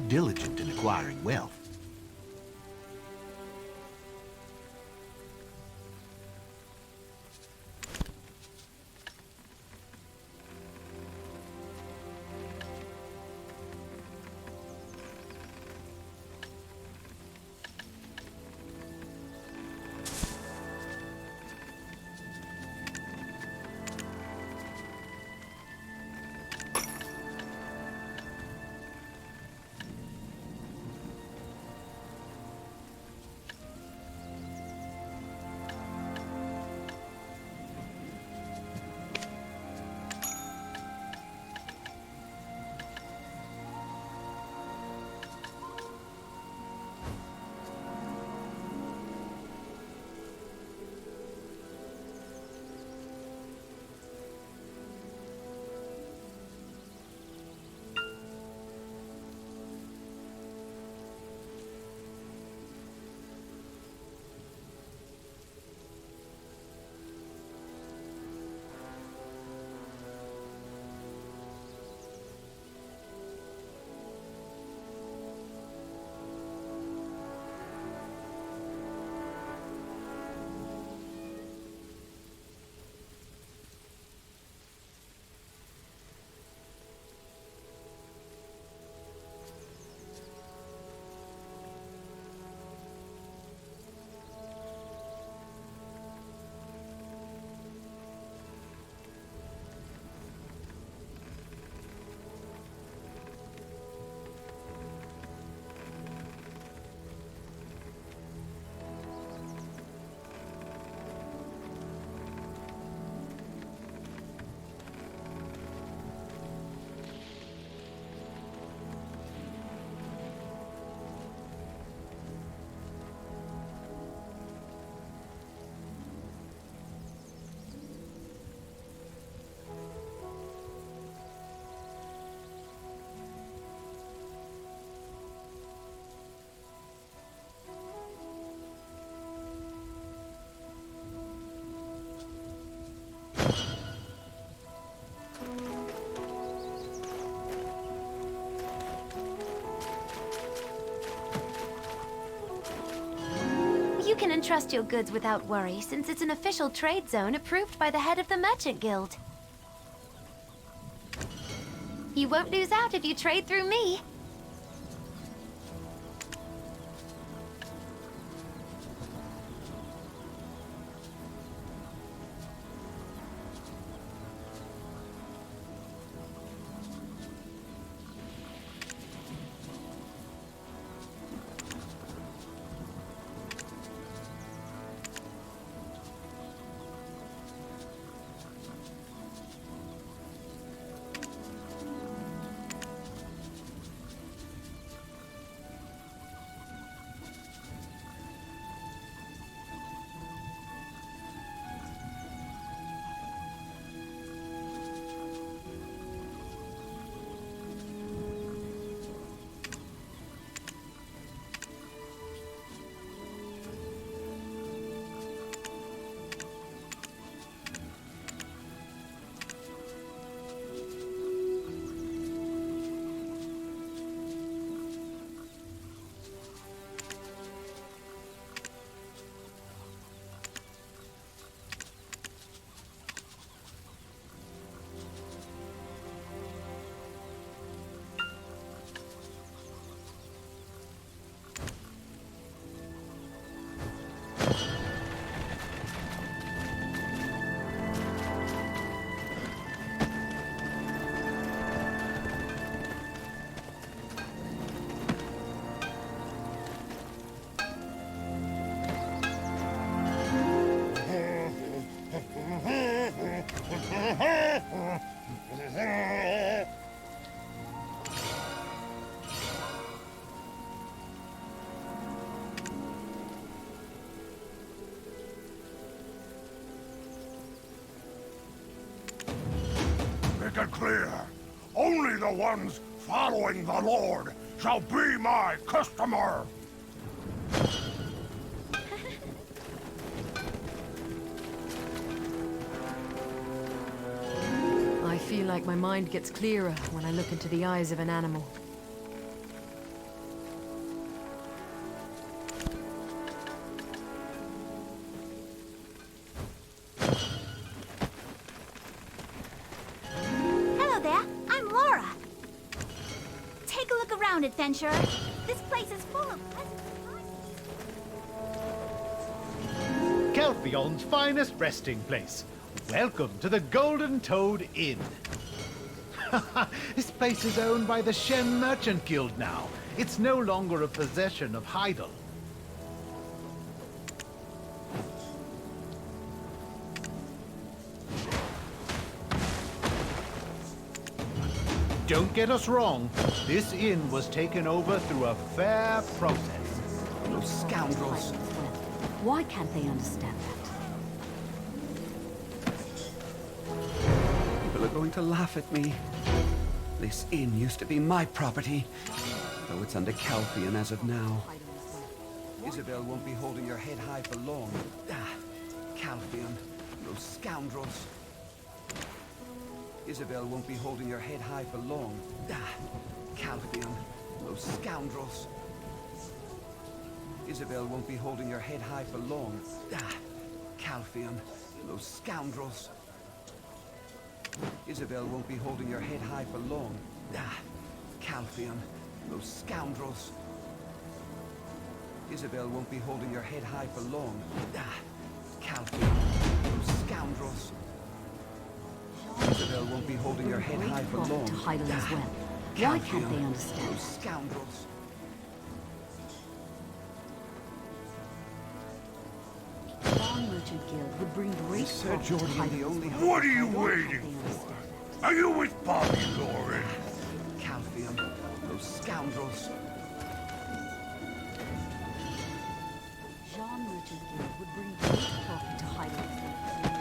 diligent in acquiring wealth. You can entrust your goods without worry, since it's an official trade zone approved by the head of the Merchant Guild. You won't lose out if you trade through me. Make it clear. Only the ones following the Lord shall be my customer. I feel like my mind gets clearer when I look into the eyes of an animal. adventurer. This place is full of pleasant surprises. Calpheon's finest resting place. Welcome to the Golden Toad Inn. This place is owned by the Shen Merchant Guild now. It's no longer a possession of Heidel. Don't get us wrong. This inn was taken over through a fair process. Those scoundrels. Why can't they understand that? People are going to laugh at me. This inn used to be my property, though it's under Calpheon as of now. Isabel won't be holding your head high for long. Calpheon, those scoundrels. Isabel won't be holding your head high for long. Calpheon, those scoundrels. Isabel won't be holding your head high for long. Calpheon, those scoundrels. Isabel won't be holding your head high for long. Calpheon, those scoundrels. Isabel won't be holding your head high for long. Calpheon, those scoundrels. Isabel won't be holding your head high for long. To Heidel as well. Why can't they understand? Those scoundrels. John Merchant Guild would bring great Sir profit to Jordan, the Heidel as only well. hope. What are you Why can't waiting they for? understand that? Are you with Bobby Lauren? Calpheon, those scoundrels. John Merchant Guild would bring great profit to Heidel as well.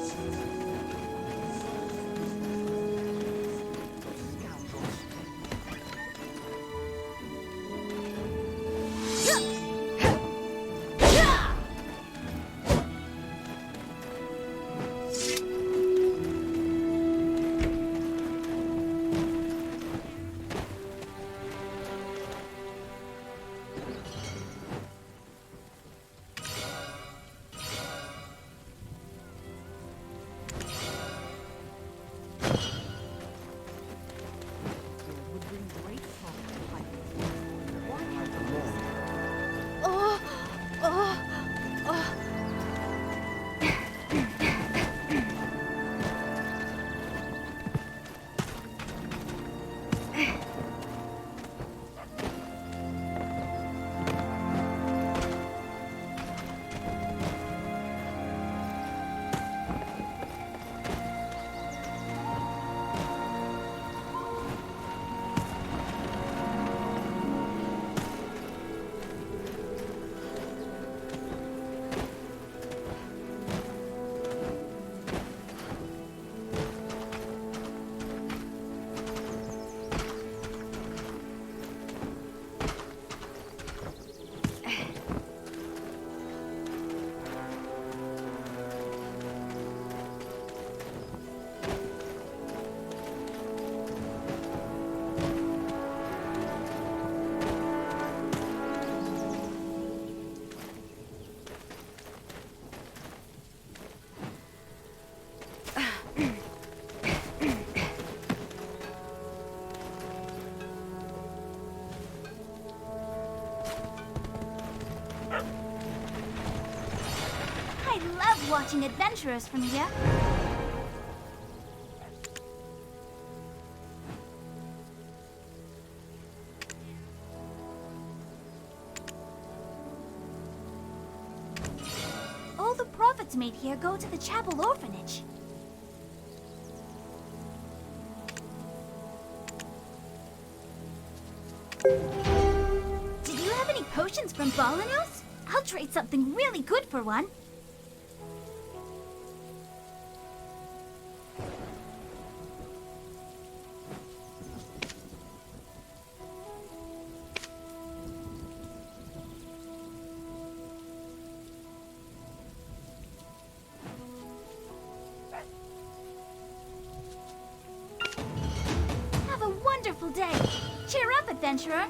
Scoundrels. Guild would bring great profit to Heidel as well. Why can't they understand? I love watching adventurers from here. All the profits made here go to the chapel orphanage. Did you have any potions from Balanos? I'll trade something really good for one. Have a wonderful day. Cheer up, adventurer.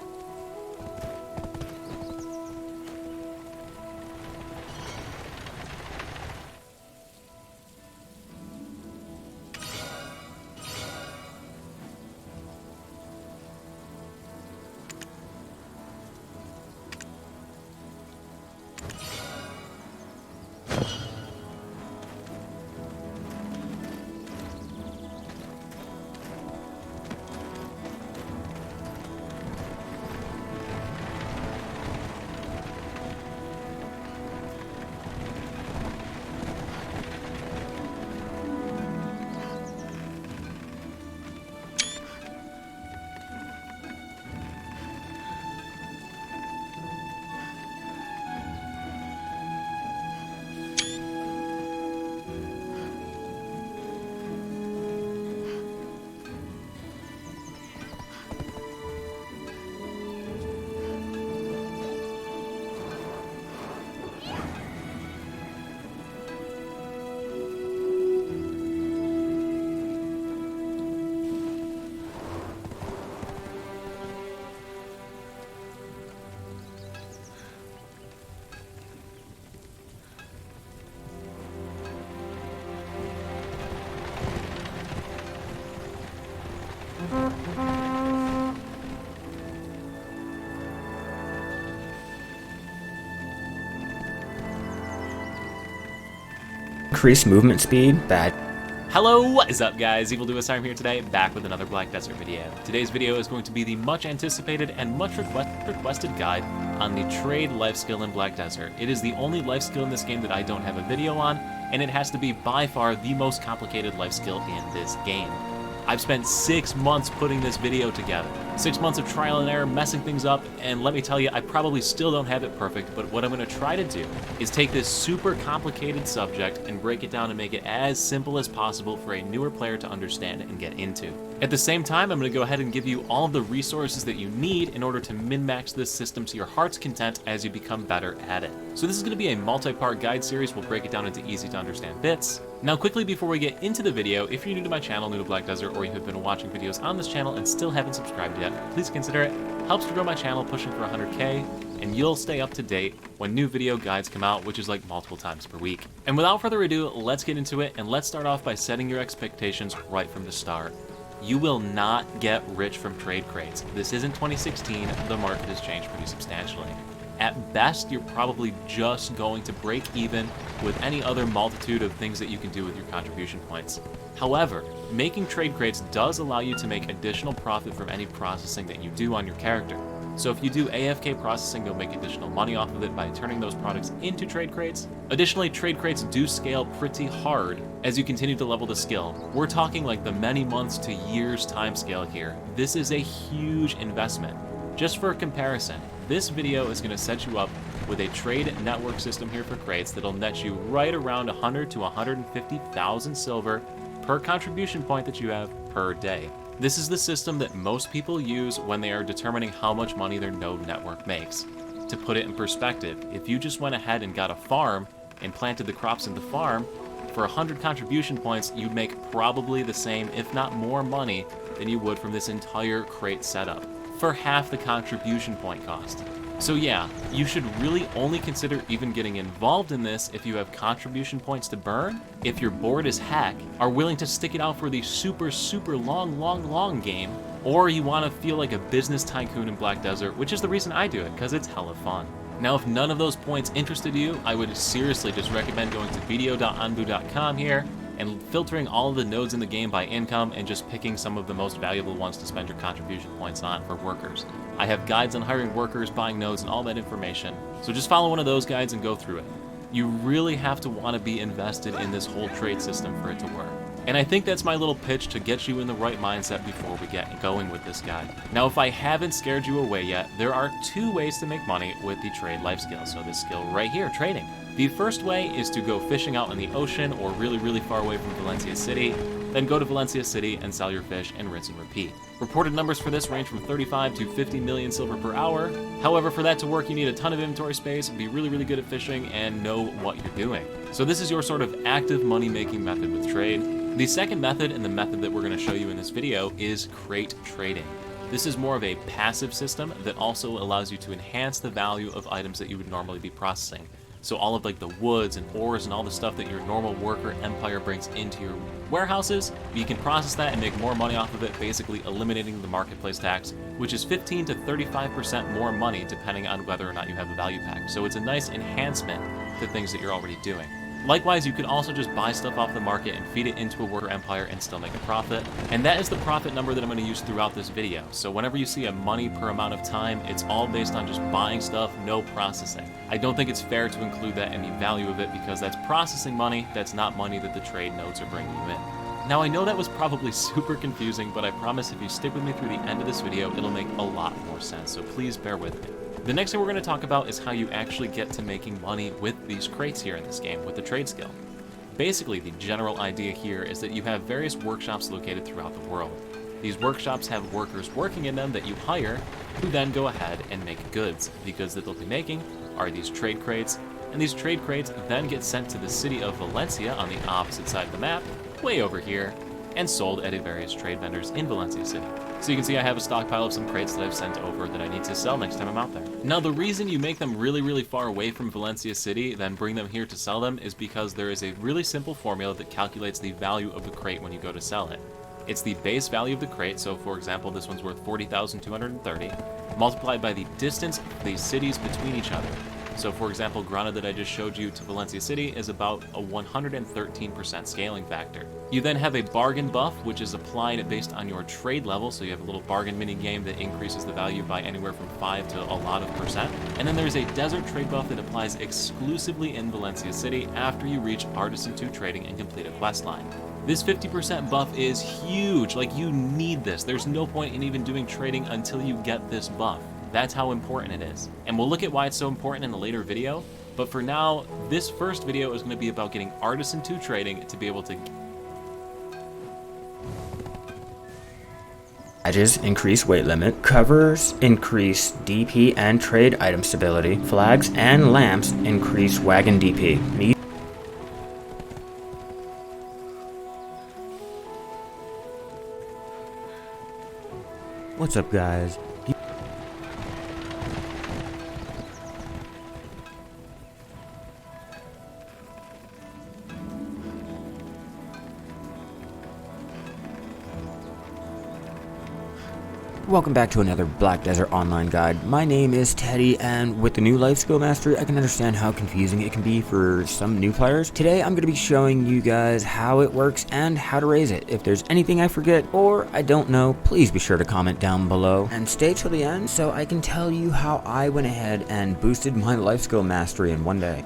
Increased movement speed, bad. Hello, what is up guys? Evildoers here today, back with another Black Desert video. Today's video is going to be the much anticipated and much requested guide on the trade life skill in Black Desert. It is the only life skill in this game that I don't have a video on, and it has to be by far the most complicated life skill in this game. I've spent 6 months putting this video together. 6 months of trial and error, messing things up, and let me tell you, I probably still don't have it perfect, but what I'm going to try to do is take this super complicated subject and break it down and make it as simple as possible for a newer player to understand and get into. At the same time, I'm going to go ahead and give you all of the resources that you need in order to min-max this system to your heart's content as you become better at it. So this is going to be a multi-part guide series. We'll break it down into easy to understand bits. Now quickly before we get into the video, if you're new to my channel, new to Black Desert, or you have been watching videos on this channel and still haven't subscribed yet, please consider it. Helps to grow my channel, pushing for 100K, and you'll stay up to date when new video guides come out, which is like multiple times per week. And without further ado, let's get into it, and let's start off by setting your expectations right from the start. You will not get rich from trade crates. This isn't 2016, the market has changed pretty substantially. At best, you're probably just going to break even with any other multitude of things that you can do with your contribution points. However, making trade crates does allow you to make additional profit from any processing that you do on your character. So if you do AFK processing, you'll make additional money off of it by turning those products into trade crates. Additionally, trade crates do scale pretty hard as you continue to level the skill. We're talking like the many months to years time scale here. This is a huge investment. Just for comparison, this video is going to set you up with a trade network system here for crates that'll net you right around 100 to 150,000 silver per contribution point that you have per day. This is the system that most people use when they are determining how much money their node network makes. To put it in perspective, if you just went ahead and got a farm and planted the crops in the farm, for 100 contribution points, you'd make probably the same, if not more money than you would from this entire crate setup, for half the contribution point cost. So yeah, you should really only consider even getting involved in this if you have contribution points to burn, if you're bored as heck, are willing to stick it out for the super long game, or you want to feel like a business tycoon in Black Desert, which is the reason I do it, because it's hella fun. Now, if none of those points interested you, I would seriously just recommend going to video.anbu.com here and filtering all of the nodes in the game by income and just picking some of the most valuable ones to spend your contribution points on for workers. I have guides on hiring workers, buying nodes, and all that information, so just follow one of those guides and go through it. You really have to want to be invested in this whole trade system for it to work. And I think that's my little pitch to get you in the right mindset before we get going with this guide. Now, if I haven't scared you away yet, there are 2 ways to make money with the trade life skill, so this skill right here, trading. The first way is to go fishing out in the ocean or really far away from Valencia City, then go to Valencia City and sell your fish and rinse and repeat. Reported numbers for this range from 35 to 50 million silver per hour. However, for that to work, you need a ton of inventory space, be really good at fishing, and know what you're doing. So this is your sort of active money-making method with trade. The second method, and the method that we're going to show you in this video, is crate trading. This is more of a passive system that also allows you to enhance the value of items that you would normally be processing. So all of like the woods and ores and all the stuff that your normal worker empire brings into your warehouses, you can process that and make more money off of it, basically eliminating the marketplace tax, which is 15 to 35% more money depending on whether or not you have a value pack. So it's a nice enhancement to things that you're already doing. Likewise, you can also just buy stuff off the market and feed it into a worker empire and still make a profit. And that is the profit number that I'm going to use throughout this video. So whenever you see a money per amount of time, it's all based on just buying stuff, no processing. I don't think it's fair to include that in the value of it because that's processing money, that's not money that the trade nodes are bringing you in. Now I know that was probably super confusing, but I promise if you stick with me through the end of this video, it'll make a lot more sense, so please bear with me. The next thing we're going to talk about is how you actually get to making money with these crates here in this game with the trade skill. Basically, the general idea here is that you have various workshops located throughout the world. These workshops have workers working in them that you hire, who then go ahead and make goods. The goods that they'll be making are these trade crates, and these trade crates then get sent to the city of Valencia on the opposite side of the map, way over here, and sold at various trade vendors in Valencia City. So you can see I have a stockpile of some crates that I've sent over that I need to sell next time I'm out there. Now the reason you make them really far away from Valencia City, then bring them here to sell them, is because there is a really simple formula that calculates the value of the crate when you go to sell it. It's the base value of the crate, so for example this one's worth 40,230, multiplied by the distance of the cities between each other. So for example, Granada that I just showed you to Valencia City is about a 113% scaling factor. You then have a bargain buff, which is applied based on your trade level, so you have a little bargain mini game that increases the value by anywhere from 5 to a lot of percent. And then there's a desert trade buff that applies exclusively in Valencia City after you reach Artisan 2 trading and complete a quest line. This 50% buff is huge, like you need this. There's no point in even doing trading until you get this buff. That's how important it is. And we'll look at why it's so important in a later video, but for now, this first video is going to be about getting Artisan 2 trading to be able to... Badges increase weight limit, covers increase DP and trade item stability, flags and lamps increase wagon DP. What's up, guys? Welcome back to another Black Desert Online guide. My name is Teddy, and with the new life skill mastery, I can understand how confusing it can be for some new players. Today, I'm going to be showing you guys how it works and how to raise it. If there's anything I forget or I don't know, please be sure to comment down below and stay till the end so I can tell you how I went ahead and boosted my life skill mastery in one day.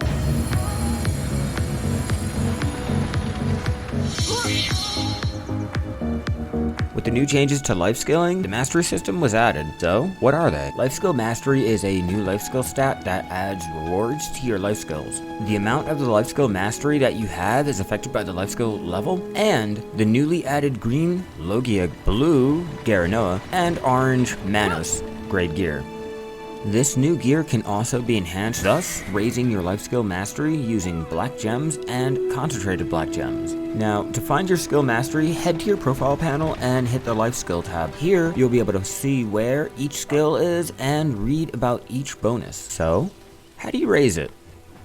With the new changes to life skilling, the mastery system was added. So, what are they? Life skill mastery is a new life skill stat that adds rewards to your life skills. The amount of the life skill mastery that you have is affected by the life skill level, and the newly added green Logia, blue Garanoa, and orange Manos grade gear. This new gear can also be enhanced, thus raising your life skill mastery using black gems and concentrated black gems. Now, to find your skill mastery, head to your profile panel and hit the life skill tab. Here, you'll be able to see where each skill is and read about each bonus. So, how do you raise it?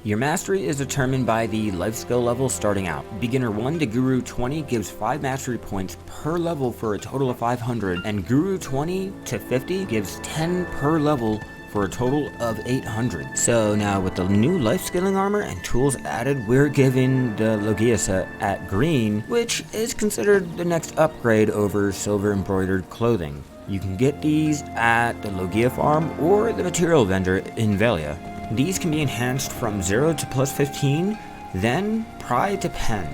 Your mastery is determined by the life skill level starting out. Beginner 1 to Guru 20 gives 5 mastery points per level for a total of 500, and Guru 20 to 50 gives 10 per level for a total of 800. So now with the new life skilling armor and tools added, we're giving the Logia set at green, which is considered the next upgrade over silver embroidered clothing. You can get these at the Logia farm or the material vendor in Velia. These can be enhanced from 0 to plus 15, then Pride to Pen.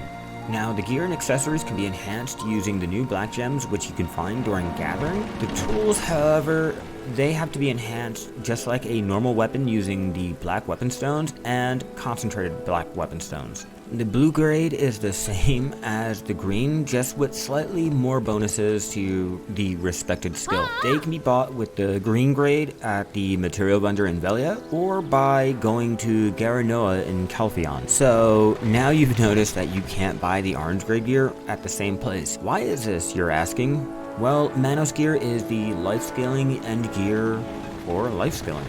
Now, the gear and accessories can be enhanced using the new black gems, which you can find during gathering. The tools, however, they have to be enhanced just like a normal weapon using the black weapon stones and concentrated black weapon stones. The blue grade is the same as the green, just with slightly more bonuses to the respected skill. They can be bought with the green grade at the material vendor in Velia or by going to Garanoa in Calpheon. So now you've noticed that you can't buy the orange grade gear at the same place. Why is this, you're asking? Well, Manos gear is the life scaling end gear for life skilling.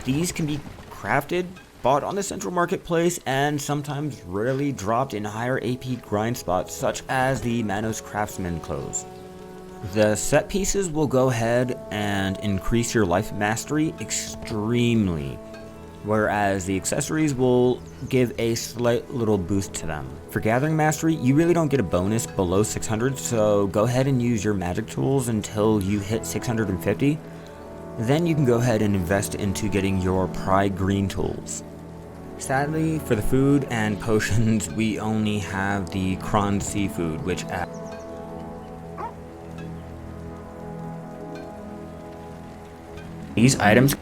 These can be crafted, bought on the central marketplace, and sometimes rarely dropped in higher AP grind spots such as the Manos Craftsman clothes. The set pieces will go ahead and increase your life mastery extremely, whereas the accessories will give a slight little boost to them. For gathering mastery, you really don't get a bonus below 600, so go ahead and use your magic tools until you hit 650. Then you can go ahead and invest into getting your Pride Green tools. Sadly, for the food and potions, we only have the Kron seafood, which these items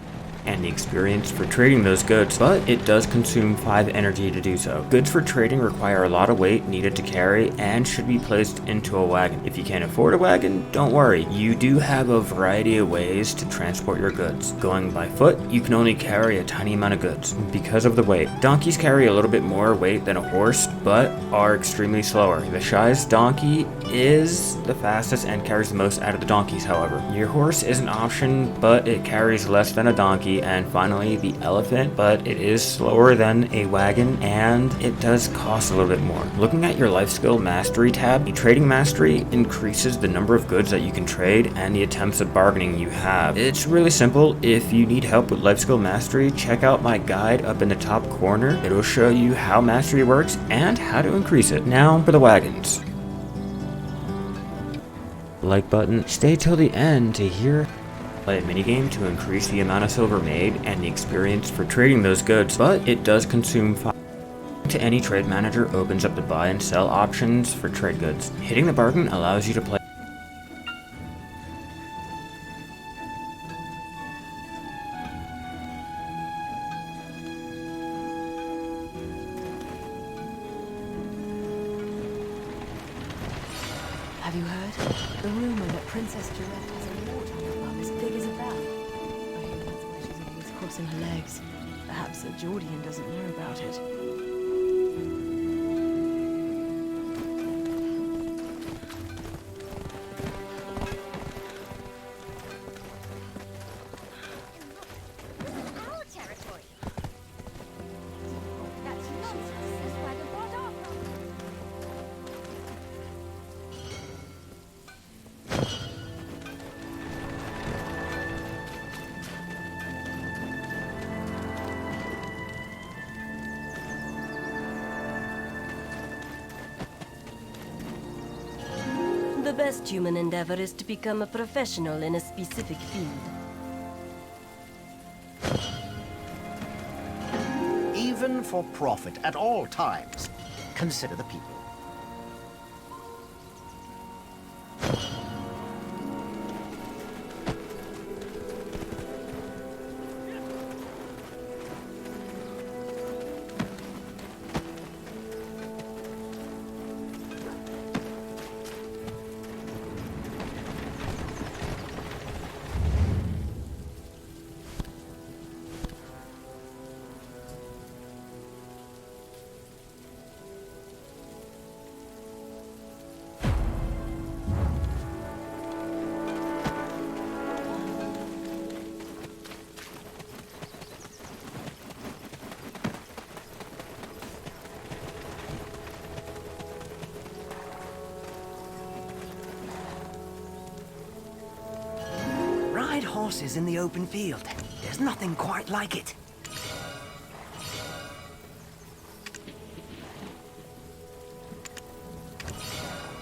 and the experience for trading those goods, but it does consume 5 energy to do so. Goods for trading require a lot of weight needed to carry and should be placed into a wagon. If you can't afford a wagon, don't worry. You do have a variety of ways to transport your goods. Going by foot, you can only carry a tiny amount of goods because of the weight. Donkeys carry a little bit more weight than a horse, but are extremely slower. The shyest donkey is the fastest and carries the most out of the donkeys, however. Your horse is an option, but it carries less than a donkey donkey, and finally the elephant, but it is slower than a wagon, and it does cost a little bit more. Looking at your life skill mastery tab, the trading mastery increases the number of goods that you can trade and the attempts of bargaining you have. It's really simple. If you need help with life skill mastery, check out my guide up in the top corner. It'll show you how mastery works and how to increase it. Now for the wagons. Like button. Stay till the end to hear play a minigame to increase the amount of silver made and the experience for trading those goods, but it does consume 5. To any trade manager opens up the buy and sell options for trade goods. Hitting the bargain allows you to play. Have you heard? The rumor that Princess Giraffe has a wartime club as big as a bell. I hear that's why she's always crossing her legs. Perhaps Sir Jordian doesn't know about it. Our territory. That's nonsense. That's why the bought off. The best human endeavor is to become a professional in a specific field. Even for profit at all times. Consider the people. Ride horses in the open field. There's nothing quite like it.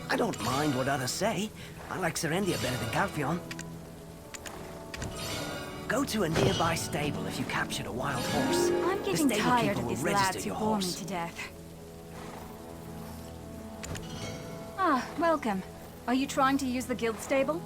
I don't mind what others say. I like Serendia better than Calphion. Go to a nearby stable if you captured a wild horse. I'm getting The stable tired keeper of will these register lads who your bore me horse. to death. Ah, welcome. Are you trying to use the guild stable?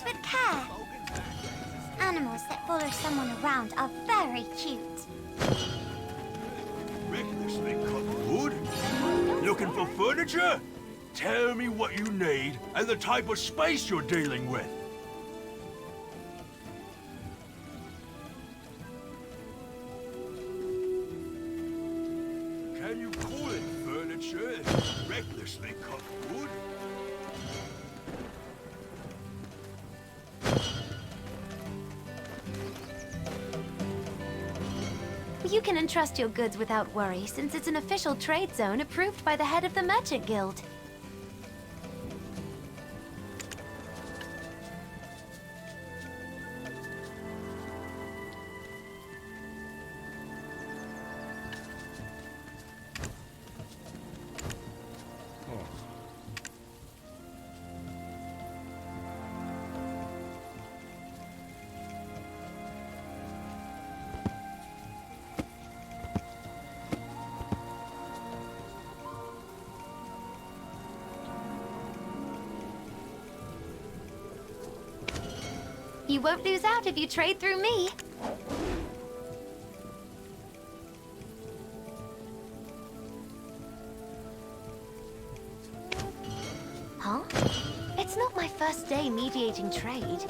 with care. Animals that follow someone around are very cute. Recklessly cut wood? Looking for furniture? Tell me what you need and the type of space you're dealing with. Can you call it furniture if you recklessly cut wood? You can entrust your goods without worry, since it's an official trade zone approved by the head of the Merchant Guild. You won't lose out if you trade through me. Huh? It's not my first day mediating trade.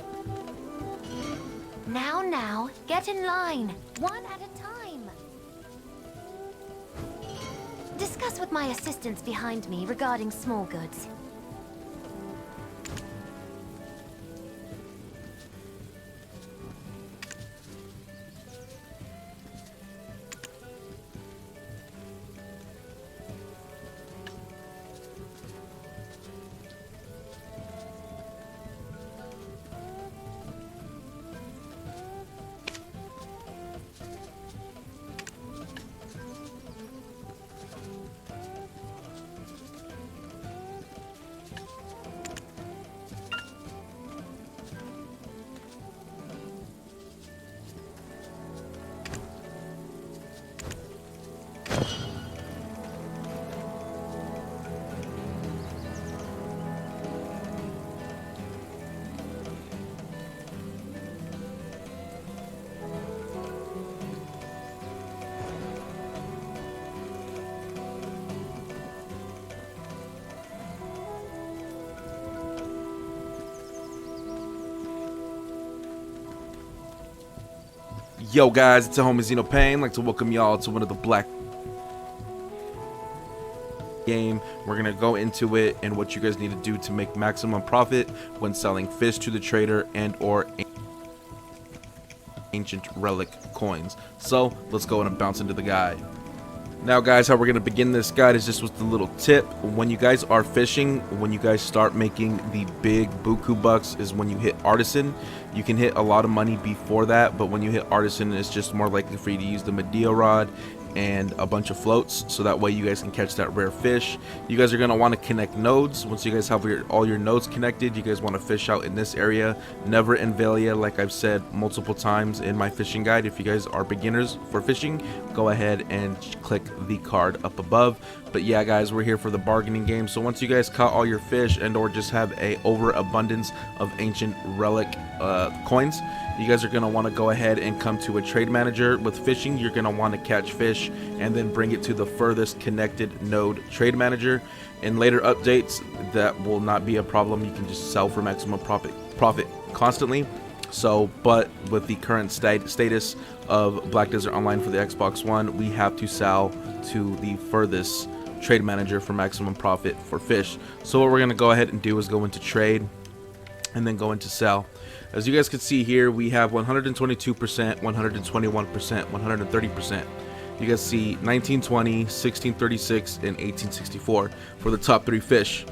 Now, get in line, one at a time. Discuss with my assistants behind me regarding small goods. Yo guys, it's a homie Xeno Pain. I'd like to welcome y'all to one of the black game. We're gonna go into it and what you guys need to do to make maximum profit when selling fish to the trader and or ancient relic coins. So let's go and bounce into the guide. Now guys, how we're going to begin this guide is just with a little tip. When you guys are fishing, when you guys start making the big buku bucks is when you hit artisan. You can hit a lot of money before that, but when you hit artisan, it's just more likely for you to use the Medea rod and a bunch of floats, so that way you guys can catch that rare fish. You guys are going to want to connect nodes. Once you guys have all your nodes connected, you guys want to fish out in this area, never in Valia, like I've said multiple times in my fishing guide. If you guys are beginners for fishing, go ahead and click the card up above. But yeah guys, we're here for the bargaining game. So once you guys caught all your fish and or just have a overabundance of ancient relic coins, you guys are going to want to go ahead and come to a trade manager. With fishing, you're going to want to catch fish and then bring it to the furthest connected node trade manager. In later updates, that will not be a problem. You can just sell for maximum profit constantly. So, but with the current status of Black Desert Online for the Xbox One, we have to sell to the furthest trade manager for maximum profit for fish. So what we're going to go ahead and do is go into trade and then go into sell. As you guys can see here, we have 122%, 121%, 130%. You guys see 1920, 1636, and 1864 for the top 3 fish.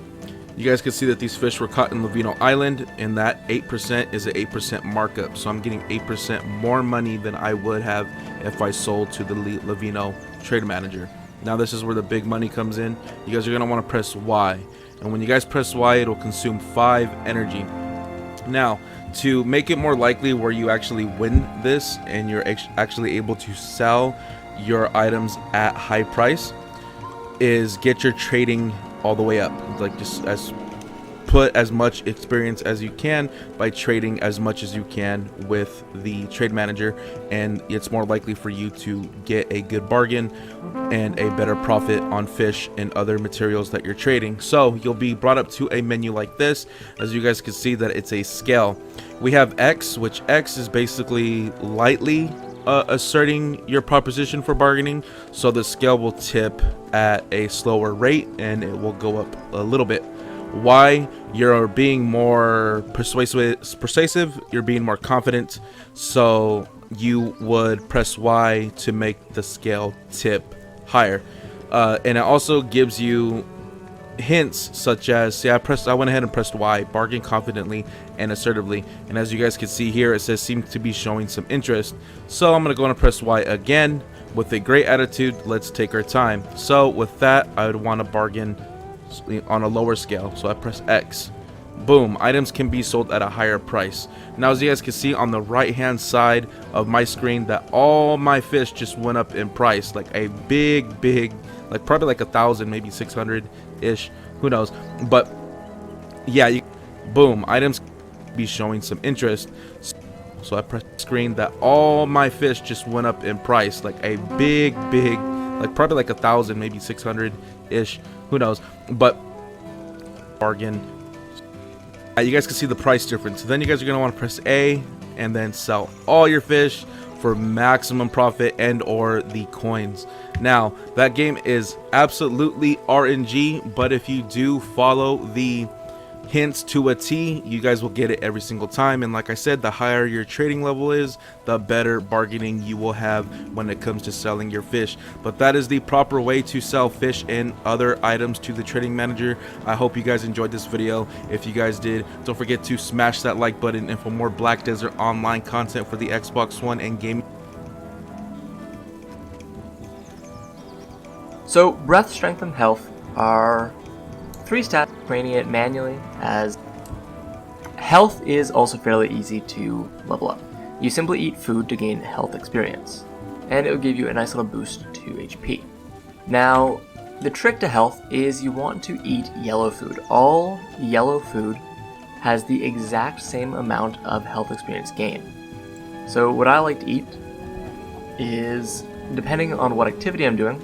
You guys can see that these fish were caught in Lavino Island, and that 8% is an 8% markup. So I'm getting 8% more money than I would have if I sold to the Lavino trade manager. Now this is where the big money comes in. You guys are going to want to press Y. And when you guys press Y, it'll consume 5 energy. Now, to make it more likely where you actually win this and you're actually able to sell your items at high price, is get your trading all the way up. Like, just put as much experience as you can by trading as much as you can with the trade manager, and it's more likely for you to get a good bargain and a better profit on fish and other materials that you're trading. So you'll be brought up to a menu like this. As you guys can see, that it's a scale. We have X, which X is basically lightly asserting your proposition for bargaining, so the scale will tip at a slower rate and it will go up a little bit. Y, you're being more persuasive, you're being more confident, so you would press Y to make the scale tip higher. And it also gives you hints such as, see, I went ahead and pressed Y, bargain confidently and assertively, and as you guys can see here, it says seems to be showing some interest. So I'm gonna go and press Y again with a great attitude. Let's take our time. So with that, I would want to bargain on a lower scale, so I press X. Boom, items can be sold at a higher price. Now as you guys can see on the right hand side of my screen, that all my fish just went up in price, like a big, like probably like 1,000, maybe 600 ish, who knows. But yeah, boom, items be showing some interest. So I press screen, that all my fish just went up in price, like a big, like probably like 1,000, maybe 600 ish, who knows. But bargain. You guys can see the price difference. Then you guys are going to want to press A and then sell all your fish for maximum profit and or the coins. Now that game is absolutely RNG, but if you do follow the hints to a T, you guys will get it every single time. And like I said, the higher your trading level is, the better bargaining you will have when it comes to selling your fish. But that is the proper way to sell fish and other items to the trading manager. I hope you guys enjoyed this video. If you guys did, don't forget to smash that like button, and for more Black Desert online content for the Xbox One and gaming. So breath, strength, and health are 3 stats, training it manually, as health is also fairly easy to level up. You simply eat food to gain health experience, and it will give you a nice little boost to HP. Now, the trick to health is you want to eat yellow food. All yellow food has the exact same amount of health experience gain. So what I like to eat is, depending on what activity I'm doing,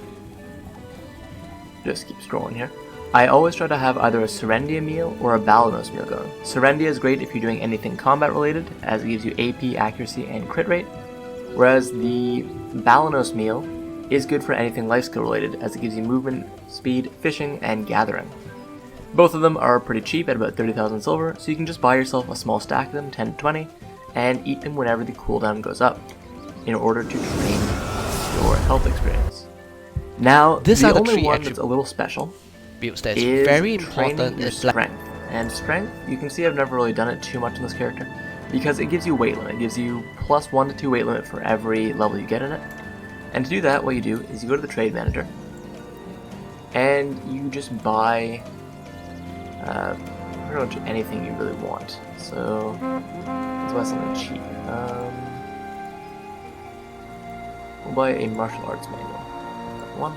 just keep scrolling here, I always try to have either a Serendia meal or a Balanos meal going. Serendia is great if you're doing anything combat related, as it gives you AP, accuracy, and crit rate, whereas the Balanos meal is good for anything life skill related, as it gives you movement, speed, fishing, and gathering. Both of them are pretty cheap at about 30,000 silver, so you can just buy yourself a small stack of them, 10 to 20, and eat them whenever the cooldown goes up, in order to train your health experience. Now, the only one that's a little special is very training important your strength. And strength, you can see I've never really done it too much in this character, because it gives you weight limit. It gives you plus 1 to 2 weight limit for every level you get in it. And to do that, what you do is you go to the trade manager, and you just buy pretty much anything you really want. So let's buy something cheap. We'll buy a martial arts manual. One.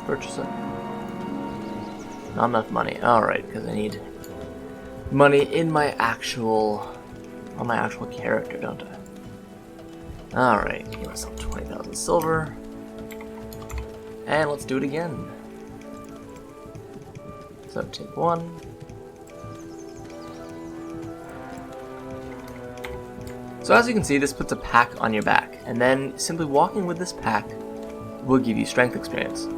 Purchase it. Not enough money. Alright, because I need money in my actual character, don't I? Alright, give myself 20,000 silver. And let's do it again. So take 1. So as you can see, this puts a pack on your back, and then simply walking with this pack will give you strength experience.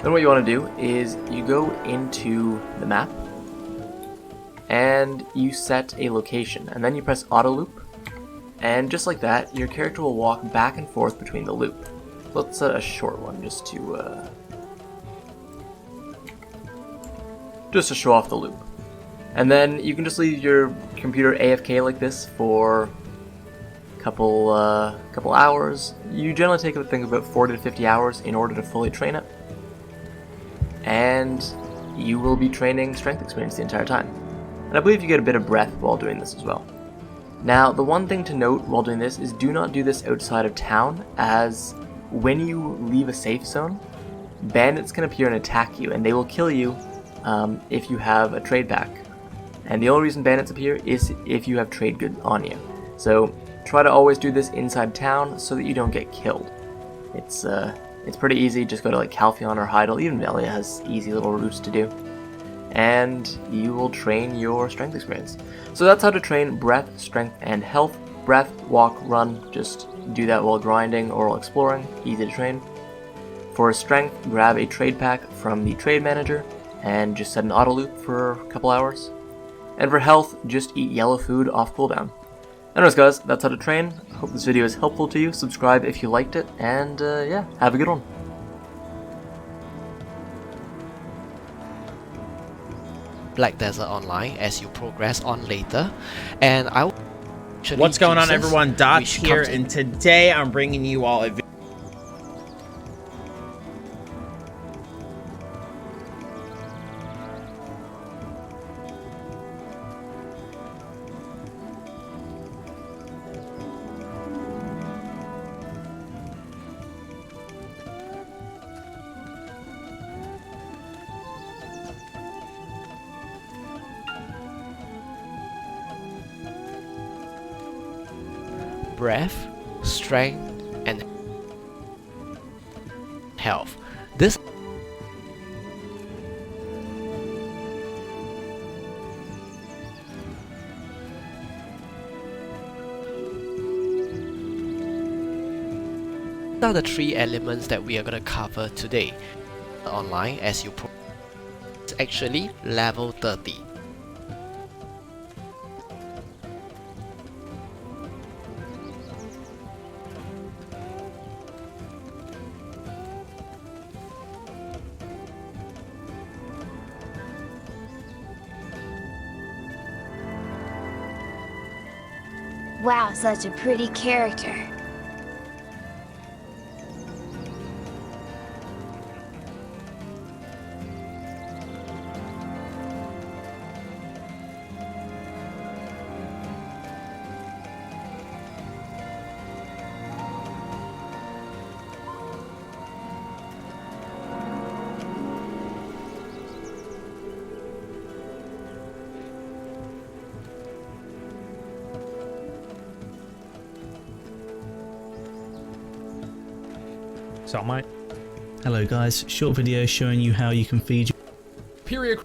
Then what you want to do is you go into the map and you set a location, and then you press auto loop, and just like that your character will walk back and forth between the loop. Let's set a short one just to show off the loop. And then you can just leave your computer AFK like this for couple hours. You generally take about 40 to 50 hours in order to fully train it, and you will be training strength experience the entire time. And I believe you get a bit of breath while doing this as well. Now, the one thing to note while doing this is do not do this outside of town, as when you leave a safe zone, bandits can appear and attack you, and they will kill you if you have a trade pack. And the only reason bandits appear is if you have trade goods on you. So try to always do this inside town so that you don't get killed. It's pretty easy. Just go to like Calpheon or Heidel. Even Velia has easy little routes to do, and you will train your strength experience. So that's how to train breath, strength, and health. Breath, walk, run. Just do that while grinding or while exploring. Easy to train. For strength, grab a trade pack from the trade manager and just set an auto loop for a couple hours. And for health, just eat yellow food off cooldown. Anyways guys, that's how to train. Hope this video is helpful to you. Subscribe if you liked it, and yeah, have a good one. Black Desert Online as you progress on later, and I will What's going on, everyone? Dots here, and today I'm bringing you all a video. breath, strength, and health. This are the 3 elements that we are going to cover today. Online as you it's actually level 30. Wow, such a pretty character. So mate. Hello guys, short video showing you how you can feed your period.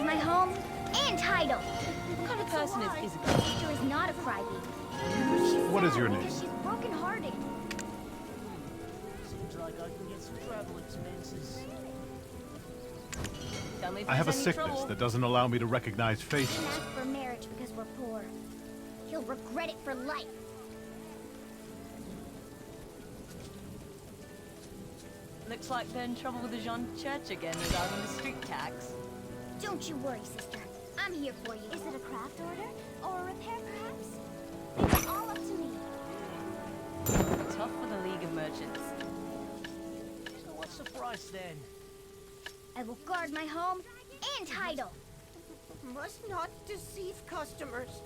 My home and title. What kind of person is Isabel? My sister is not a crybaby. What is your name? She's broken-hearted. Seems like I can get some travel expenses. Tell me if I have a there's any sickness trouble. that doesn't allow me to recognize He faces. didn't ask for marriage because we're poor. He'll regret it for life. Looks like they're in trouble with the Jean Church again regarding the street tax. Don't you worry, sister. I'm here for you. Is it a craft order? Or a repair, perhaps? Leave it all up to me. Tough for the League of Merchants. So what's the price then? I will guard my home and title. Must not deceive customers.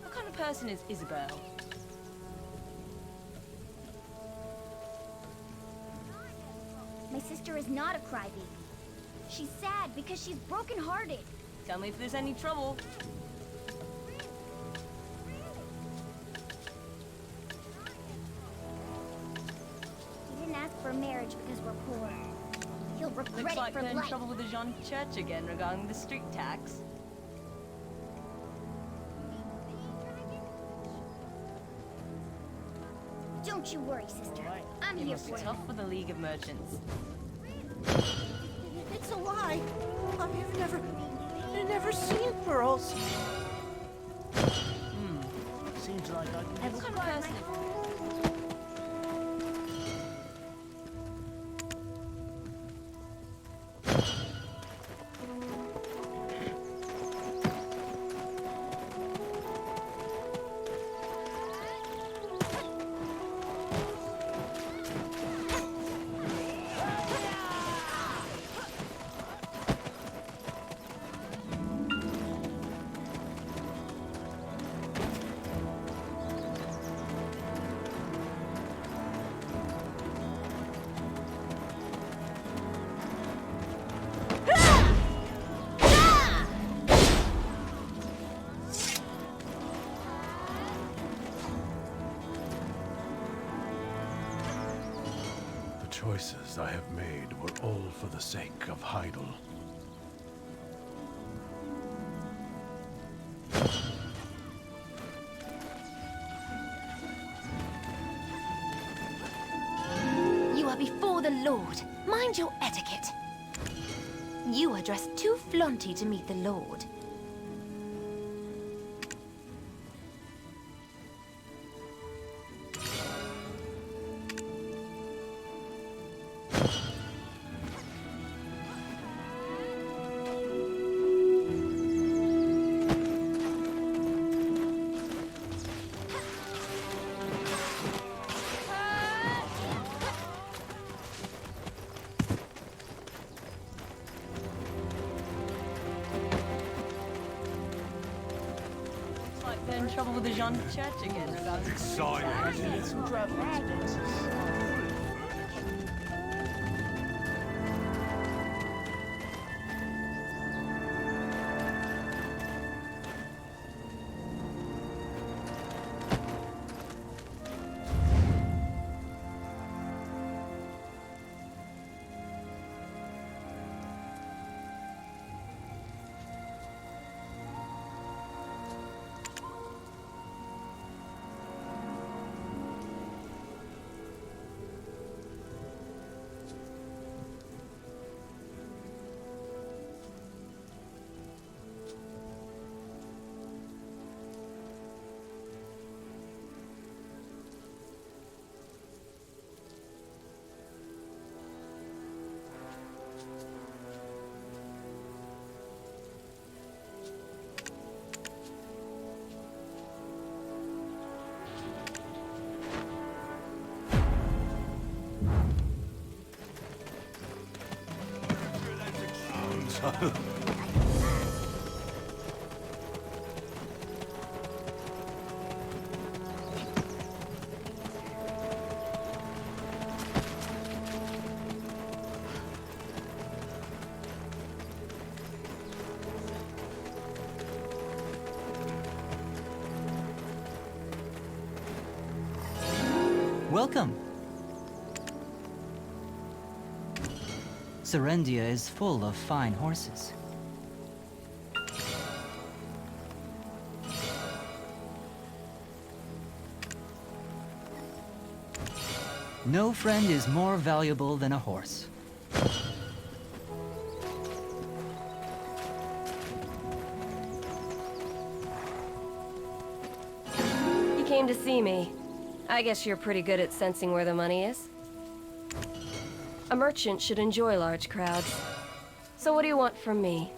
What kind of person is Isabel? My sister is not a crybaby. She's sad because she's broken-hearted. Tell me if there's any trouble. He didn't ask for marriage because we're poor. He'll regret Looks it like for they're in life. trouble with the Jean Church again regarding the street tax. Don't you worry, sister. I'm It here must be for you. tough for the League of Merchants. It's a lie. I've never seen pearls. Seems like I can I will guard my home. choices I have made were all for the sake of Heidel. You are before the Lord. Mind your etiquette. You are dressed too flaunty to meet the Lord. They're in trouble with the Jean Church again. About Exciting. some travel expenses. Welcome. Serendia is full of fine horses. No friend is more valuable than a horse. You came to see me. I guess you're pretty good at sensing where the money is. A merchant should enjoy large crowds. So what do you want from me?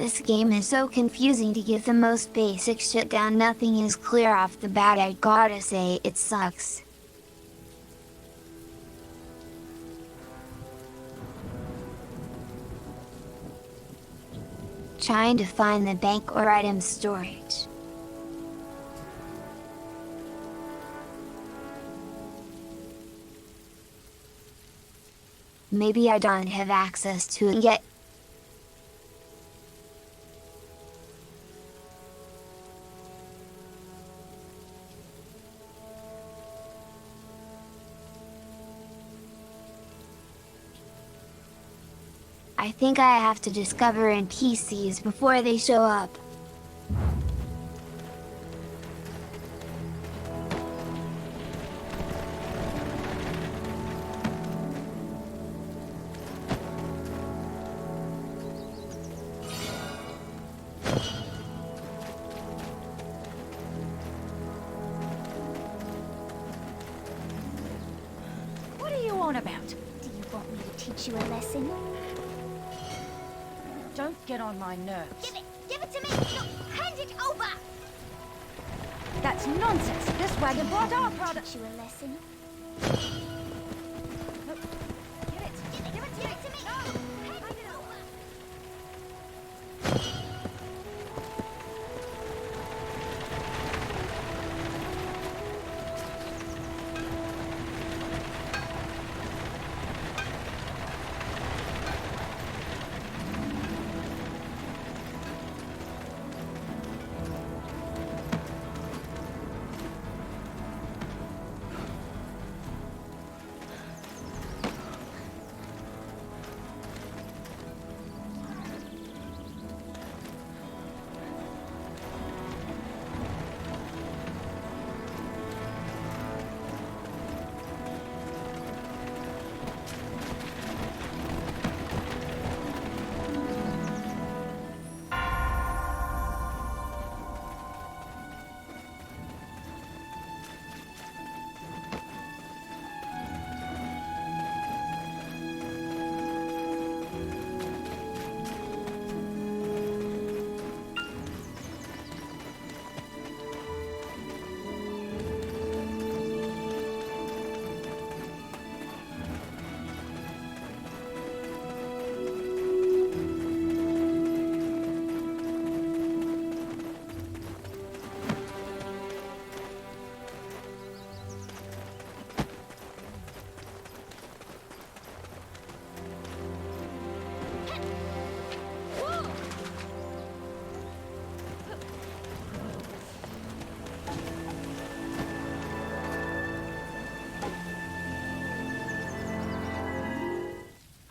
This game is so confusing to get the most basic shit down. Nothing is clear off the bat. I gotta say, it sucks. Trying to find the bank or item storage. Maybe I don't have access to it yet. I think I have to discover NPCs before they show up. What are you on about? Do you want me to teach you a lesson? Don't get on my nerves. Give it to me! No, hand it over! That's nonsense. This wagon brought our product. Teach you a lesson? Give it to me. No. Hand it over!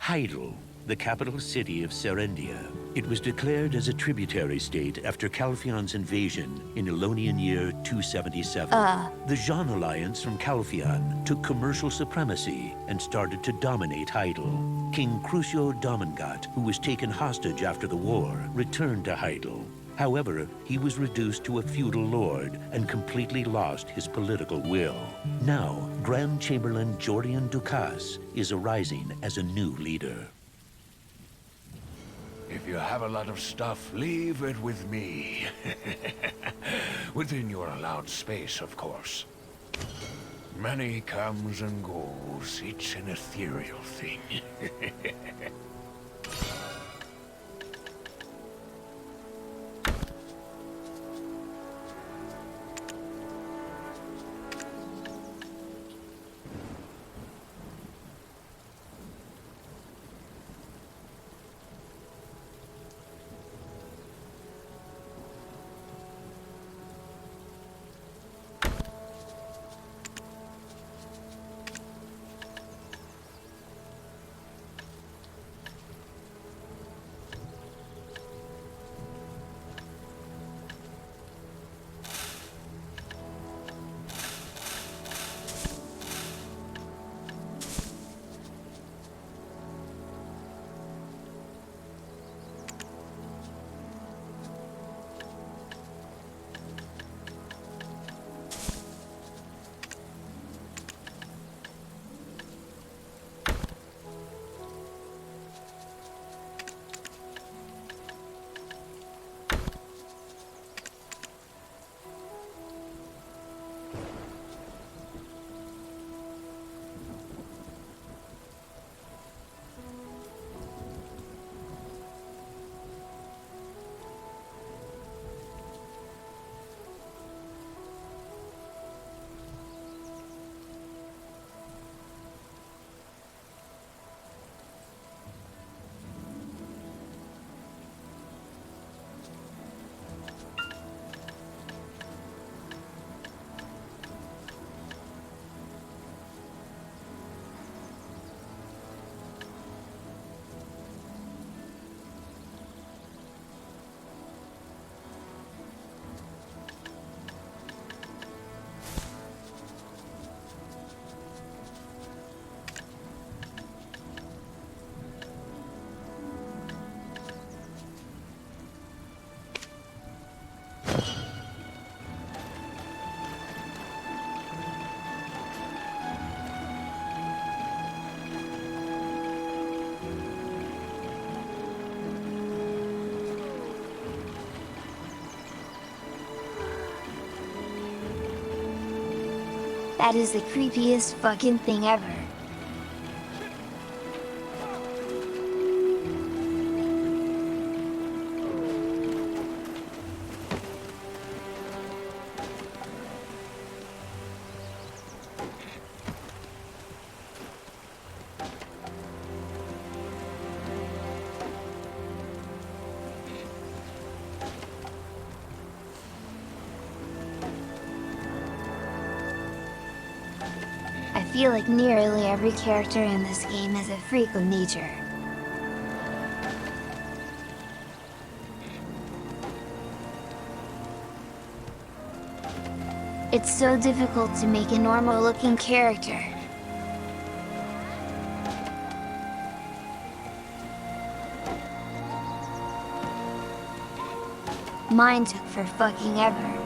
Hydel, the capital city of Serendia. It was declared as a tributary state after Calphion's invasion in Elonian year 277. The Jean Alliance from Calphion took commercial supremacy and started to dominate Hydel. King Crucio Domingat, who was taken hostage after the war, returned to Hydel. However, he was reduced to a feudal lord and completely lost his political will. Now, Grand Chamberlain Jordian Dukas is arising as a new leader. If you have a lot of stuff, leave it with me. Within your allowed space, of course. Money comes and goes. It's an ethereal thing. That is the creepiest fucking thing ever. I feel like nearly every character in this game is a freak of nature. It's so difficult to make a normal looking character. Mine took for fucking ever.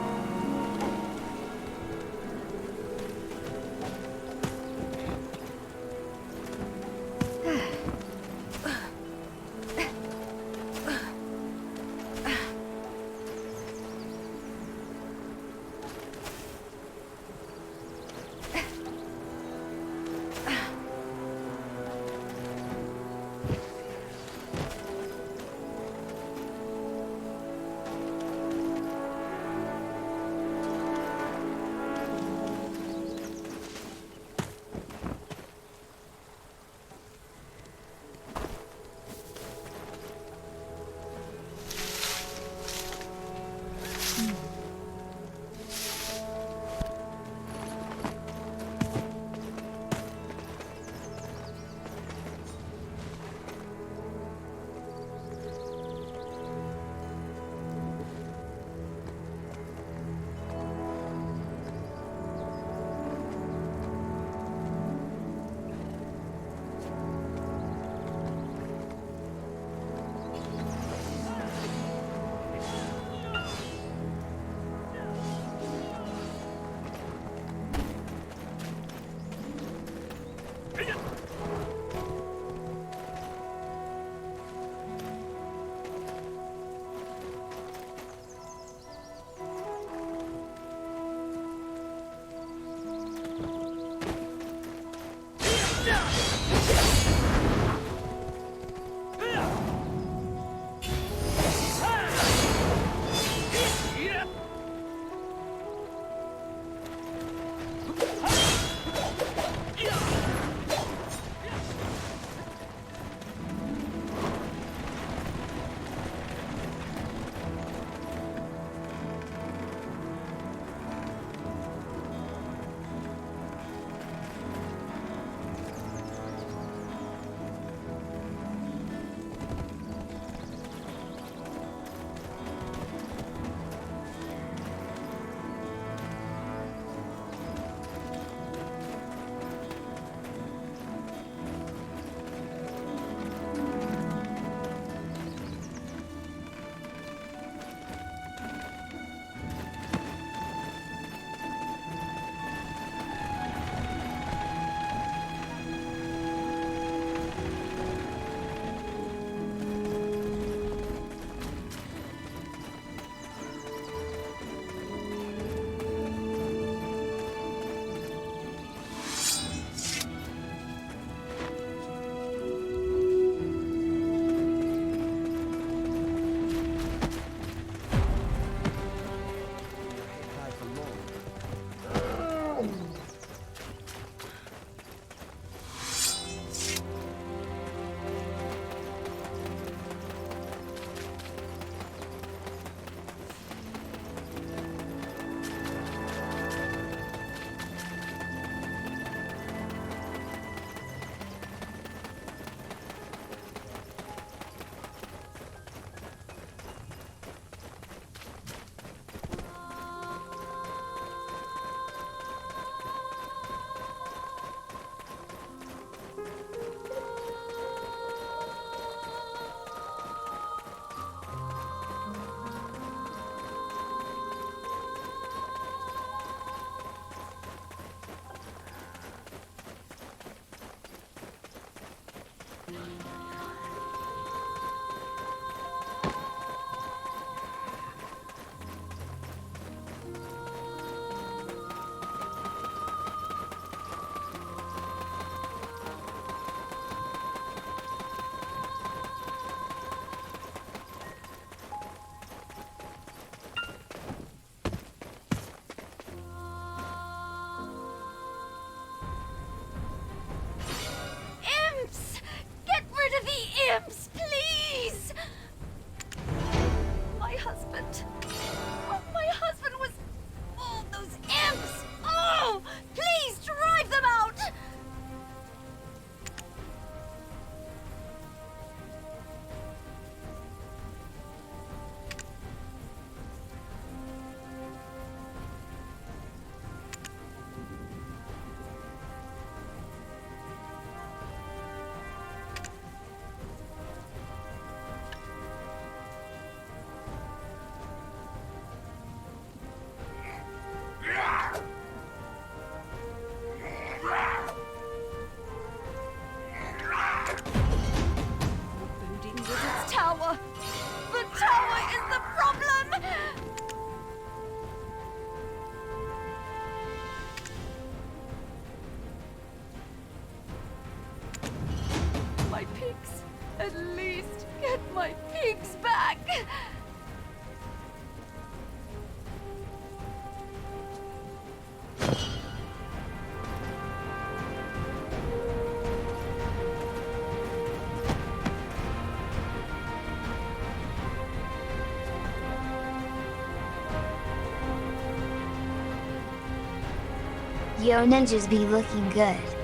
Yo, ninjas be looking good.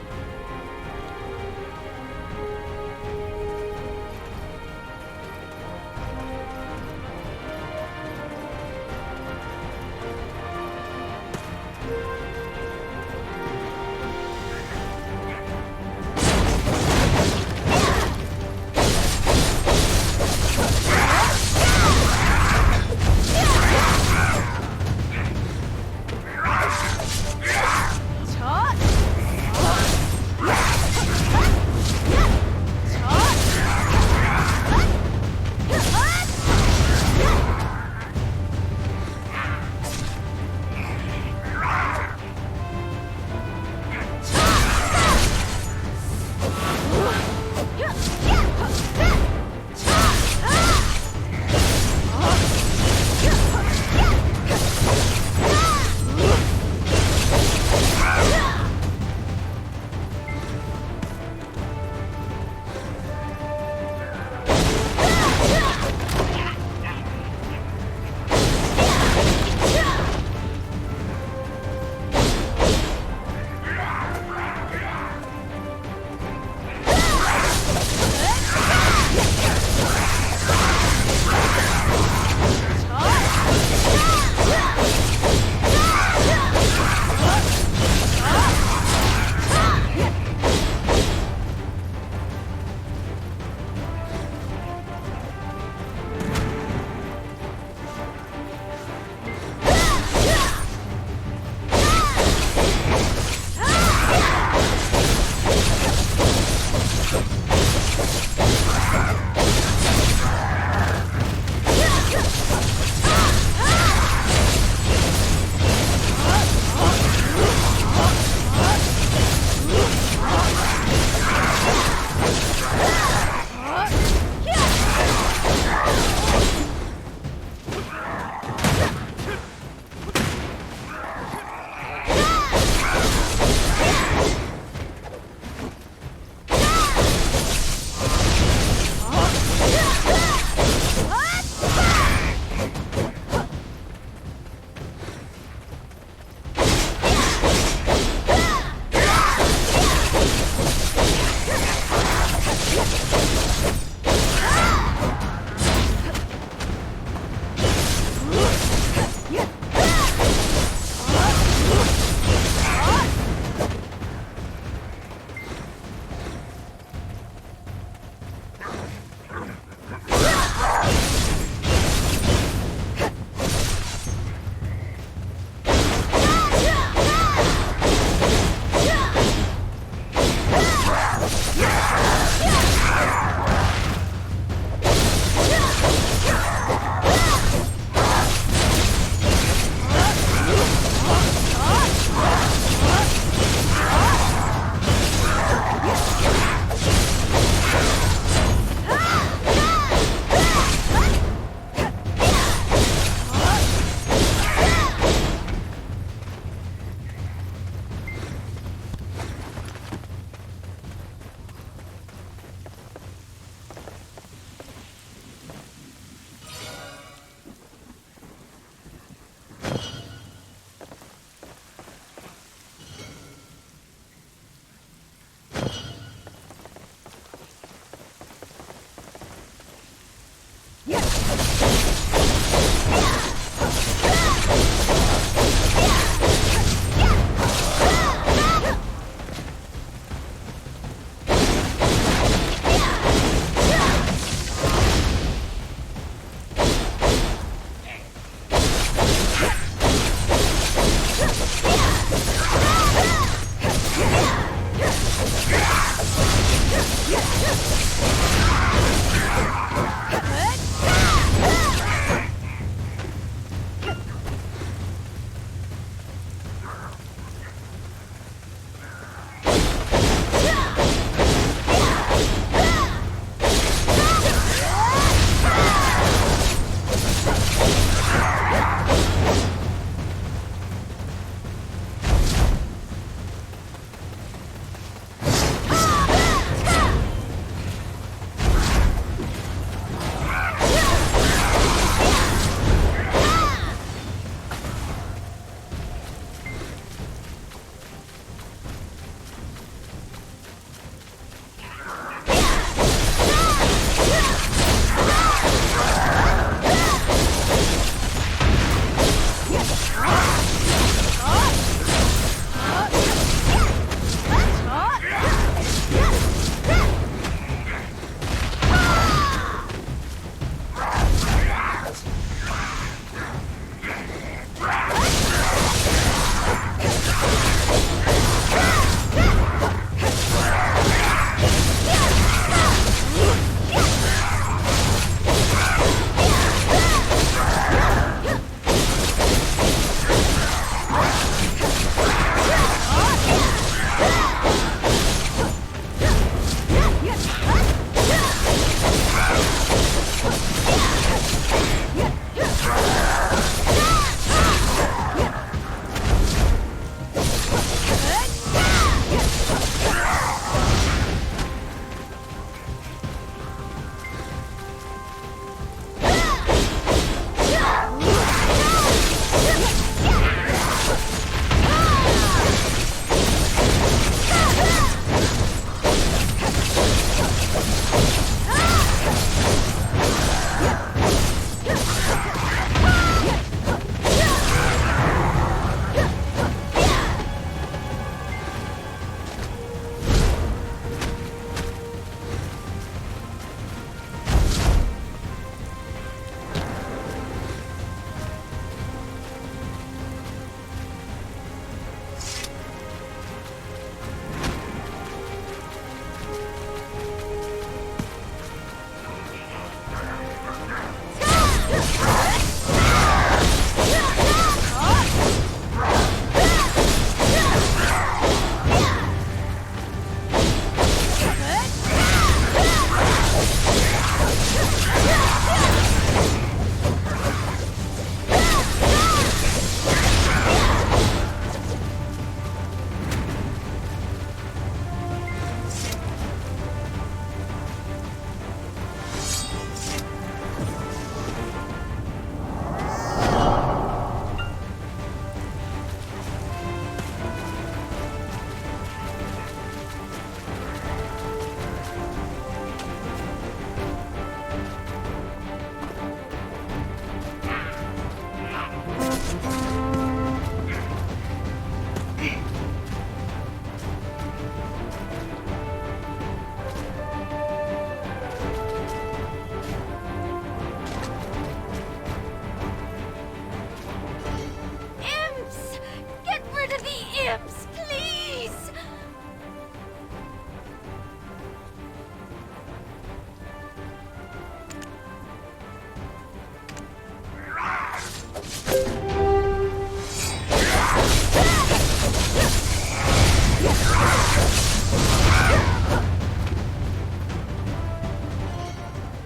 The imps, please!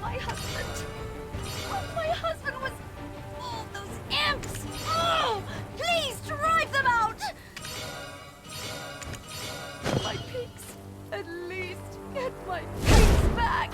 My husband. My husband was... Oh, those imps! Oh! Please drive them out! My pigs. At least get my pigs back!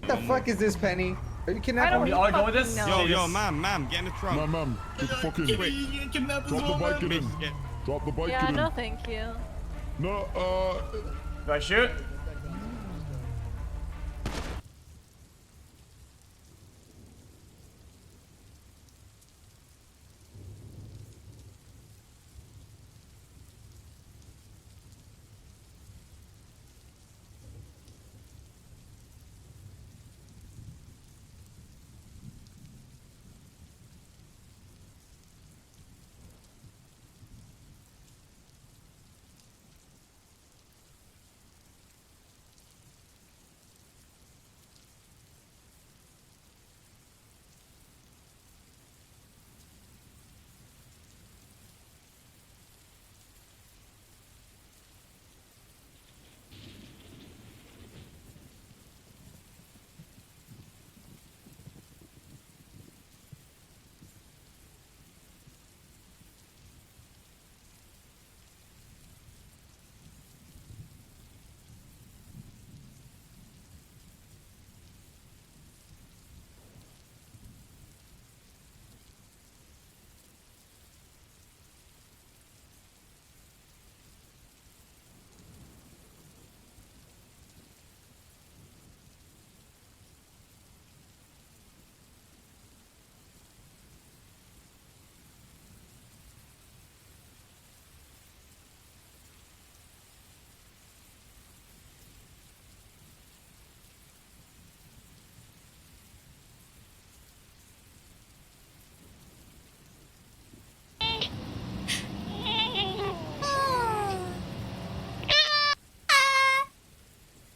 the fuck is this, Penny? Are you kidnapping me? all go with this? Yo, ma'am, get in the trunk. Ma'am, get fucking Quick. drop the bike in. Drop the bike in. no thank you. No, Do I shoot?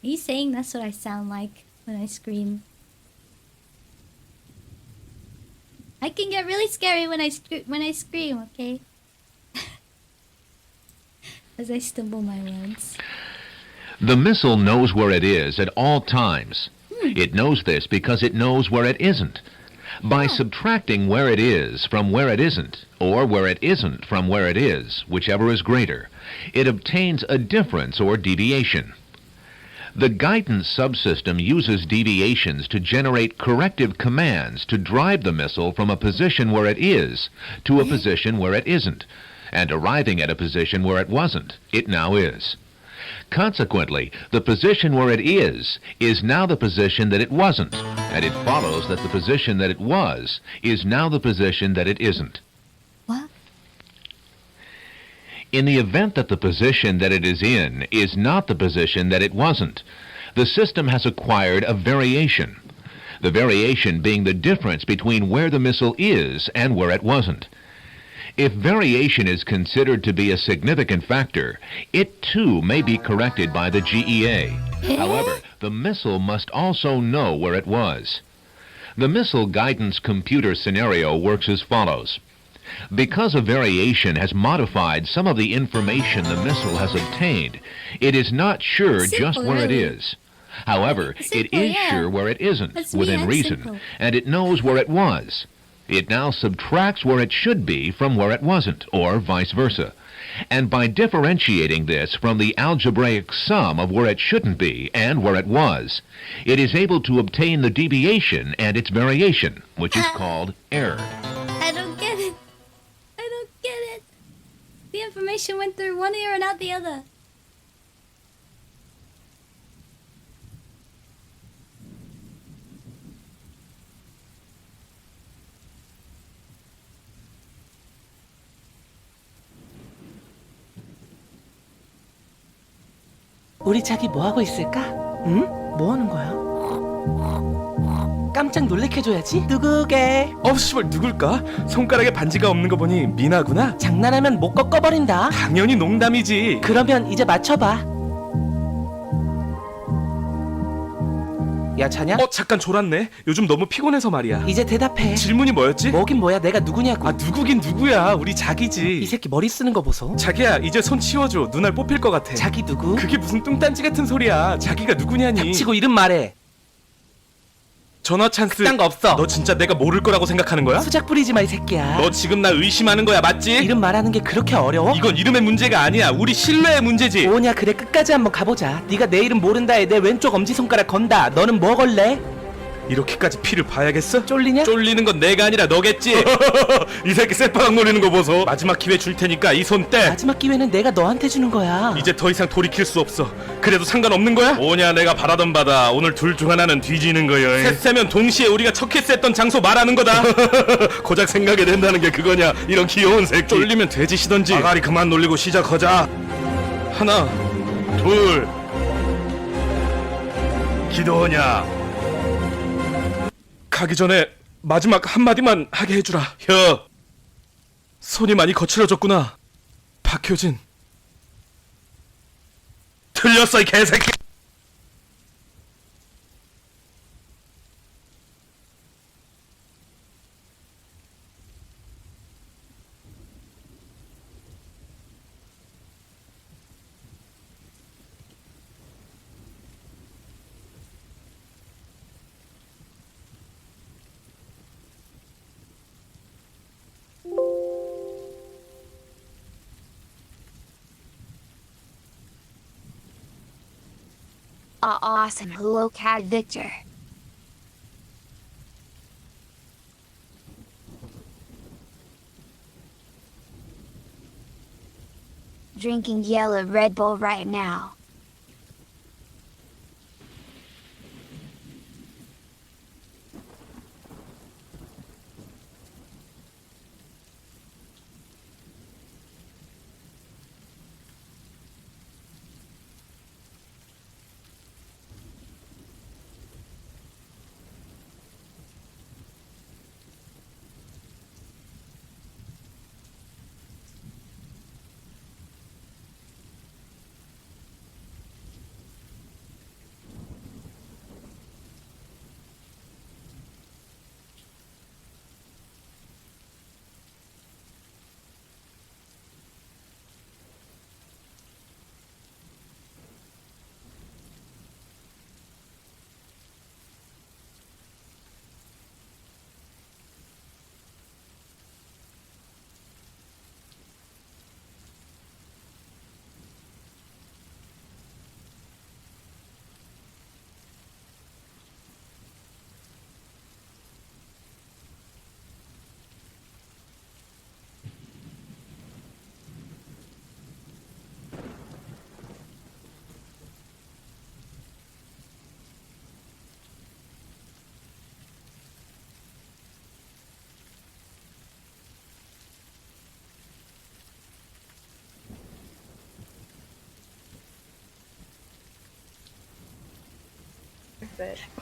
Are you saying that's what I sound like when I scream? I can get really scary when I scream, okay? As I stumble my words. The missile knows where it is at all times. It knows this because it knows where it isn't. By subtracting where it is from where it isn't, or where it isn't from where it is, whichever is greater, it obtains a difference or deviation. The guidance subsystem uses deviations to generate corrective commands to drive the missile from a position where it is to a position where it isn't, and arriving at a position where it wasn't, it now is. Consequently, the position where it is now the position that it wasn't, and it follows that the position that it was is now the position that it isn't. What? In the event that the position that it is not the position that it wasn't, the system has acquired a variation. The variation being the difference between where the missile is and where it wasn't. If variation is considered to be a significant factor, it too may be corrected by the GEA. However, the missile must also know where it was. The missile guidance computer scenario works as follows. Because a variation has modified some of the information the missile has obtained, it is not sure just where it is. However, it is sure where it isn't, within reason, and it knows where it was. It now subtracts where it should be from where it wasn't, or vice versa. And by differentiating this from the algebraic sum of where it shouldn't be and where it was, it is able to obtain the deviation and its variation, which is called error. I don't get it. I don't get it. The information went through one ear and out the other. 우리 자기 뭐 하고 있을까? 응? 뭐 하는 거야? 깜짝 놀래켜줘야지. 누구게? 씨발 누굴까? 손가락에 반지가 없는 거 보니 미나구나? 장난하면 못 꺾어버린다. 당연히 농담이지. 그러면 이제 맞춰봐. 야 자냐? 잠깐 졸았네. 요즘 너무 피곤해서 말이야. 이제 대답해. 질문이 뭐였지? 뭐긴 뭐야, 내가 누구냐고. 누구긴 누구야. 우리 자기지. 이 새끼 머리 쓰는 거 보소. 자기야 이제 손 치워줘. 눈알 뽑힐 것 같아. 자기 누구? 그게 무슨 뚱딴지 같은 소리야. 자기가 누구냐니. 닥치고 이름 말해. 전화 찬스. 그딴 거 없어. 너 진짜 내가 모를 거라고 생각하는 거야? 수작 부리지 마 이 새끼야. 너 지금 나 의심하는 거야, 맞지? 이름 말하는 게 그렇게 어려워? 이건 이름의 문제가 아니야. 우리 신뢰의 문제지. 뭐냐, 그래 끝까지 한번 가보자. 네가 내 이름 모른다에 내 왼쪽 엄지손가락 건다. 너는 뭐 걸래? 이렇게까지 피를 봐야겠어? 쫄리냐? 쫄리는 건 내가 아니라 너겠지. 이 새끼 쌔바닥 노리는 거 보소. 마지막 기회 줄 테니까 이 손 떼. 마지막 기회는 내가 너한테 주는 거야. 이제 더 이상 돌이킬 수 없어. 그래도 상관없는 거야? 뭐냐 내가 바라던 바다. 오늘 둘 중 하나는 뒤지는 거여. 셋 세면 동시에 우리가 첫 키스했던 장소 말하는 거다. 고작 생각이 된다는 게 그거냐? 이런 귀여운 새끼. 쫄리면 돼지시던지. 아가리 그만 놀리고 시작하자. 하나, 둘. 기도하냐? 가기 전에 마지막 한마디만 하게 해주라. 혀. 손이 많이 거칠어졌구나. 박효진. 틀렸어 이 개새끼. Awesome. Hello, Cat Victor. Drinking yellow Red Bull right now.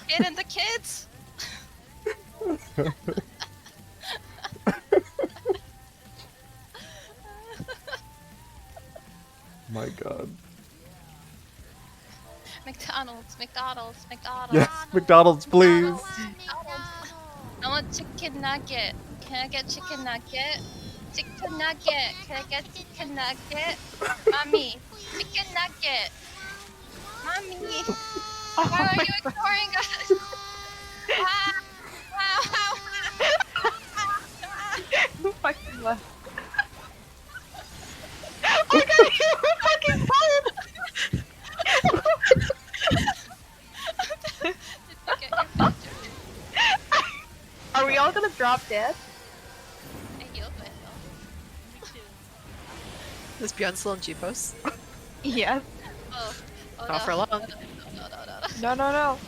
Get in the kids! My God. McDonald's, McDonald's, McDonald's. Yes, McDonald's, please. McDonald's. I want chicken nugget. Can I get chicken nugget? Chicken nugget. Can I get chicken nugget? Mommy, chicken nugget. Mommy, why are you ignoring us? Fucking left. Oh my god, you fucking fallen! Are we all gonna drop dead? I healed myself. Is Bjorn still on G-Post? Yes. Oh, Not no. for long. No. No.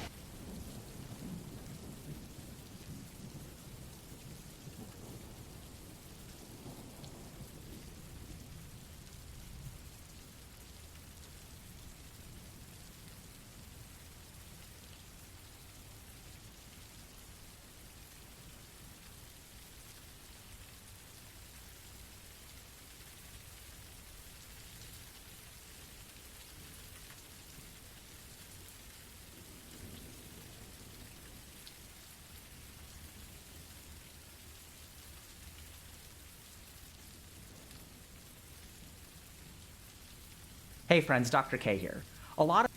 Hey friends, Dr. K here. A lot of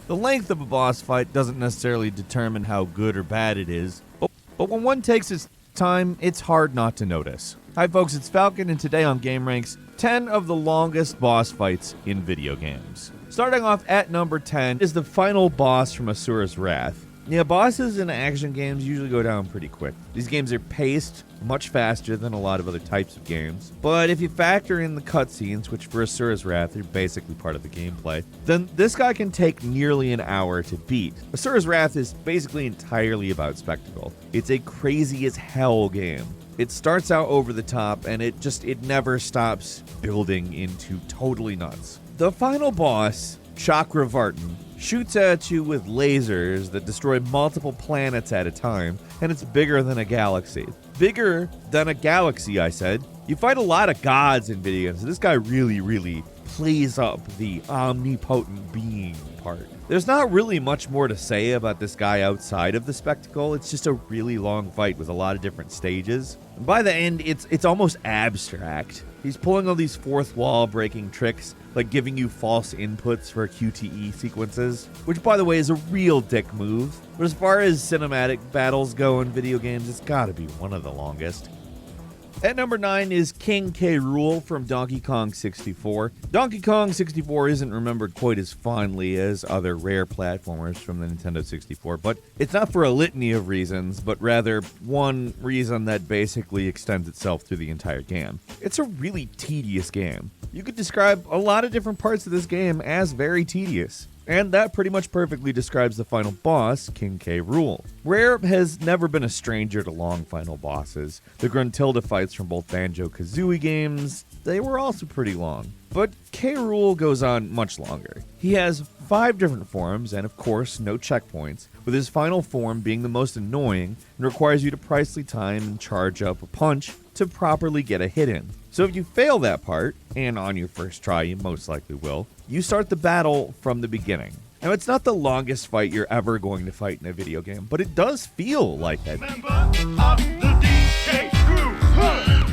The length of a boss fight doesn't necessarily determine how good or bad it is, but when one takes its time, it's hard not to notice. Hi folks, it's Falcon, and today on Game Ranks, 10 of the longest boss fights in video games. Starting off at number 10 is the final boss from Asura's Wrath. Yeah, bosses in action games usually go down pretty quick. These games are paced much faster than a lot of other types of games. But if you factor in the cutscenes, which for Asura's Wrath are basically part of the gameplay, then this guy can take nearly an hour to beat. Asura's Wrath is basically entirely about spectacle. It's a crazy as hell game. It starts out over the top and it never stops building into totally nuts. The final boss, Chakravartin, shoots at you with lasers that destroy multiple planets at a time, and it's bigger than a galaxy. Bigger than a galaxy, I said. You fight a lot of gods in video games. This guy really plays up the omnipotent being part. There's not really much more to say about this guy outside of the spectacle. It's just a really long fight with a lot of different stages. And by the end, it's almost abstract. He's pulling all these fourth wall breaking tricks, like giving you false inputs for QTE sequences, which by the way is a real dick move. But as far as cinematic battles go in video games, it's gotta be one of the longest. At number 9 is King K. Rool from Donkey Kong 64. Donkey Kong 64 isn't remembered quite as fondly as other rare platformers from the Nintendo 64, but it's not for a litany of reasons, but rather one reason that basically extends itself through the entire game. It's a really tedious game. You could describe a lot of different parts of this game as very tedious. And that pretty much perfectly describes the final boss, King K. Rool. Rare has never been a stranger to long final bosses. The Gruntilda fights from both Banjo-Kazooie games, they were also pretty long. But K. Rool goes on much longer. He has 5 different forms and of course no checkpoints, with his final form being the most annoying and requires you to precisely time and charge up a punch to properly get a hit in. So if you fail that part, and on your first try you most likely will, you start the battle from the beginning. Now it's not the longest fight you're ever going to fight in a video game, but it does feel like it.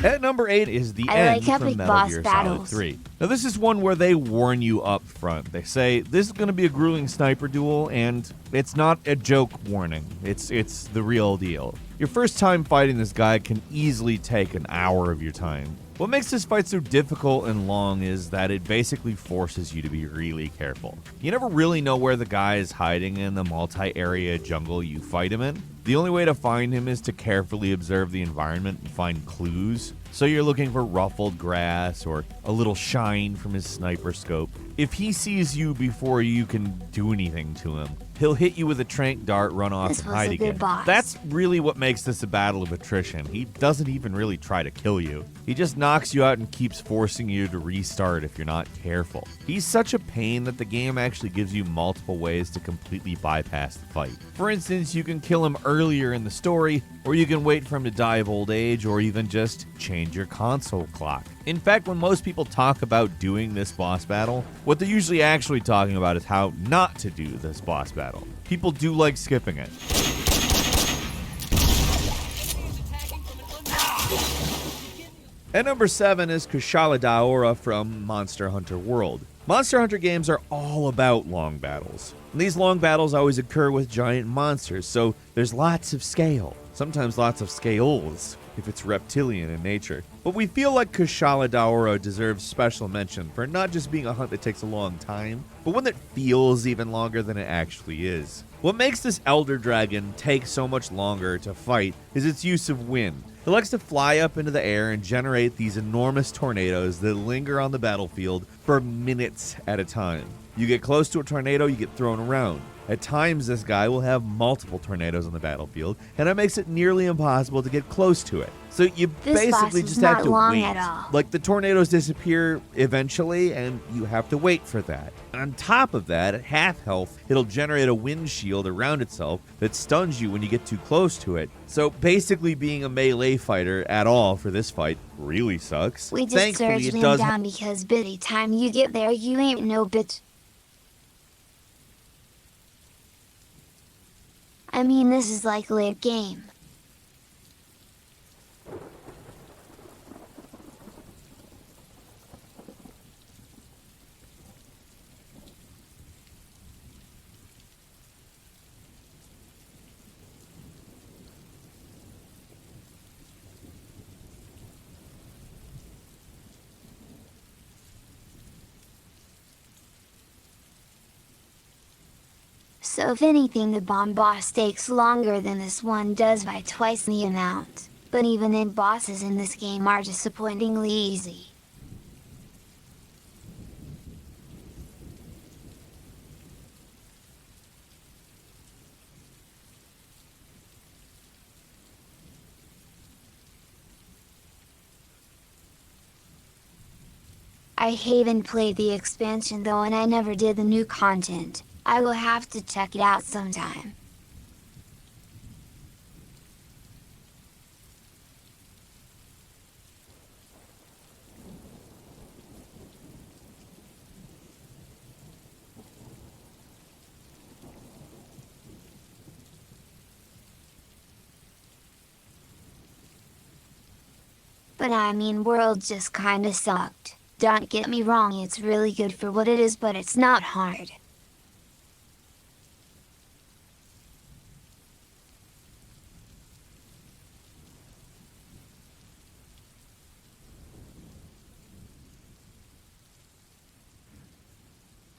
At number 8 is the end from Metal Gear Solid 3. Now this is one where they warn you up front. They say, this is going to be a grueling sniper duel, and it's not a joke warning. It's the real deal. Your first time fighting this guy can easily take an hour of your time. What makes this fight so difficult and long is that it basically forces you to be really careful. You never really know where the guy is hiding in the multi-area jungle you fight him in. The only way to find him is to carefully observe the environment and find clues. So you're looking for ruffled grass or a little shine from his sniper scope. If he sees you before you can do anything to him, he'll hit you with a tranq dart, run off, and hide again. That's really what makes this a battle of attrition. He doesn't even really try to kill you. He just knocks you out and keeps forcing you to restart if you're not careful. He's such a pain that the game actually gives you multiple ways to completely bypass the fight. For instance, you can kill him earlier in the story, or you can wait for him to die of old age, or even just change your console clock. In fact, when most people talk about doing this boss battle, what they're usually actually talking about is how not to do this boss battle. People do like skipping it. At number 7 is Kushala Daora from Monster Hunter World. Monster Hunter games are all about long battles. And these long battles always occur with giant monsters, so there's lots of scale. Sometimes lots of scales, if it's reptilian in nature. But we feel like Kushala Daora deserves special mention for not just being a hunt that takes a long time, but one that feels even longer than it actually is. What makes this Elder Dragon take so much longer to fight is its use of wind. It likes to fly up into the air and generate these enormous tornadoes that linger on the battlefield for minutes at a time. You get close to a tornado, you get thrown around. At times, this guy will have multiple tornadoes on the battlefield, and it makes it nearly impossible to get close to it. So you basically just have to wait. Like, the tornadoes disappear eventually, and you have to wait for that. On top of that, at half health, it'll generate a wind shield around itself that stuns you when you get too close to it. So basically, being a melee fighter at all for this fight really sucks. We just surged him down because bitty time you get there, you ain't no bitch. I mean, this is likely a game. So if anything, the bomb boss takes longer than this one does by twice the amount. But even then, bosses in this game are disappointingly easy. I haven't played the expansion though, and I never did the new content. I will have to check it out sometime. But I mean, World just kinda sucked. Don't get me wrong, it's really good for what it is, but it's not hard.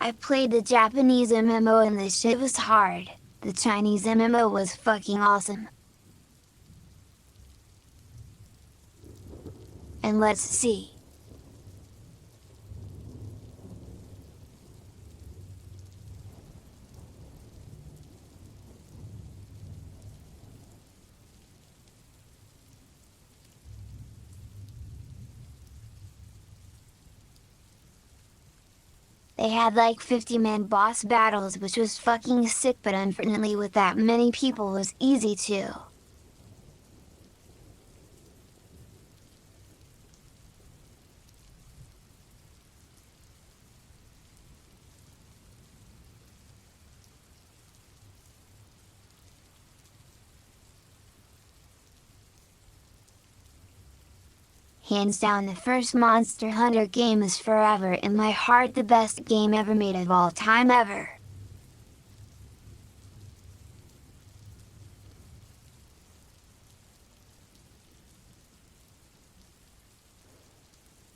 I played the Japanese MMO and this shit was hard. The Chinese MMO was fucking awesome. And let's see. They had like 50-man boss battles, which was fucking sick, but unfortunately with that many people was easy too. Hands down, the first Monster Hunter game is forever in my heart the best game ever made of all time ever.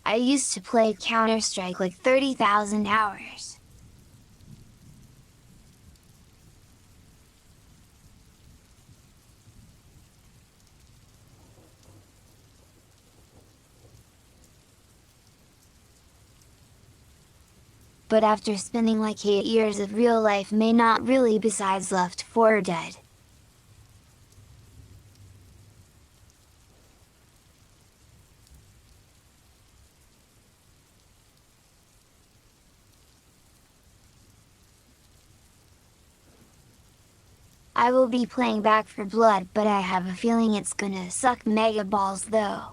I used to play Counter-Strike like 30,000 hours. But after spending like 8 years of real life, may not really, besides Left 4 Dead. I will be playing Back for Blood, but I have a feeling it's gonna suck mega balls though.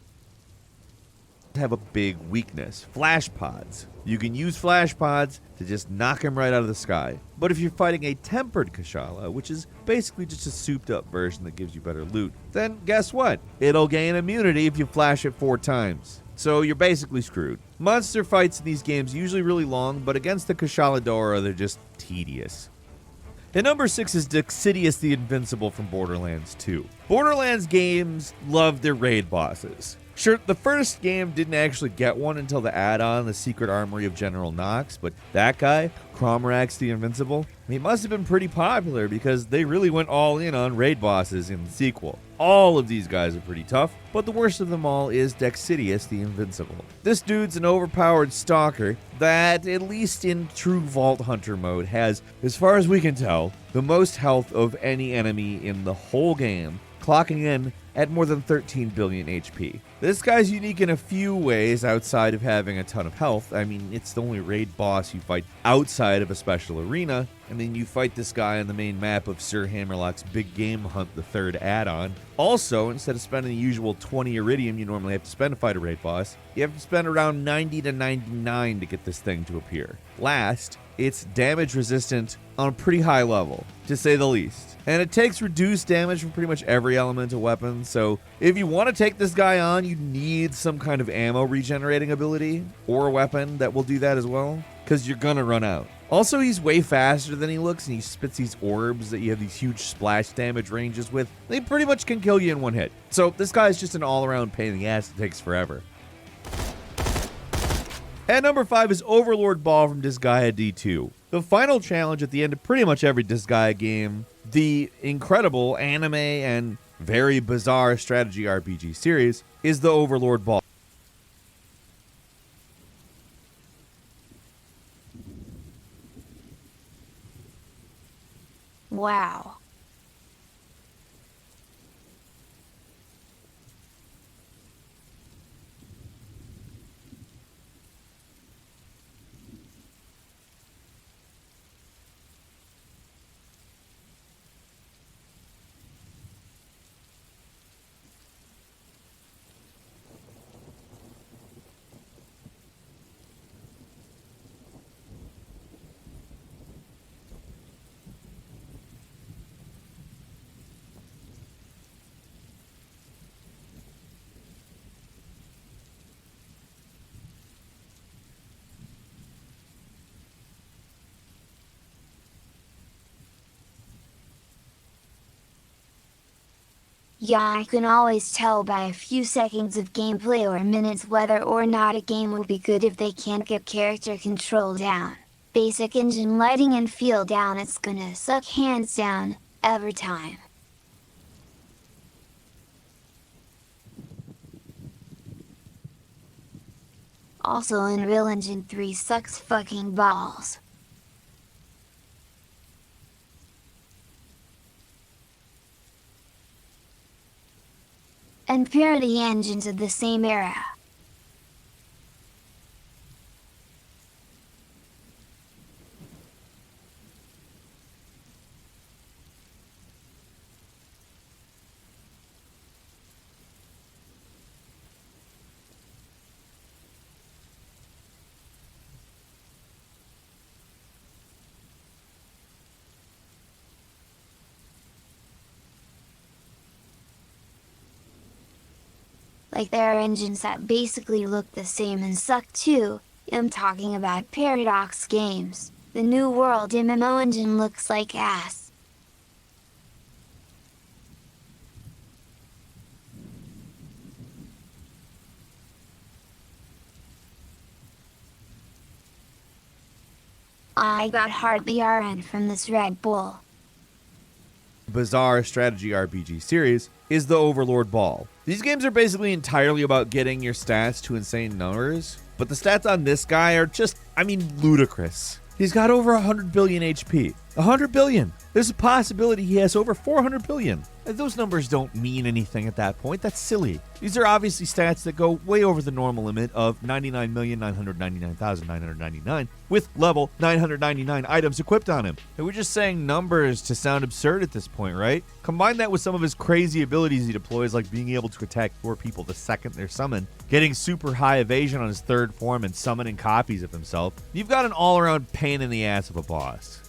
Have a big weakness: flash pods. You can use flash pods to just knock him right out of the sky. But if you're fighting a tempered Kushala, which is basically just a souped up version that gives you better loot, then guess what? It'll gain immunity if you flash it 4 times. So you're basically screwed. Monster fights in these games usually really long, but against the Kushala Dora, they're just tedious. And number 6 is Dexidius the Invincible from Borderlands 2. Borderlands games love their raid bosses. Sure, the first game didn't actually get one until the add-on, The Secret Armory of General Knox, but that guy, Cromrax the Invincible, he must have been pretty popular because they really went all in on raid bosses in the sequel. All of these guys are pretty tough, but the worst of them all is Dexidius the Invincible. This dude's an overpowered stalker that, at least in true Vault Hunter mode, has, as far as we can tell, the most health of any enemy in the whole game, clocking in at more than 13 billion HP. This guy's unique in a few ways outside of having a ton of health. I mean, it's the only raid boss you fight outside of a special arena, and then you fight this guy on the main map of Sir Hammerlock's Big Game Hunt, the 3rd add-on. Also, instead of spending the usual 20 iridium you normally have to spend to fight a raid boss, you have to spend around 90 to 99 to get this thing to appear. Last, it's damage resistant on a pretty high level, to say the least. And it takes reduced damage from pretty much every elemental weapon, so if you want to take this guy on, you need some kind of ammo regenerating ability, or a weapon that will do that as well, because you're gonna run out. Also, he's way faster than he looks, and he spits these orbs that you have these huge splash damage ranges with. They pretty much can kill you in one hit. So this guy's just an all-around pain in the ass that takes forever. At number 5 is Overlord Ball from Disgaea D2. The final challenge at the end of pretty much every Disgaea game, the incredible anime and very bizarre strategy RPG series, is the Overlord Ball. Wow. Yeah, I can always tell by a few seconds of gameplay or minutes whether or not a game will be good if they can't get character control down. Basic engine lighting and feel down, it's gonna suck hands down, every time. Also, Unreal Engine 3 sucks fucking balls. And parody engines of the same era. Like there are engines that basically look the same and suck too. I'm talking about Paradox Games. The New World MMO engine looks like ass. I got hardly RN from this Red Bull. Bizarre strategy RPG series is the Overlord Ball. These games are basically entirely about getting your stats to insane numbers, but the stats on this guy are just, ludicrous. He's got over 100 billion HP. 100 billion! There's a possibility he has over 400 billion. Those numbers don't mean anything at that point. That's silly. These are obviously stats that go way over the normal limit of 99,999,999 with level 999 items equipped on him. And we're just saying numbers to sound absurd at this point, right? Combine that with some of his crazy abilities he deploys, like being able to attack 4 people the second they're summoned, getting super high evasion on his third form, and summoning copies of himself. You've got an all-around pain in the ass of a boss.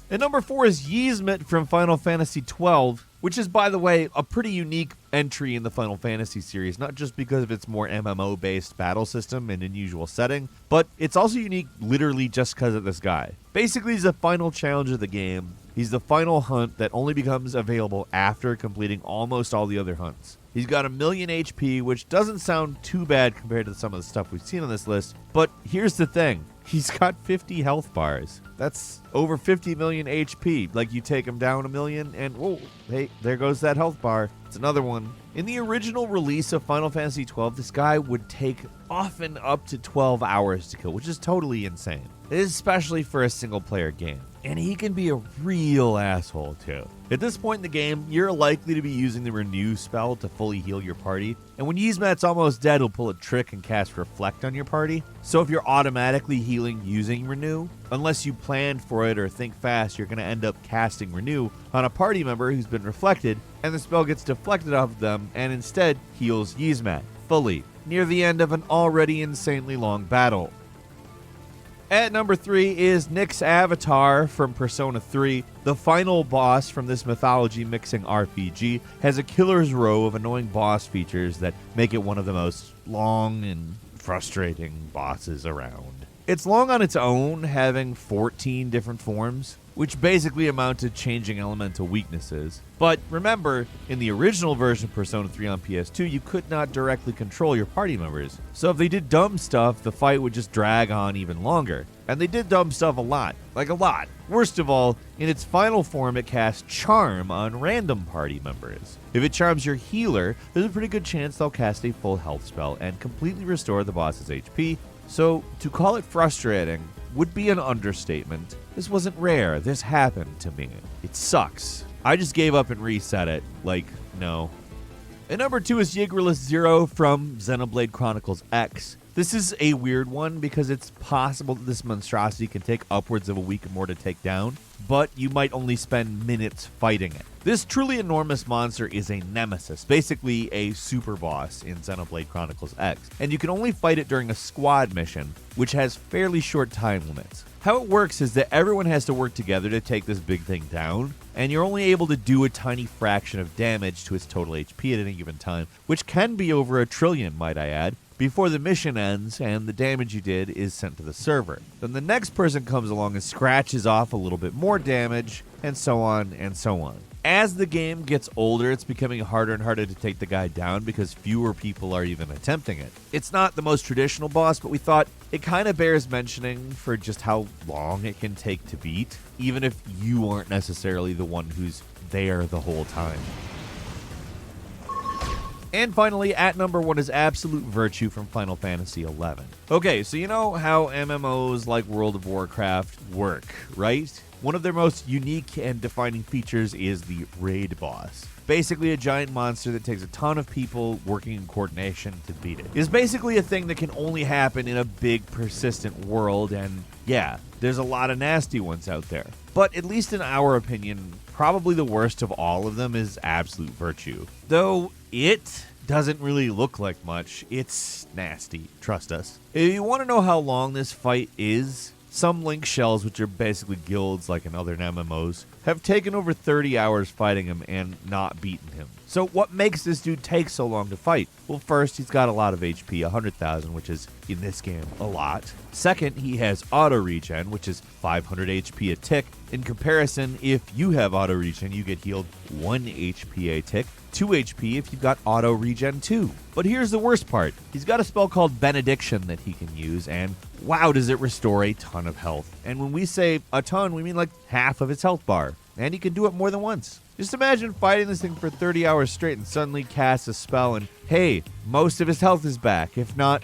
And number 4 is Yzmat from Final Fantasy XII, which is, by the way, a pretty unique entry in the Final Fantasy series, not just because of its more MMO-based battle system and unusual setting, but it's also unique literally just because of this guy. Basically, he's the final challenge of the game. He's the final hunt that only becomes available after completing almost all the other hunts. He's got 1 million HP, which doesn't sound too bad compared to some of the stuff we've seen on this list, but here's the thing. He's got 50 health bars. That's over 50 million HP. Like, you take him down 1 million and, whoa, hey, there goes that health bar. It's another one. In the original release of Final Fantasy XII, this guy would take often up to 12 hours to kill, which is totally insane, especially for a single-player game. And he can be a real asshole, too. At this point in the game, you're likely to be using the Renew spell to fully heal your party, and when Yzmat's almost dead, he'll pull a trick and cast Reflect on your party. So if you're automatically healing using Renew, unless you planned for it or think fast, you're going to end up casting Renew on a party member who's been reflected, and the spell gets deflected off of them and instead heals Yzmat fully, near the end of an already insanely long battle. At number 3 is Nyx's Avatar from Persona 3. The final boss from this mythology-mixing RPG has a killer's row of annoying boss features that make it one of the most long and frustrating bosses around. It's long on its own, having 14 different forms, which basically amount to changing elemental weaknesses. But remember, in the original version of Persona 3 on PS2, you could not directly control your party members. So if they did dumb stuff, the fight would just drag on even longer. And they did dumb stuff a lot. Like a lot. Worst of all, in its final form, it casts Charm on random party members. If it charms your healer, there's a pretty good chance they'll cast a full health spell and completely restore the boss's HP. So, to call it frustrating would be an understatement. This wasn't rare, this happened to me. It sucks. I just gave up and reset it. Like, no. And number 2 is Yggdrasil Zero from Xenoblade Chronicles X. This is a weird one because it's possible that this monstrosity can take upwards of a week or more to take down, but you might only spend minutes fighting it. This truly enormous monster is a nemesis, basically a super boss in Xenoblade Chronicles X, and you can only fight it during a squad mission, which has fairly short time limits. How it works is that everyone has to work together to take this big thing down, and you're only able to do a tiny fraction of damage to its total HP at any given time, which can be over 1 trillion, might I add, before the mission ends and the damage you did is sent to the server. Then the next person comes along and scratches off a little bit more damage, and so on and so on. As the game gets older, it's becoming harder and harder to take the guy down because fewer people are even attempting it. It's not the most traditional boss, but we thought it kind of bears mentioning for just how long it can take to beat, even if you aren't necessarily the one who's there the whole time. And finally, at number 1 is Absolute Virtue from Final Fantasy XI. Okay, so you know how MMOs like World of Warcraft work, right? One of their most unique and defining features is the raid boss. Basically a giant monster that takes a ton of people working in coordination to beat it. It's basically a thing that can only happen in a big, persistent world, and yeah, there's a lot of nasty ones out there. But at least in our opinion, probably the worst of all of them is Absolute Virtue. Though it doesn't really look like much, it's nasty, trust us. If you want to know how long this fight is, some Link shells, which are basically guilds like in other MMOs, have taken over 30 hours fighting him and not beaten him. So what makes this dude take so long to fight? Well, first, he's got a lot of HP, 100,000, which is, in this game, a lot. Second, he has auto regen, which is 500 HP a tick. In comparison, if you have auto regen, you get healed 1 HP a tick, 2 HP if you've got auto regen too. But here's the worst part. He's got a spell called Benediction that he can use, and wow, does it restore a ton of health. And when we say a ton, we mean like half of its health bar. And he can do it more than once. Just imagine fighting this thing for 30 hours straight and suddenly cast a spell and, hey, most of his health is back, if not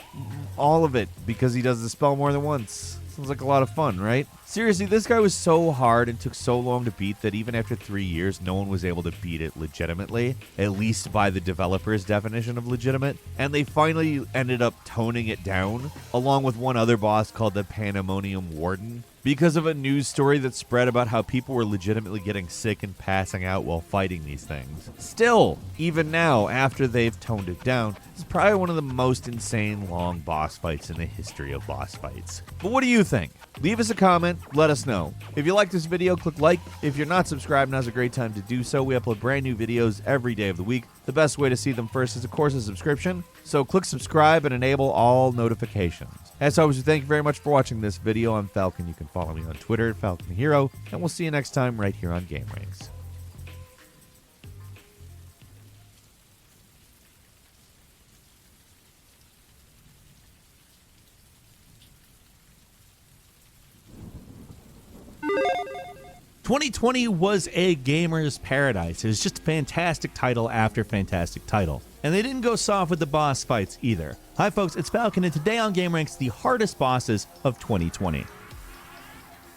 all of it, because he does the spell more than once. Sounds like a lot of fun, right? Seriously, this guy was so hard and took so long to beat that even after 3 years, no one was able to beat it legitimately, at least by the developer's definition of legitimate. And they finally ended up toning it down, along with one other boss called the Pandemonium Warden, because of a news story that spread about how people were legitimately getting sick and passing out while fighting these things. Still, even now, after they've toned it down, it's probably one of the most insane long boss fights in the history of boss fights. But what do you think? Leave us a comment, let us know. If you like this video, click like. If you're not subscribed, now's a great time to do so. We upload brand new videos every day of the week. The best way to see them first is, of course, a subscription. So click subscribe and enable all notifications. As always, thank you very much for watching this video. I'm Falcon. You can follow me on Twitter at Falcon Hero, and we'll see you next time right here on Game Ranks. "2020 was a gamer's paradise. It was just a fantastic title after fantastic title. And they didn't go soft with the boss fights either. Hi folks, it's Falcon, and today on Game Ranks, the hardest bosses of 2020.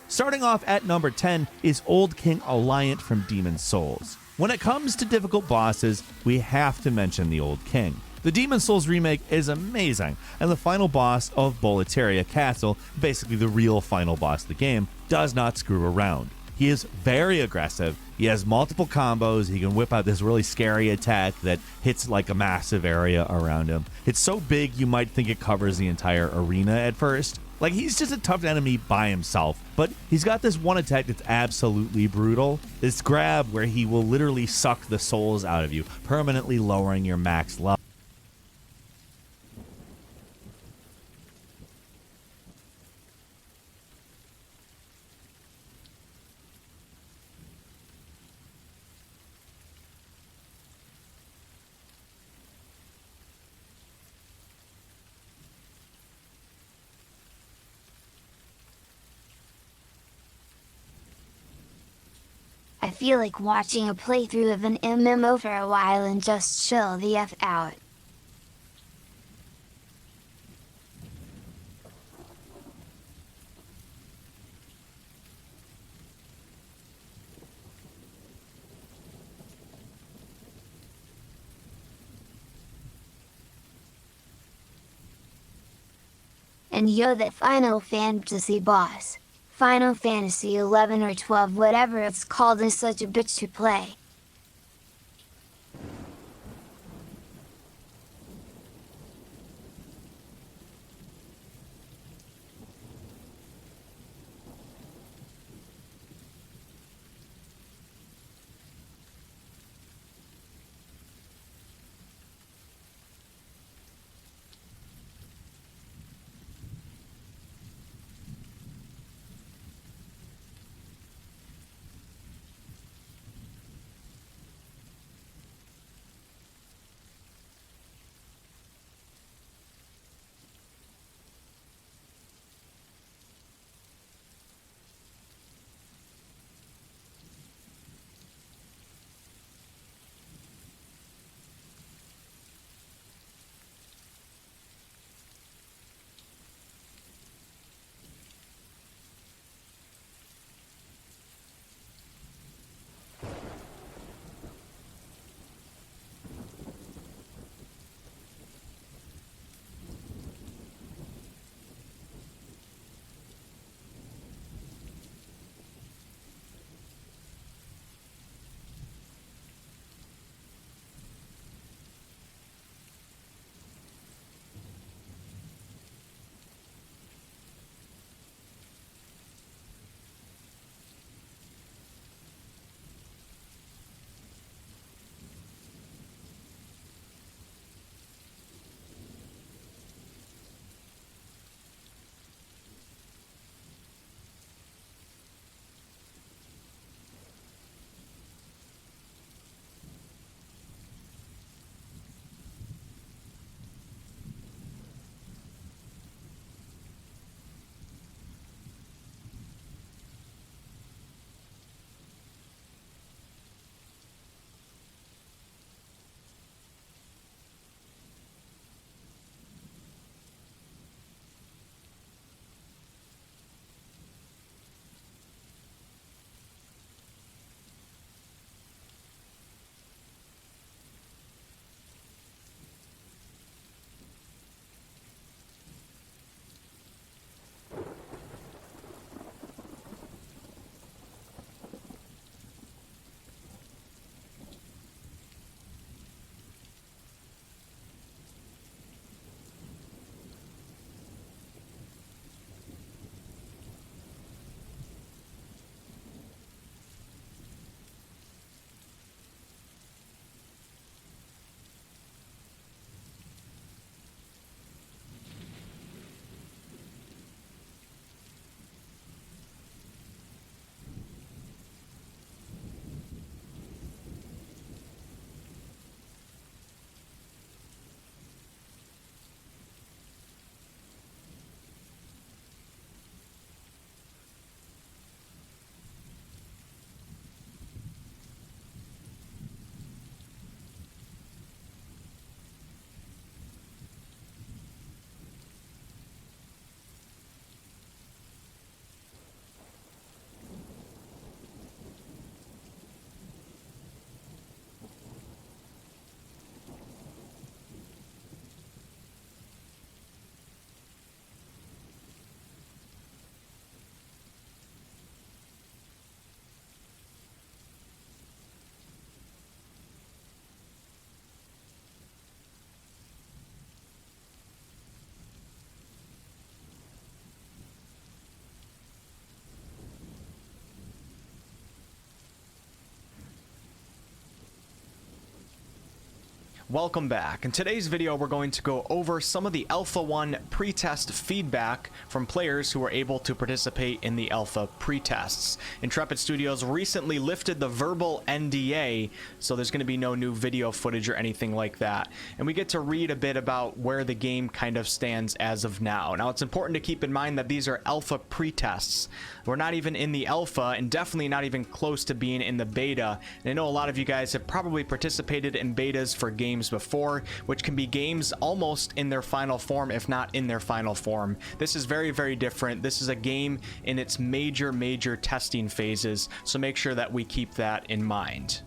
Starting off at number 10 is Old King Alliant from Demon's Souls. When it comes to difficult bosses, we have to mention the Old King. The Demon's Souls remake is amazing, and the final boss of Boletaria Castle, basically the real final boss of the game, does not screw around. He is very aggressive. He has multiple combos. He can whip out this really scary attack that hits like a massive area around him. It's so big you might think it covers the entire arena at first. Like, he's just a tough enemy by himself, but he's got this one attack that's absolutely brutal. This grab where he will literally suck the souls out of you, permanently lowering your max level. I feel like watching a playthrough of an MMO for a while and just chill the F out. And yo, that Final Fantasy boss, Final Fantasy 11 or 12, whatever it's called, is such a bitch to play. Welcome back. In today's video, we're going to go over some of the Alpha 1 pre-test feedback from players who were able to participate in the Alpha pre-tests. Intrepid Studios recently lifted the verbal NDA, so there's going to be no new video footage or anything like that. And we get to read a bit about where the game kind of stands as of now. Now, it's important to keep in mind that these are Alpha pre-tests. We're not even in the Alpha, and definitely not even close to being in the Beta. And I know a lot of you guys have probably participated in betas for games before, which can be games almost in their final form, if not in their final form. This is very, very different. This is a game in its major testing phases, so make sure that we keep that in mind.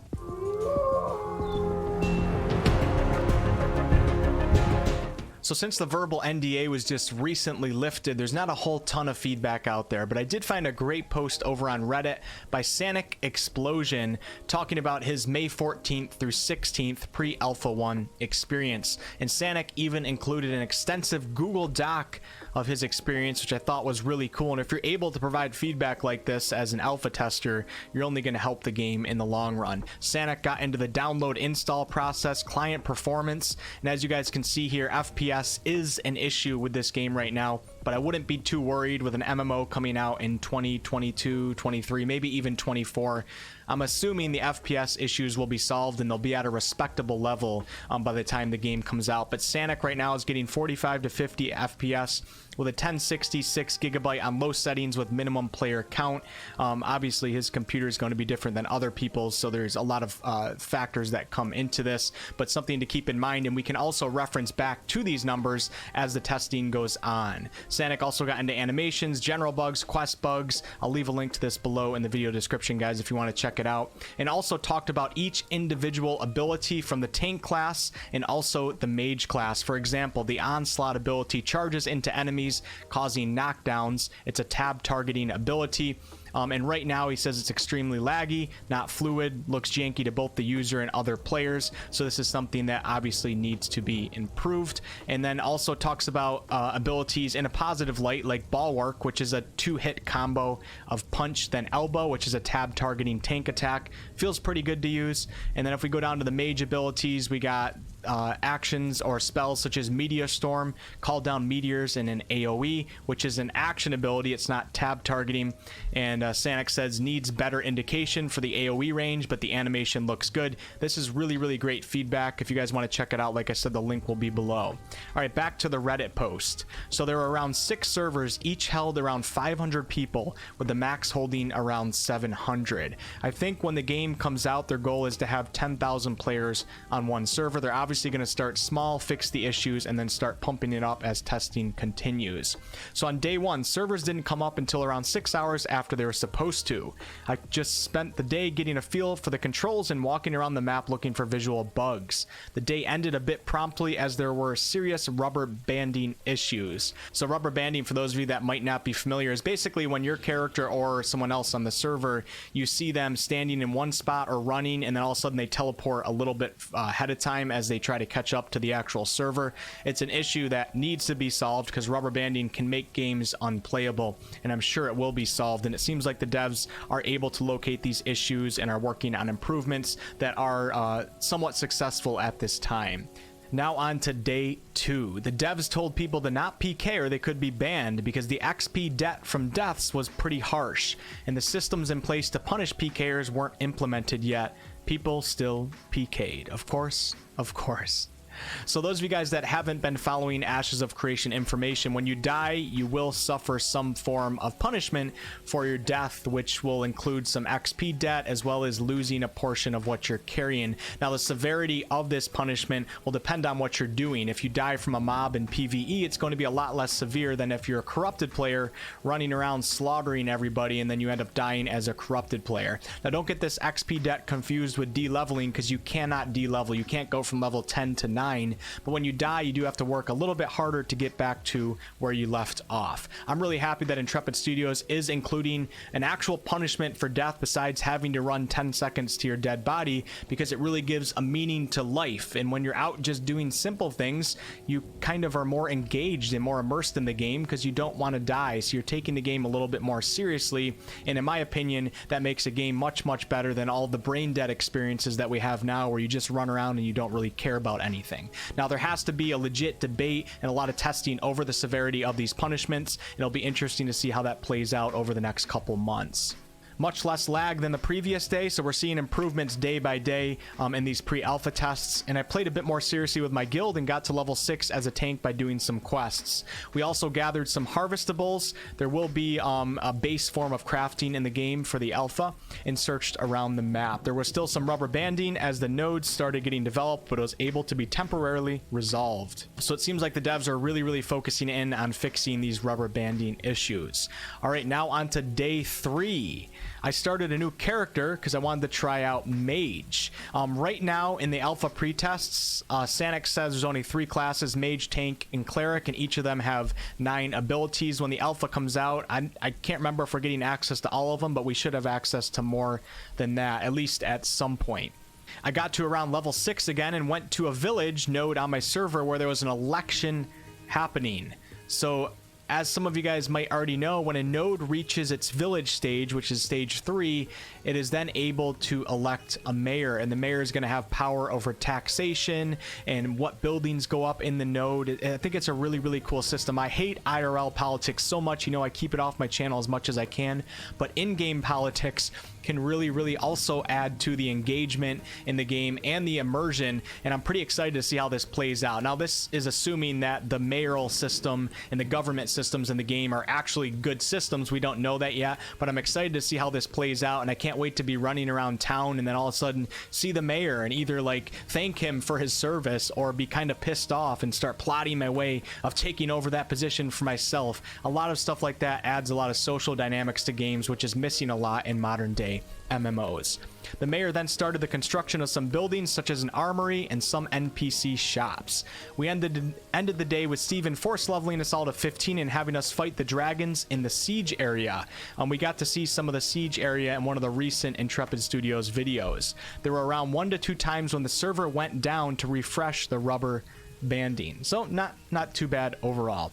So since the verbal NDA was just recently lifted, there's not a whole ton of feedback out there, but I did find a great post over on Reddit by Sanic Explosion talking about his May 14th through 16th pre-Alpha 1 experience. And Sanic even included an extensive Google Doc of his experience, which I thought was really cool. And if you're able to provide feedback like this as an alpha tester, you're only going to help the game in the long run. Sanic got into the download install process, client performance, and as you guys can see here, FPS is an issue with this game right now, but I wouldn't be too worried with an MMO coming out in 2022, 23, maybe even 24. I'm assuming the FPS issues will be solved and they'll be at a respectable level by the time the game comes out. But Sanic right now is getting 45 to 50 FPS with a 1060 6GB on low settings with minimum player count. Obviously his computer is going to be different than other people's, so there's a lot of factors that come into this, but something to keep in mind. And we can also reference back to these numbers as the testing goes on. Sanic also got into animations, general bugs, quest bugs. I'll leave a link to this below in the video description, guys, if you want to check it out. And also talked about each individual ability from the tank class and also the mage class. For example, the onslaught ability charges into enemies, causing knockdowns. It's a tab targeting ability. And right now he says it's extremely laggy, not fluid, looks janky to both the user and other players. So this is something that obviously needs to be improved. And then also talks about abilities in a positive light, like Bulwark, which is a 2-hit combo of punch then elbow, which is a tab targeting tank attack. Feels pretty good to use. And then if we go down to the mage abilities, we got actions or spells such as Meteor Storm, call down meteors, and an AoE, which is an action ability. It's not tab targeting. And Sanic says needs better indication for the AoE range, but the animation looks good. This is really great feedback. If you guys want to check it out, like I said, the link will be below. All right, back to the Reddit post. So there are around 6 servers, each held around 500 people, with the max holding around 700. I think when the game comes out, their goal is to have 10,000 players on one server. They're obviously going to start small, fix the issues, and then start pumping it up as testing continues. So on day 1, servers didn't come up until around 6 hours after they were supposed to. I just spent the day getting a feel for the controls and walking around the map looking for visual bugs. The day ended a bit promptly as there were serious rubber banding issues. So rubber banding, for those of you that might not be familiar, is basically when your character or someone else on the server, you see them standing in one spot or running, and then all of a sudden they teleport a little bit ahead of time as they try to catch up to the actual server. It's an issue that needs to be solved because rubber banding can make games unplayable, and I'm sure it will be solved. And it seems like the devs are able to locate these issues and are working on improvements that are somewhat successful at this time. Now on to day 2. The devs told people to not PK or they could be banned because the XP debt from deaths was pretty harsh, and the systems in place to punish PKers weren't implemented yet. People still PK'd. Of course. So those of you guys that haven't been following Ashes of Creation information, when you die, you will suffer some form of punishment for your death, which will include some XP debt as well as losing a portion of what you're carrying. Now, the severity of this punishment will depend on what you're doing. If you die from a mob in PvE, it's going to be a lot less severe than if you're a corrupted player running around slaughtering everybody and then you end up dying as a corrupted player. Now, don't get this XP debt confused with de-leveling, because you cannot de-level. You can't go from level 10 to 9. 9, but when you die, you do have to work a little bit harder to get back to where you left off. I'm really happy that Intrepid Studios is including an actual punishment for death besides having to run 10 seconds to your dead body, because it really gives a meaning to life. And when you're out just doing simple things, you kind of are more engaged and more immersed in the game because you don't want to die. So you're taking the game a little bit more seriously. And in my opinion, that makes a game much, much better than all the brain dead experiences that we have now where you just run around and you don't really care about anything. Now, there has to be a legit debate and a lot of testing over the severity of these punishments. It'll be interesting to see how that plays out over the next couple months. Much less lag than the previous day, so we're seeing improvements day by day in these pre-alpha tests, and I played a bit more seriously with my guild and got to level 6 as a tank by doing some quests. We also gathered some harvestables. There will be a base form of crafting in the game for the alpha, and searched around the map. There was still some rubber banding as the nodes started getting developed, but it was able to be temporarily resolved. So it seems like the devs are really focusing in on fixing these rubber banding issues. All right, now on to day 3. I started a new character because I wanted to try out Mage. Right now in the alpha pre-tests, Sanic says there's only 3 classes, Mage, Tank, and Cleric, and each of them have 9 abilities. When the alpha comes out, I can't remember if we're getting access to all of them, but we should have access to more than that, at least at some point. I got to around level 6 again and went to a village node on my server where there was an election happening. So as some of you guys might already know, when a node reaches its village stage, which is stage 3, it is then able to elect a mayor, and the mayor is going to have power over taxation and what buildings go up in the node. I think it's a really cool system. I hate IRL politics so much, you know, I keep it off my channel as much as I can, but in-game politics can really also add to the engagement in the game and the immersion, and I'm pretty excited to see how this plays out. Now, this is assuming that the mayoral system and the government systems in the game are actually good systems. We don't know that yet, but I'm excited to see how this plays out, and I can't wait to be running around town and then all of a sudden see the mayor and either like thank him for his service or be kind of pissed off and start plotting my way of taking over that position for myself. A lot of stuff like that adds a lot of social dynamics to games, which is missing a lot in modern day MMOs. The mayor then started the construction of some buildings such as an armory and some NPC shops. We ended the day with Steven force leveling us all to 15 and having us fight the dragons in the siege area. We got to see some of the siege area in one of the recent Intrepid Studios videos. There were around 1 to 2 times when the server went down to refresh the rubber banding. So not too bad overall.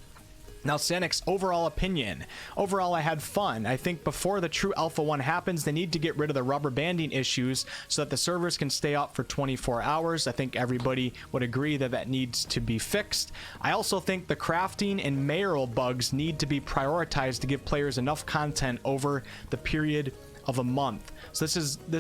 Now, Sanic's overall opinion. Overall, I had fun. I think before the true Alpha 1 happens, they need to get rid of the rubber banding issues so that the servers can stay up for 24 hours. I think everybody would agree that that needs to be fixed. I also think the crafting and mayoral bugs need to be prioritized to give players enough content over the period of a month. So this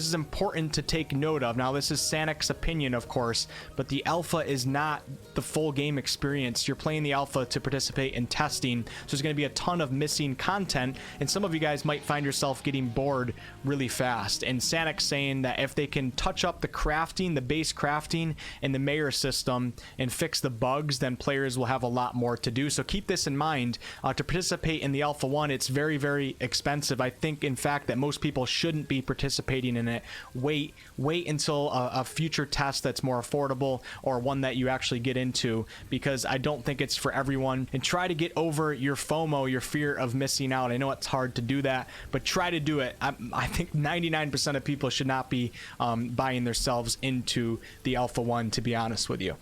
is important to take note of. Now, this is Sanic's opinion, of course, but the alpha is not the full game experience. You're playing the alpha to participate in testing, so there's going to be a ton of missing content, and some of you guys might find yourself getting bored really fast. And Sanic's saying that if they can touch up the crafting, the base crafting, and the mayor system and fix the bugs, then players will have a lot more to do. So keep this in mind. To participate in the Alpha 1, it's very expensive. I think, in fact, that most people shouldn't be participating in it. Wait until a future test that's more affordable, or one that you actually get into, because I don't think it's for everyone. And try to get over your FOMO, your fear of missing out. I know it's hard to do that, but try to do it. I think 99% of people should not be buying themselves into the Alpha 1, to be honest with you.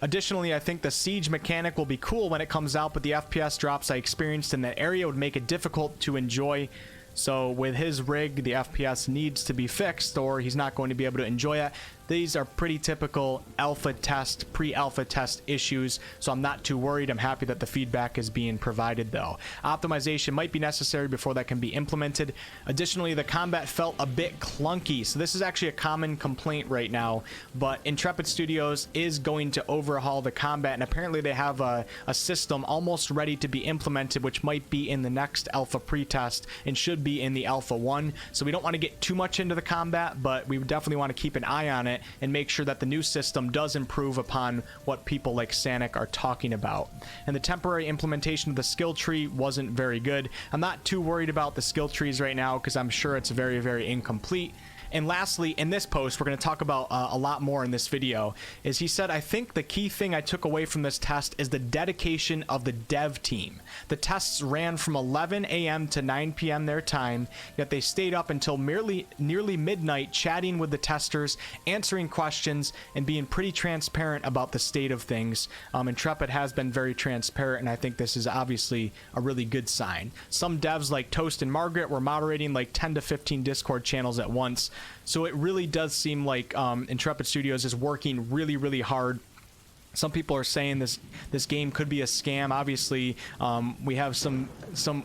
Additionally, I think the siege mechanic will be cool when it comes out, but the FPS drops I experienced in that area would make it difficult to enjoy. So with his rig, the FPS needs to be fixed, or he's not going to be able to enjoy it. These are pretty typical alpha test, pre-alpha test issues, so I'm not too worried. I'm happy that the feedback is being provided, though. Optimization might be necessary before that can be implemented. Additionally, the combat felt a bit clunky, so this is actually a common complaint right now, but Intrepid Studios is going to overhaul the combat, and apparently they have a system almost ready to be implemented, which might be in the next alpha pre-test and should be in the Alpha 1, so we don't want to get too much into the combat, but we definitely want to keep an eye on it and make sure that the new system does improve upon what people like Sanic are talking about. And the temporary implementation of the skill tree wasn't very good. I'm not too worried about the skill trees right now because I'm sure it's very incomplete. And lastly, in this post, we're going to talk about a lot more in this video, is he said, I think the key thing I took away from this test is the dedication of the dev team. The tests ran from 11 a.m. to 9 p.m. their time, yet they stayed up until nearly midnight chatting with the testers, answering questions, and being pretty transparent about the state of things. Intrepid has been very transparent, and I think this is obviously a really good sign. Some devs like Toast and Margaret were moderating like 10 to 15 Discord channels at once. So it really does seem like Intrepid Studios is working really, really hard. Some people are saying this game could be a scam. Obviously, we have some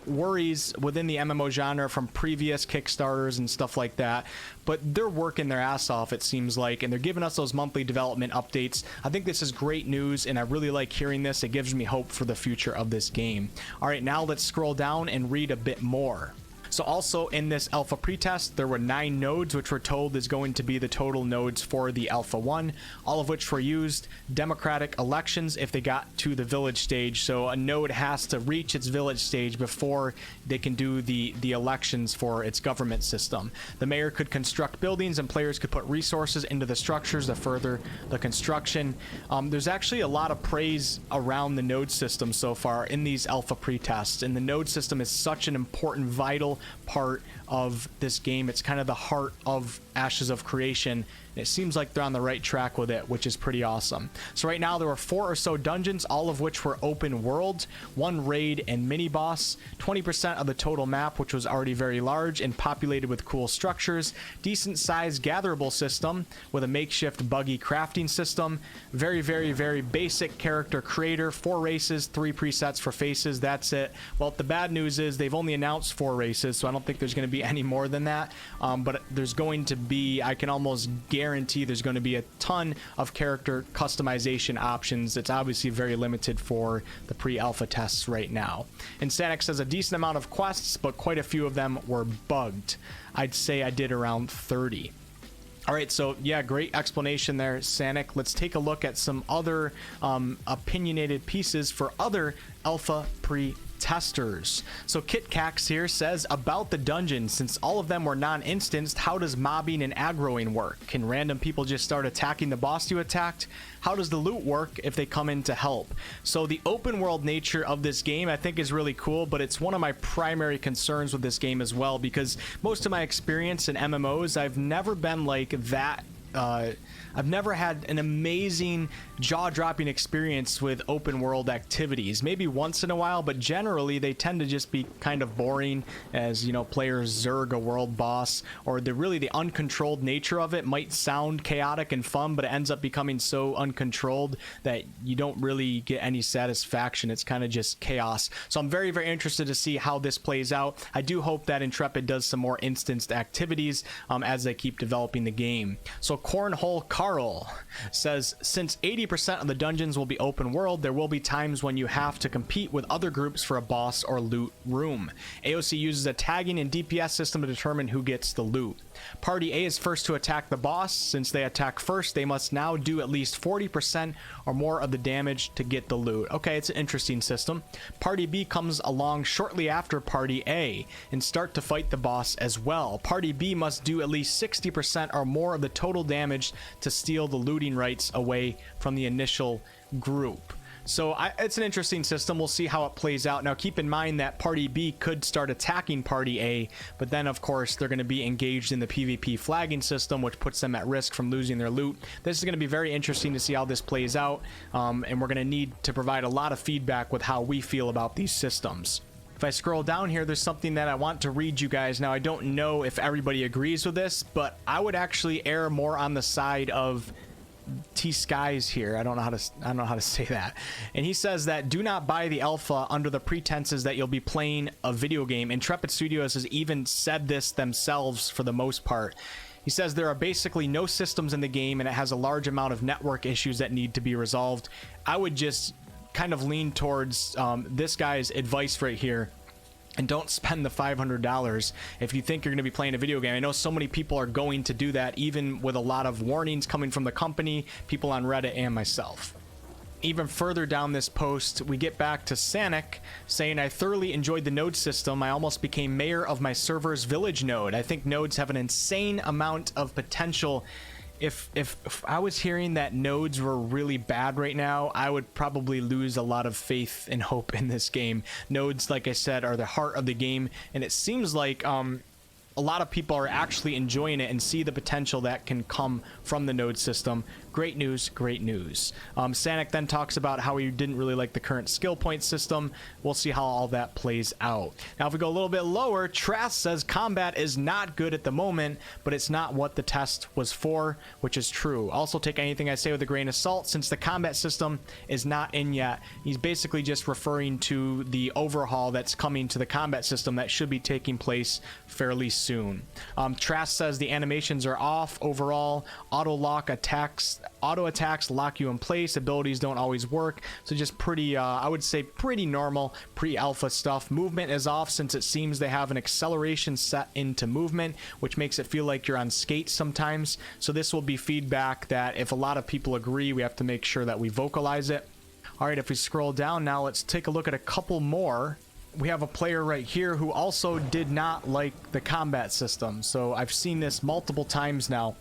worries within the MMO genre from previous Kickstarters and stuff like that. But they're working their ass off, it seems like, and they're giving us those monthly development updates. I think this is great news, and I really like hearing this. It gives me hope for the future of this game. All right, now let's scroll down and read a bit more. So also in this alpha pretest, there were 9 nodes, which we're told is going to be the total nodes for the alpha 1, all of which were used democratic elections if they got to the village stage. So a node has to reach its village stage before they can do the elections for its government system. The mayor could construct buildings, and players could put resources into the structures to further the construction. There's actually a lot of praise around the node system so far in these alpha pretests, and the node system is such an important, vital part of this game. It's kind of the heart of Ashes of Creation. It seems like they're on the right track with it, which is pretty awesome. So right now there were 4 or so dungeons, all of which were open world, 1 raid and mini boss, 20% of the total map, which was already very large and populated with cool structures, decent sized gatherable system with a makeshift buggy crafting system, very, very, very basic character creator, 4 races, 3 presets for faces, that's it. Well, the bad news is they've only announced 4 races, so I don't think there's going to be any more than that, but there's going to be, I can almost guarantee there's going to be a ton of character customization options. It's obviously very limited for the pre-alpha tests right now. And Static says a decent amount of quests, but quite a few of them were bugged. I'd say I did around 30. All right, so yeah, great explanation there, Sanic. Let's take a look at some other opinionated pieces for other alpha pre-testers. So Kit Cax here says, about the dungeons, since all of them were non-instanced, how does mobbing and aggroing work? Can random people just start attacking the boss you attacked? How does the loot work if they come in to help? So the open world nature of this game I think is really cool, but it's one of my primary concerns with this game as well, because most of my experience in MMOs, I've never been like that. I've never had an amazing jaw-dropping experience with open world activities. Maybe once in a while, but generally they tend to just be kind of boring, as you know, players zerg a world boss, or the uncontrolled nature of it might sound chaotic and fun, but it ends up becoming so uncontrolled that you don't really get any satisfaction. It's kind of just chaos. So I'm very, very interested to see how this plays out. I do hope that Intrepid does some more instanced activities as they keep developing the game. So Cornhole Carl says, since 80% of the dungeons will be open world, there will be times when you have to compete with other groups for a boss or loot room. AOC uses a tagging and DPS system to determine who gets the loot. Party A is first to attack the boss. Since they attack first, they must now do at least 40% or more of the damage to get the loot. Okay, it's an interesting system. Party B comes along shortly after Party A and start to fight the boss as well. Party B must do at least 60% or more of the total damage to steal the looting rights away from the initial group. So it's an interesting system. We'll see how it plays out. Now keep in mind that Party B could start attacking Party A, but then of course they're going to be engaged in the PvP flagging system, which puts them at risk from losing their loot. This is going to be very interesting to see how this plays out, and we're going to need to provide a lot of feedback with how we feel about these systems. If I scroll down here, there's something that I want to read you guys. Now I don't know if everybody agrees with this, but I would actually err more on the side of T-Skies here. I don't know how to say that. And he says that do not buy the alpha under the pretenses that you'll be playing a video game. Intrepid Studios has even said this themselves for the most part. He says there are basically no systems in the game, and it has a large amount of network issues that need to be resolved. I would just kind of lean towards this guy's advice right here. And don't spend the $500 if you think you're going to be playing a video game. I know so many people are going to do that, even with a lot of warnings coming from the company, people on Reddit, and myself. Even further down this post, we get back to Sanic saying, I thoroughly enjoyed the node system. I almost became mayor of my server's village node. I think nodes have an insane amount of potential. If I was hearing that nodes were really bad right now, I would probably lose a lot of faith and hope in this game. Nodes, like I said, are the heart of the game, and it seems like a lot of people are actually enjoying it and see the potential that can come from the node system. Great news, great news. Sanic then talks about how he didn't really like the current skill point system. We'll see how all that plays out. Now, if we go a little bit lower, Trask says combat is not good at the moment, but it's not what the test was for, which is true. Also, take anything I say with a grain of salt, since the combat system is not in yet. He's basically just referring to the overhaul that's coming to the combat system that should be taking place fairly soon. Trask says the animations are off overall. Auto attacks lock you in place. Abilities don't always work. So just pretty, I would say pretty normal pre-alpha stuff. Movement is off since it seems they have an acceleration set into movement, which makes it feel like you're on skates sometimes. So this will be feedback that if a lot of people agree, we have to make sure that we vocalize it. All right, if we scroll down now, let's take a look at a couple more. We have a player right here who also did not like the combat system. So I've seen this multiple times now.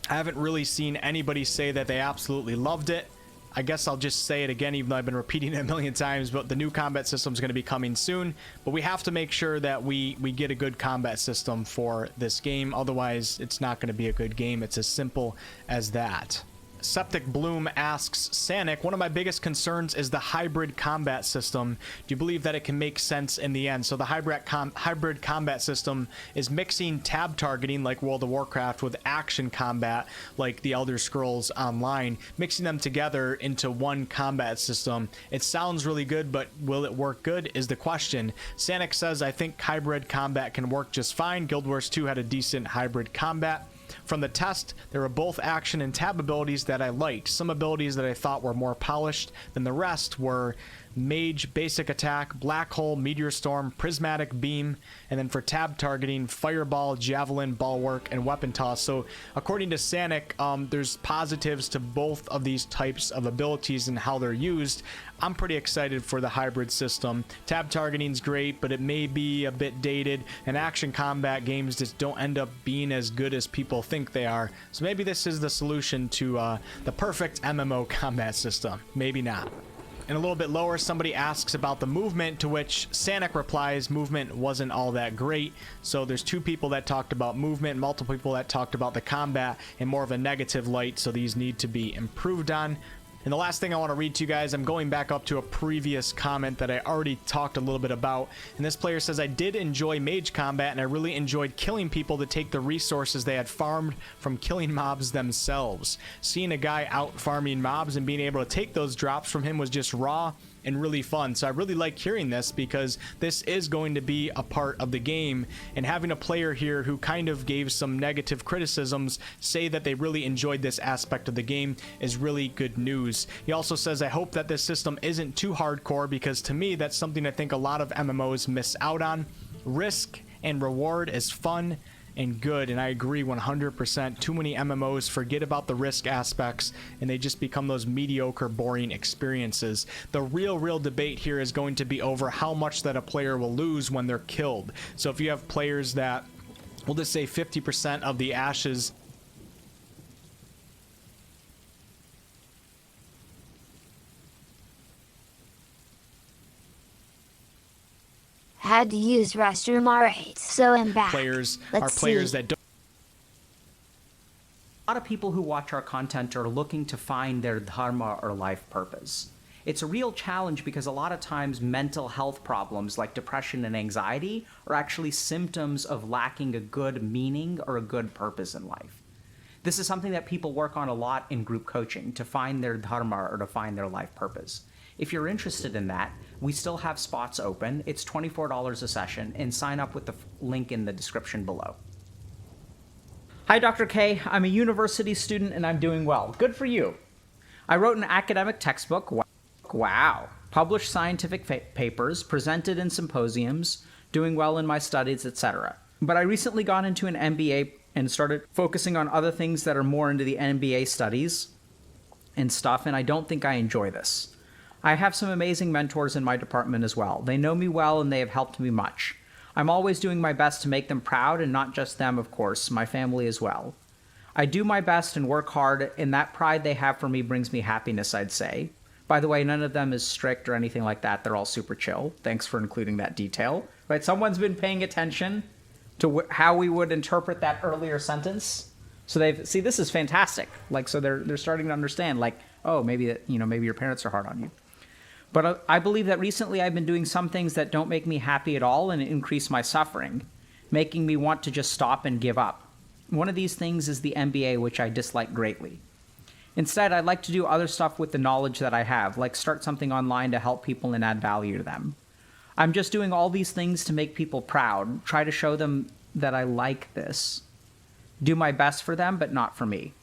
I haven't really seen anybody say that they absolutely loved it. I guess I'll just say it again, even though I've been repeating it a million times, but the new combat system is going to be coming soon. But we have to make sure that we get a good combat system for this game. Otherwise, it's not going to be a good game. It's as simple as that. Septic Bloom asks, Sanic, one of my biggest concerns is the hybrid combat system. Do you believe that it can make sense in the end? So the hybrid combat system is mixing tab targeting like World of Warcraft with action combat like the Elder Scrolls Online, mixing them together into one combat system. It sounds really good, but will it work good is the question. Sanic says, I think hybrid combat can work just fine. Guild Wars 2 had a decent hybrid combat. From the test, there were both action and tab abilities that I liked. Some abilities that I thought were more polished than the rest were Mage, Basic Attack, Black Hole, Meteor Storm, Prismatic Beam, and then for tab targeting, Fireball, Javelin, Bulwark, and Weapon Toss. So according to Sanic, there's positives to both of these types of abilities and how they're used. I'm pretty excited for the hybrid system. Tab targeting's great, but it may be a bit dated, and action combat games just don't end up being as good as people think they are. So maybe this is the solution to the perfect MMO combat system. Maybe not. And a little bit lower, somebody asks about the movement, to which Sanic replies, movement wasn't all that great. So there's two people that talked about movement, multiple people that talked about the combat in more of a negative light, so these need to be improved on. And the last thing I want to read to you guys, I'm going back up to a previous comment that I already talked a little bit about. And this player says, I did enjoy mage combat and I really enjoyed killing people to take the resources they had farmed from killing mobs themselves. Seeing a guy out farming mobs and being able to take those drops from him was just raw and really fun. So I really like hearing this because this is going to be a part of the game, and having a player here who kind of gave some negative criticisms say that they really enjoyed this aspect of the game is really good news. He also says, I hope that this system isn't too hardcore, because to me that's something I think a lot of MMOs miss out on. Risk and reward is fun and good, and I agree 100%. Too many MMOs forget about the risk aspects and they just become those mediocre, boring experiences. The real debate here is going to be over how much that a player will lose when they're killed. So if you have players that, we'll just say 50% of the ashes Had to use restroom, alright, so I'm back. Players Let's are players see. that don't. A lot of people who watch our content are looking to find their dharma or life purpose. It's a real challenge because a lot of times mental health problems like depression and anxiety are actually symptoms of lacking a good meaning or a good purpose in life. This is something that people work on a lot in group coaching, to find their dharma or to find their life purpose. If you're interested in that, we still have spots open. It's $24 a session, and sign up with the link in the description below. Hi, Dr. K. I'm a university student and I'm doing well. Good for you. I wrote an academic textbook. Wow. Published scientific papers, presented in symposiums, doing well in my studies, etc. But I recently got into an MBA and started focusing on other things that are more into the MBA studies. and stuff, and I don't think I enjoy this. I have some amazing mentors in my department as well. They know me well and they have helped me much. I'm always doing my best to make them proud, and not just them, of course, my family as well. I do my best and work hard, and that pride they have for me brings me happiness, I'd say. By the way, none of them is strict or anything like that. They're all super chill. Thanks for including that detail. Right? Someone's been paying attention to how we would interpret that earlier sentence. So see, this is fantastic. Like, so they're starting to understand, like, oh, maybe that, maybe your parents are hard on you. But I believe that recently I've been doing some things that don't make me happy at all and increase my suffering, making me want to just stop and give up. One of these things is the MBA, which I dislike greatly. Instead, I'd like to do other stuff with the knowledge that I have, like start something online to help people and add value to them. I'm just doing all these things to make people proud, try to show them that I like this, do my best for them, but not for me.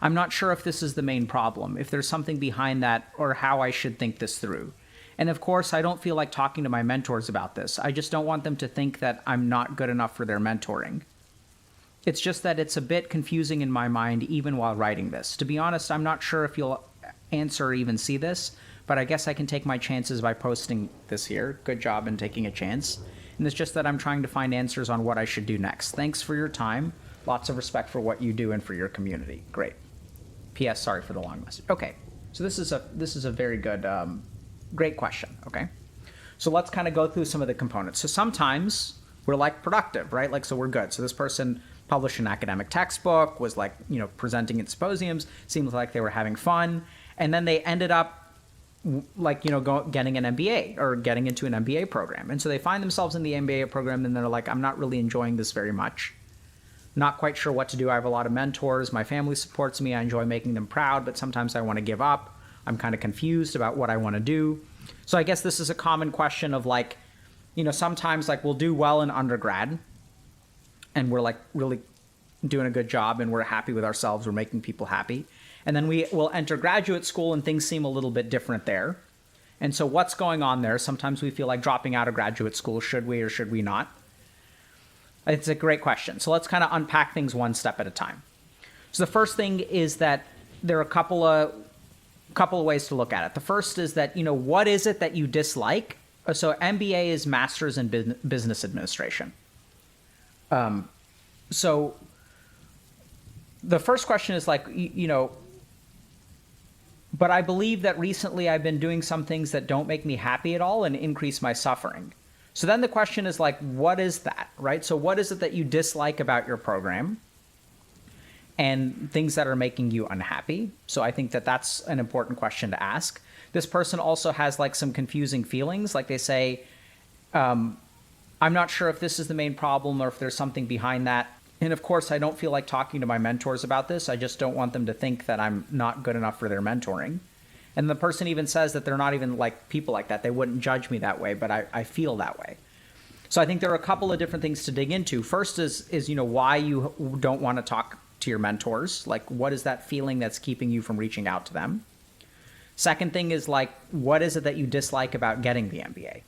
I'm not sure if this is the main problem, if there's something behind that, or how I should think this through. And of course, I don't feel like talking to my mentors about this. I just don't want them to think that I'm not good enough for their mentoring. It's just that it's a bit confusing in my mind even while writing this. To be honest, I'm not sure if you'll answer or even see this, but I guess I can take my chances by posting this here. Good job in taking a chance. And it's just that I'm trying to find answers on what I should do next. Thanks for your time. Lots of respect for what you do and for your community. Great. P.S. Sorry for the long message. Okay, so this is a very good, great question. Okay, so let's kind of go through some of the components. So sometimes we're like productive, right? Like, so we're good. So this person published an academic textbook, was like, presenting at symposiums, seemed like they were having fun, and then they ended up like, getting an MBA or getting into an MBA program. And so they find themselves in the MBA program and they're like, I'm not really enjoying this very much. Not quite sure what to do. I have a lot of mentors. My family supports me. I enjoy making them proud, but sometimes I want to give up. I'm kind of confused about what I want to do. So I guess this is a common question of like, sometimes like we'll do well in undergrad and we're like really doing a good job and we're happy with ourselves. We're making people happy. And then we will enter graduate school and things seem a little bit different there. And so what's going on there? Sometimes we feel like dropping out of graduate school. Should we or should we not? It's a great question. So let's kind of unpack things one step at a time. So the first thing is that there are a couple of ways to look at it. The first is that, what is it that you dislike? So MBA is Master's in Business Administration. So the first question is like, but I believe that recently I've been doing some things that don't make me happy at all and increase my suffering. So then the question is like, what is that, right? So what is it that you dislike about your program and things that are making you unhappy? So I think that that's an important question to ask. This person also has like some confusing feelings. Like they say, I'm not sure if this is the main problem or if there's something behind that. And of course, I don't feel like talking to my mentors about this. I just don't want them to think that I'm not good enough for their mentoring. And the person even says that they're not even like people like that. They wouldn't judge me that way, but I feel that way. So I think there are a couple of different things to dig into. First is why you don't want to talk to your mentors. Like, what is that feeling that's keeping you from reaching out to them? Second thing is like, what is it that you dislike about getting the MBA?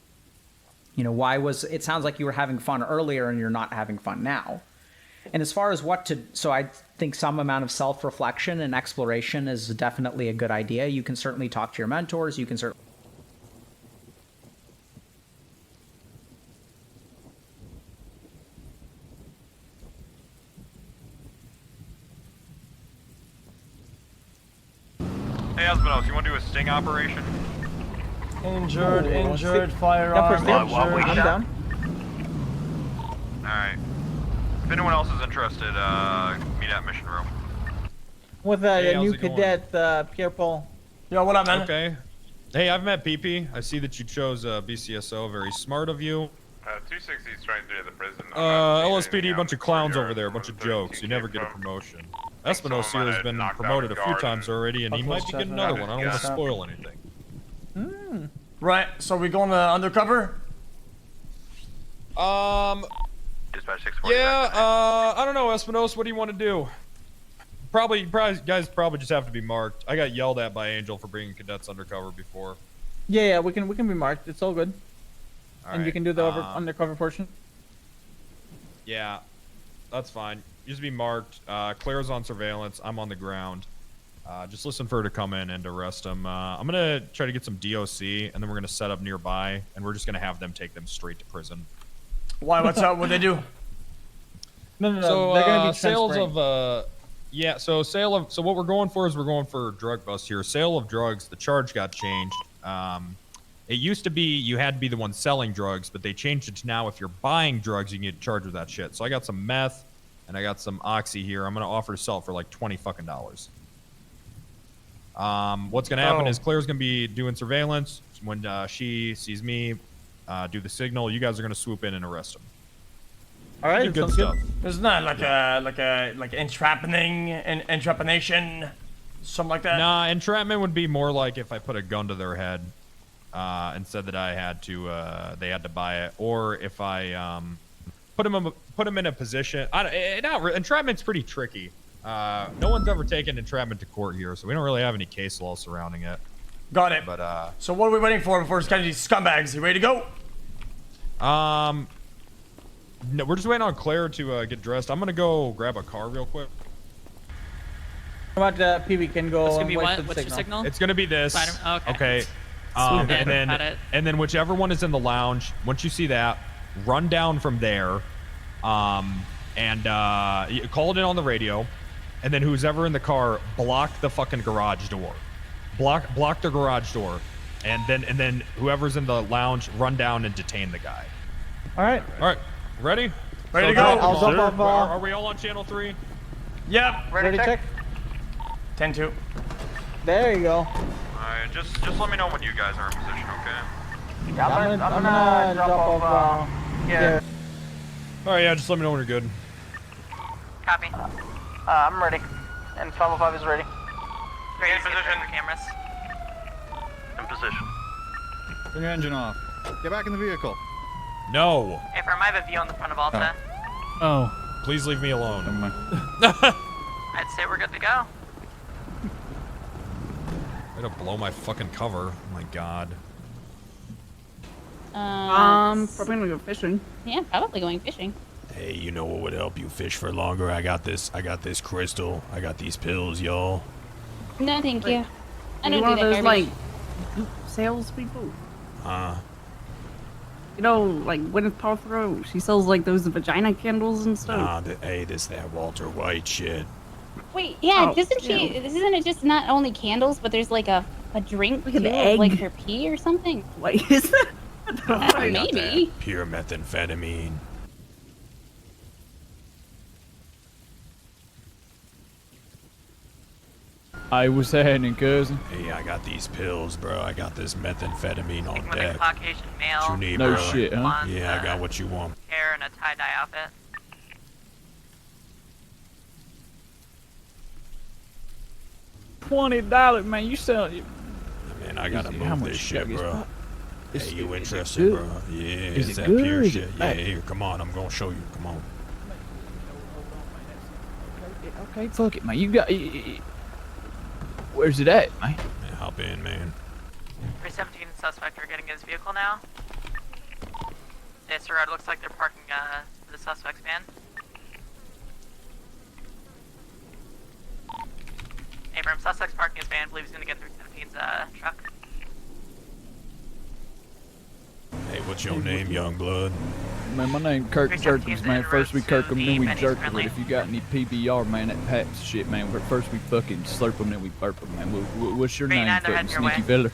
It sounds like you were having fun earlier and you're not having fun now. And as far as so I think some amount of self-reflection and exploration is definitely a good idea. You can certainly talk to your mentors. You can certainly... Hey, Aspenos, you want to do a sting operation? Injured, firearm, injured. I'm down. Alright. If anyone else is interested, meet at mission room. With a new cadet, Pierre Paul. Yo, what up, man? Okay. Hey, I've met PP. I see that you chose BCSO. Very smart of you. 260 is trying to do the prison. LSPD, bunch of clowns over there, bunch of jokes. You never get a promotion. Espinos here has been promoted a few times already, and he might be getting another one. I don't want to spoil anything. Right, so we going undercover? Yeah, I don't know, Espinos. What do you want to do? Guys probably just have to be marked. I got yelled at by Angel for bringing cadets undercover before. Yeah, we can be marked. It's all good. All and right, you can do the undercover portion. Yeah, that's fine. Just be marked. Claire's on surveillance. I'm on the ground. Just listen for her to come in and arrest them. I'm gonna try to get some DOC, and then we're gonna set up nearby, and we're just gonna have them take them straight to prison. Why? What's up? What they do? No. So They're gonna be sales transparent. of yeah. So what we're going for is we're going for drug bust here. Sale of drugs. The charge got changed. It used to be you had to be the one selling drugs, but they changed it to now if you're buying drugs, you can get charged with that shit. So I got some meth and I got some oxy here. I'm gonna offer to sell it for like $20 fucking. What's gonna happen is Claire's gonna be doing surveillance. When she sees me do the signal, you guys are gonna swoop in and arrest him. All right, good sounds stuff. good. There's not like entrapment, something like that. Nah, entrapment would be more like if I put a gun to their head and said that I had to, they had to buy it, or if I put them in a position. Entrapment's pretty tricky. No one's ever taken entrapment to court here, so we don't really have any case law surrounding it. Got it. But so what are we waiting for before it's kind of these scumbags? You ready to go? No, we're just waiting on Claire to get dressed. I'm gonna go grab a car real quick. How about PB can go It's gonna and be wait what? for the What's your signal? It's gonna be this. Okay. And then whichever one is in the lounge, once you see that, run down from there, and you call it in on the radio, and then who's ever in the car, block the fucking garage door, block the garage door, and then whoever's in the lounge, run down and detain the guy. All right. Ready? Ready to go. Are we all on channel 3? Yep. Ready to check? 10-2. There you go. Alright, just let me know when you guys are in position, okay? Yeah, I'm gonna drop off here. Alright, yeah, just let me know when you're good. Copy. I'm ready. And 505 is ready. Ready in position. Cameras. In position. Turn your engine off. Get back in the vehicle. No. Hey, I have a view on the front of Alta. Oh. Please leave me alone. I'd say we're good to go. Way to blow my fucking cover. Oh my god. Probably gonna go fishing. Yeah, probably going fishing. Hey, you know what would help you fish for longer? I got this crystal. I got these pills, y'all. No, thank you. I You don't one do of that those garbage. like salespeople. You know, like Gwyneth Paltrow, she sells like those vagina candles and stuff. Hey, this that Walter White shit. Wait, yeah, Oh, doesn't she? yeah. Isn't it just not only candles, but there's like a drink Like an too, of, egg. like her pee or something? Like, is that? I got Maybe. that pure methamphetamine. Hey, what's happening, cousin? Hey, I got these pills, bro. I got this methamphetamine on With a deck. Caucasian male. What you need, No bro? shit, huh? blonde, Yeah, I got what you want. Hair and a tie-dye outfit. $20, man. You sell it. Man, I gotta How move much this you shit, got? bro. Is Hey, you it interested, good? bro? Yeah, Is it's it that good or pure is shit. it Yeah, bad? here, come on. I'm gonna show you. Come on. Okay, fuck it, man. You got. Where's it at, man? Man, hop in, man. 317 suspect are getting in his vehicle now. Yes, sir. It looks like they're parking the suspect's van. Abram, suspect's parking his van. Believe he's gonna get 317's truck. Hey, what's your name, young blood? Man, my name Kirk Jerkins, man. First we kirk 'em, then we Benny's jerk 'em. friendly. But if you got any PBR, man, that Paps shit, man. But first we fucking slurp 'em, then we burp 'em, man. What's your name, 39, they're fucking heading your sneaky way. fella?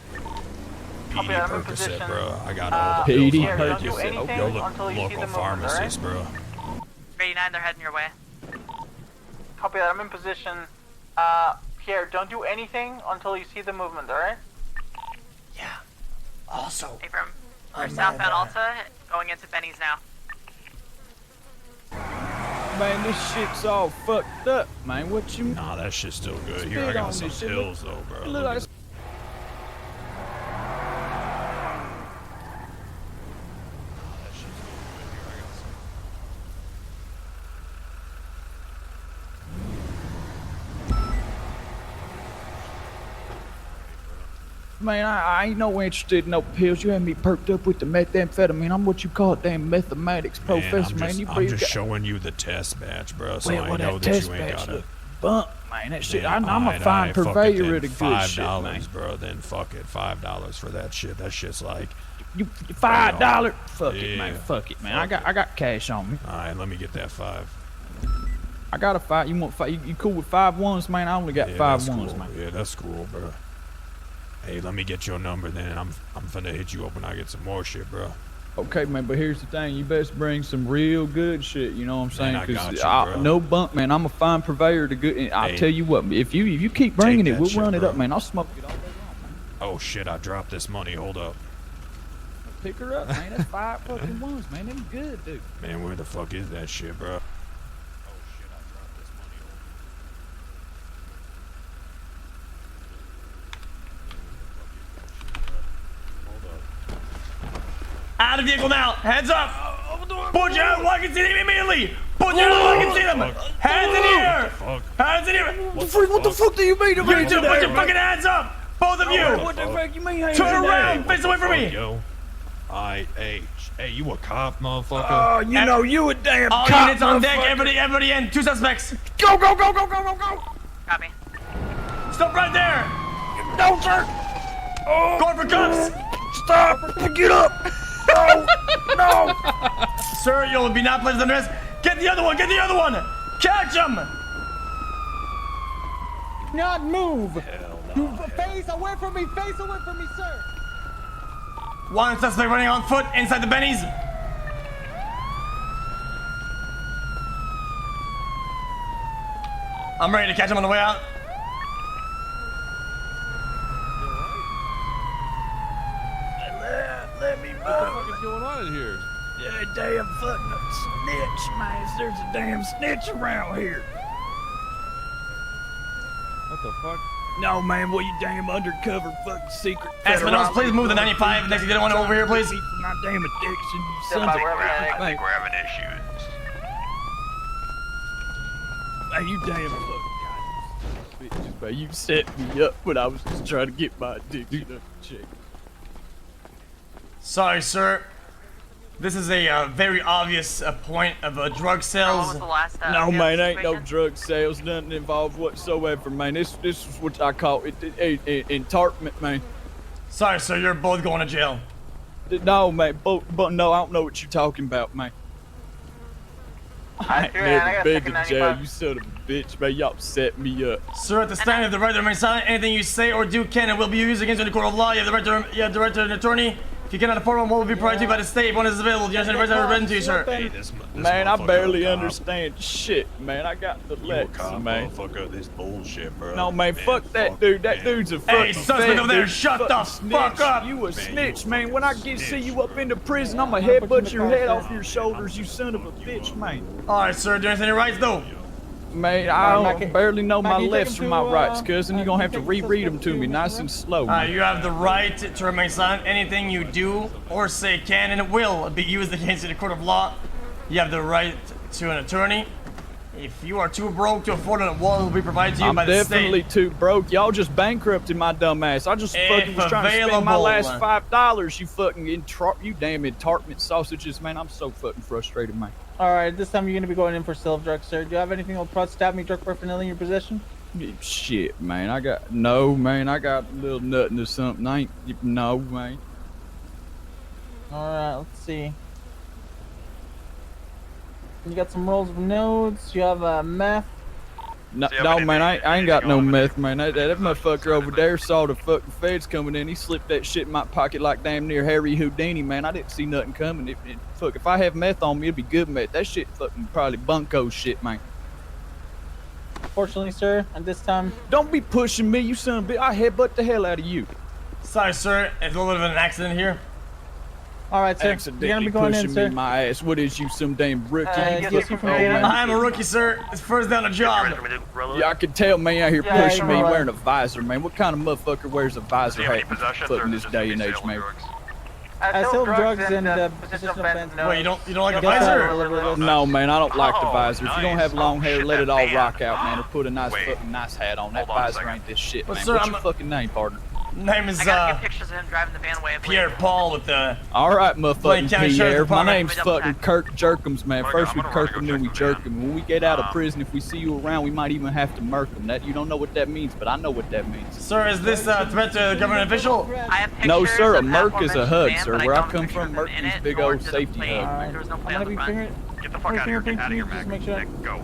PD Percocet, bro. I got all the PD pills on Percocet. Percocet. Yo, local pharmacist, bro. 389, they're heading your way. Copy that. I'm in position. Pierre, don't do anything until you see the movement. All right? Also, Abram, we're southbound Alta, going into Benny's now. Man, this shit's all fucked up, man. What you? Nah, that shit's still good. Here, I Spit got on some this shit. pills, though, bro. Look Look like at- Man, I ain't no interested in no pills. You had me perked up with the methamphetamine. I'm what you call it, damn mathematics professor, man. I'm You just breathe. showing you the test batch, bro. So Wait, I what know that that test you ain't batch gotta. look? bump, man. That shit. Man, I'm a alright, fine fuck it purveyor then. of the good shit, man. $5, bro. Then fuck it. $5 for that shit. That shit's like You $5? Fuck it, man. Yeah, Fuck it, man. I got cash on me. All right, let me get that 5. I got a 5. You want 5? You cool with 5 ones, man? I only got 5 ones, cool. man. Yeah, that's cool, bro. Hey, let me get your number then. I'm finna hit you up when I get some more shit, bro. Okay, man, but here's the thing. You best bring some real good shit, you know what I'm saying? Man, I got you, bro. No bunk, man. I'm a fine purveyor of the good. And I'll Hey, tell you what, if you keep bringing take it, that we'll shit, run it bro. up, man. I'll smoke it all day long. Oh shit, I dropped this money. Hold up. Pick her up, man. That's 5 fucking ones, man. Them good, dude. Man, where the fuck is that shit, bro? Out of vehicle now. Heads up. Put your hands where I can see them immediately. Put your hands where I can see them. Hands in the air. Hands in the air. What the fuck do you mean? You two, put your fucking hands up. Both of you. What the fuck you mean? Turn around. Face away from me. Yo. Hey, you a cop, motherfucker? Oh, you know you a damn all cop, units on deck. motherfucker. Everybody in. 2 suspects. Go. Copy. Stop right there. No, sir. Oh. Going for cuffs. Stop. Get up. No. Sir, you'll be not placed under arrest. Get the other one. Get the other one. Catch him. Not move. Face away from me, sir. One suspect running on foot inside the Bennies. I'm ready to catch him on the way out. Let me move. What the fuck is going on in here? Yeah, damn fucking snitch, man. There's a damn snitch around here. What the fuck? No, man, what you damn undercover fucking secret? Espinosa, please move the 95. Next, you get one over here, please. My damn addiction, you Step sons by, of I bitches. think we're having issues. Hey, you damn fucking bitches, man. You set me up when I was just trying to get my addiction under check. Sorry, sir. This is a very obvious point of drug sales. No, man, ain't no drug sales, nothing involved whatsoever, man. This is what I call it, entartment, man. Sorry, sir, you're both going to jail. No, man, but no, I don't know what you're talking about, man. I ain't never been to jail, you son of a bitch, man. Y'all set me up. Sir, at the stand, you have the right to remain silent. Anything you say or do can and will be used against you in the court of law. You have the right to an attorney. If you cannot afford one, what will be provided to you by the state? One is available. Do you understand the rights that are written to you, sir? Hey, this Man, I motherfucker barely a cop. understand shit, man. I got the You a legs, cop, man. motherfucker. This bullshit, bro. No, man, fuck that dude. That dude's a fucking suspect over there, dude. shut the Fucking fuck snitch. up. You a snitch, man. When I see you up into prison, I'ma headbutt your head off your shoulders, you son of a bitch, man. All right, sir. Do you understand your rights, though? Man, I don't barely know my lefts from my rights, cousin. You're gonna have to reread them to me nice and slow, man. You have the right to remain silent. Anything you do or say can and will be used against you in the court of law. You have the right to an attorney. If you are too broke to afford it, one will be provided to you I'm by the state. definitely too broke. Y'all just bankrupted my dumb ass. I just fucking was trying to spend my available. last $5. You fucking you damn entartment sausages, man. I'm so fucking frustrated, man. Alright, this time you're gonna be going in for self-drug, sir. Do you have anything with prostate, drug paraphernalia in your possession? Shit, man. I got a little nothing or something. I ain't no, man. Alright, let's see. You got some rolls of notes. You have meth. No, man, I ain't got no meth, man. That motherfucker over there saw the fucking feds coming in. He slipped that shit in my pocket like damn near Harry Houdini, man. I didn't see nothing coming. Fuck, if I have meth on me, it'd be good meth. That shit fucking probably bunko shit, man. Fortunately, sir, at this time. Don't be pushing me, you son of a bitch. I headbutt the hell out of you. Sorry, sir. It's a little bit of an accident here. Alright, sir. Accidentally You're gonna be going pushing in, sir. me my ass. What is you, some damn rookie? I'm a rookie, sir. It's first down a job. Yeah, I can tell, man, out here Yeah, pushing me you're right. wearing a visor, man. What kind of motherfucker wears a visor hat in this day and age, man? Sell drugs and possession of offense. Wait, you don't like a Yes, sir. visor? No, man, I don't like the visor. If you don't nice. have long hair, Shit, let it that all man. rock out, man, or put a nice Wait. fucking nice hat on. That Hold on a visor second. ain't this shit, But man. sir, What's I'm your a- fucking name, partner? Name is I gotta get pictures of him driving the van away. Pierre Paul with the. All right, motherfucking County Sheriff's Pierre. My Department. name's fucking Kirk Jerkums, man. First we Kirk him, then we jerk him. When we get out of prison, if we see you around, we might even have to murk him. That you don't know what that means, but I know what that means. Sir, is this a threat to a government official? I have pictures No, sir. A of murk is a hug, van, sir. but I Where I don't come picture from, them murk in is it, big nor old to the safety plane. hug, There was no man. plane on the front. Get the fuck out of here. Get out of here, Mac. Make sure. Nick, go.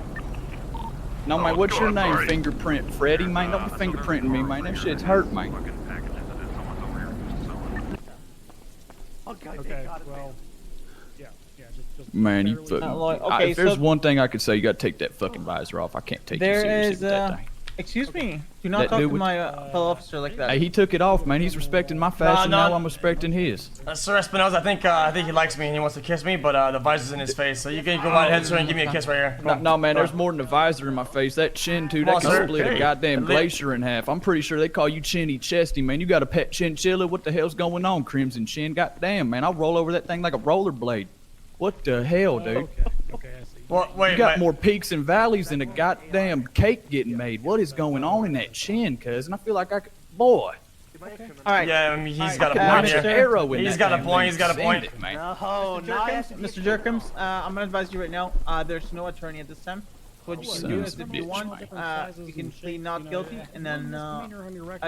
No, man. Oh, What's your God, name? sorry. Fingerprint Freddy, man. Don't be fingerprinting me, man. That shit's hurt, man. Okay, well, yeah, just Man, you fucking. okay, if there's so- one thing I could say, you gotta take that fucking visor off. I can't take you There seriously is, with that thing. excuse me. Do not That talk dude to with- my fellow officer like that. Hey, he took it off, man. He's respecting my fashion. Now I'm respecting his. Sir Espinosa, I think he likes me and he wants to kiss me, but the visor's in his face, so you can go right ahead, sir, and give me a kiss right here. No, man, there's more than a visor in my face. That chin, too, Come that on, can sir. split a Hey. goddamn glacier in half. I'm pretty sure they call you Chinny Chesty, man. You got a pet chinchilla? What the hell's going on, Crimson Chin? Goddamn, man, I'll roll over that thing like a rollerblade. What the hell, dude? okay, I see. Well, wait, You got more peaks and valleys than a goddamn cake getting made. What is going on in that chin, cousin? I feel like I could... Boy. All right. Yeah, I mean, he's got a could point launch an here. arrow in He's that got a damn point, thing. he's got a Send point. it, man. Mr. Jerkums, I'm gonna advise you right now. There's no attorney at this time. So what you can do Sons is, of if a you bitch, want, man. you can plead not guilty and then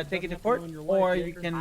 take it to court, or you can,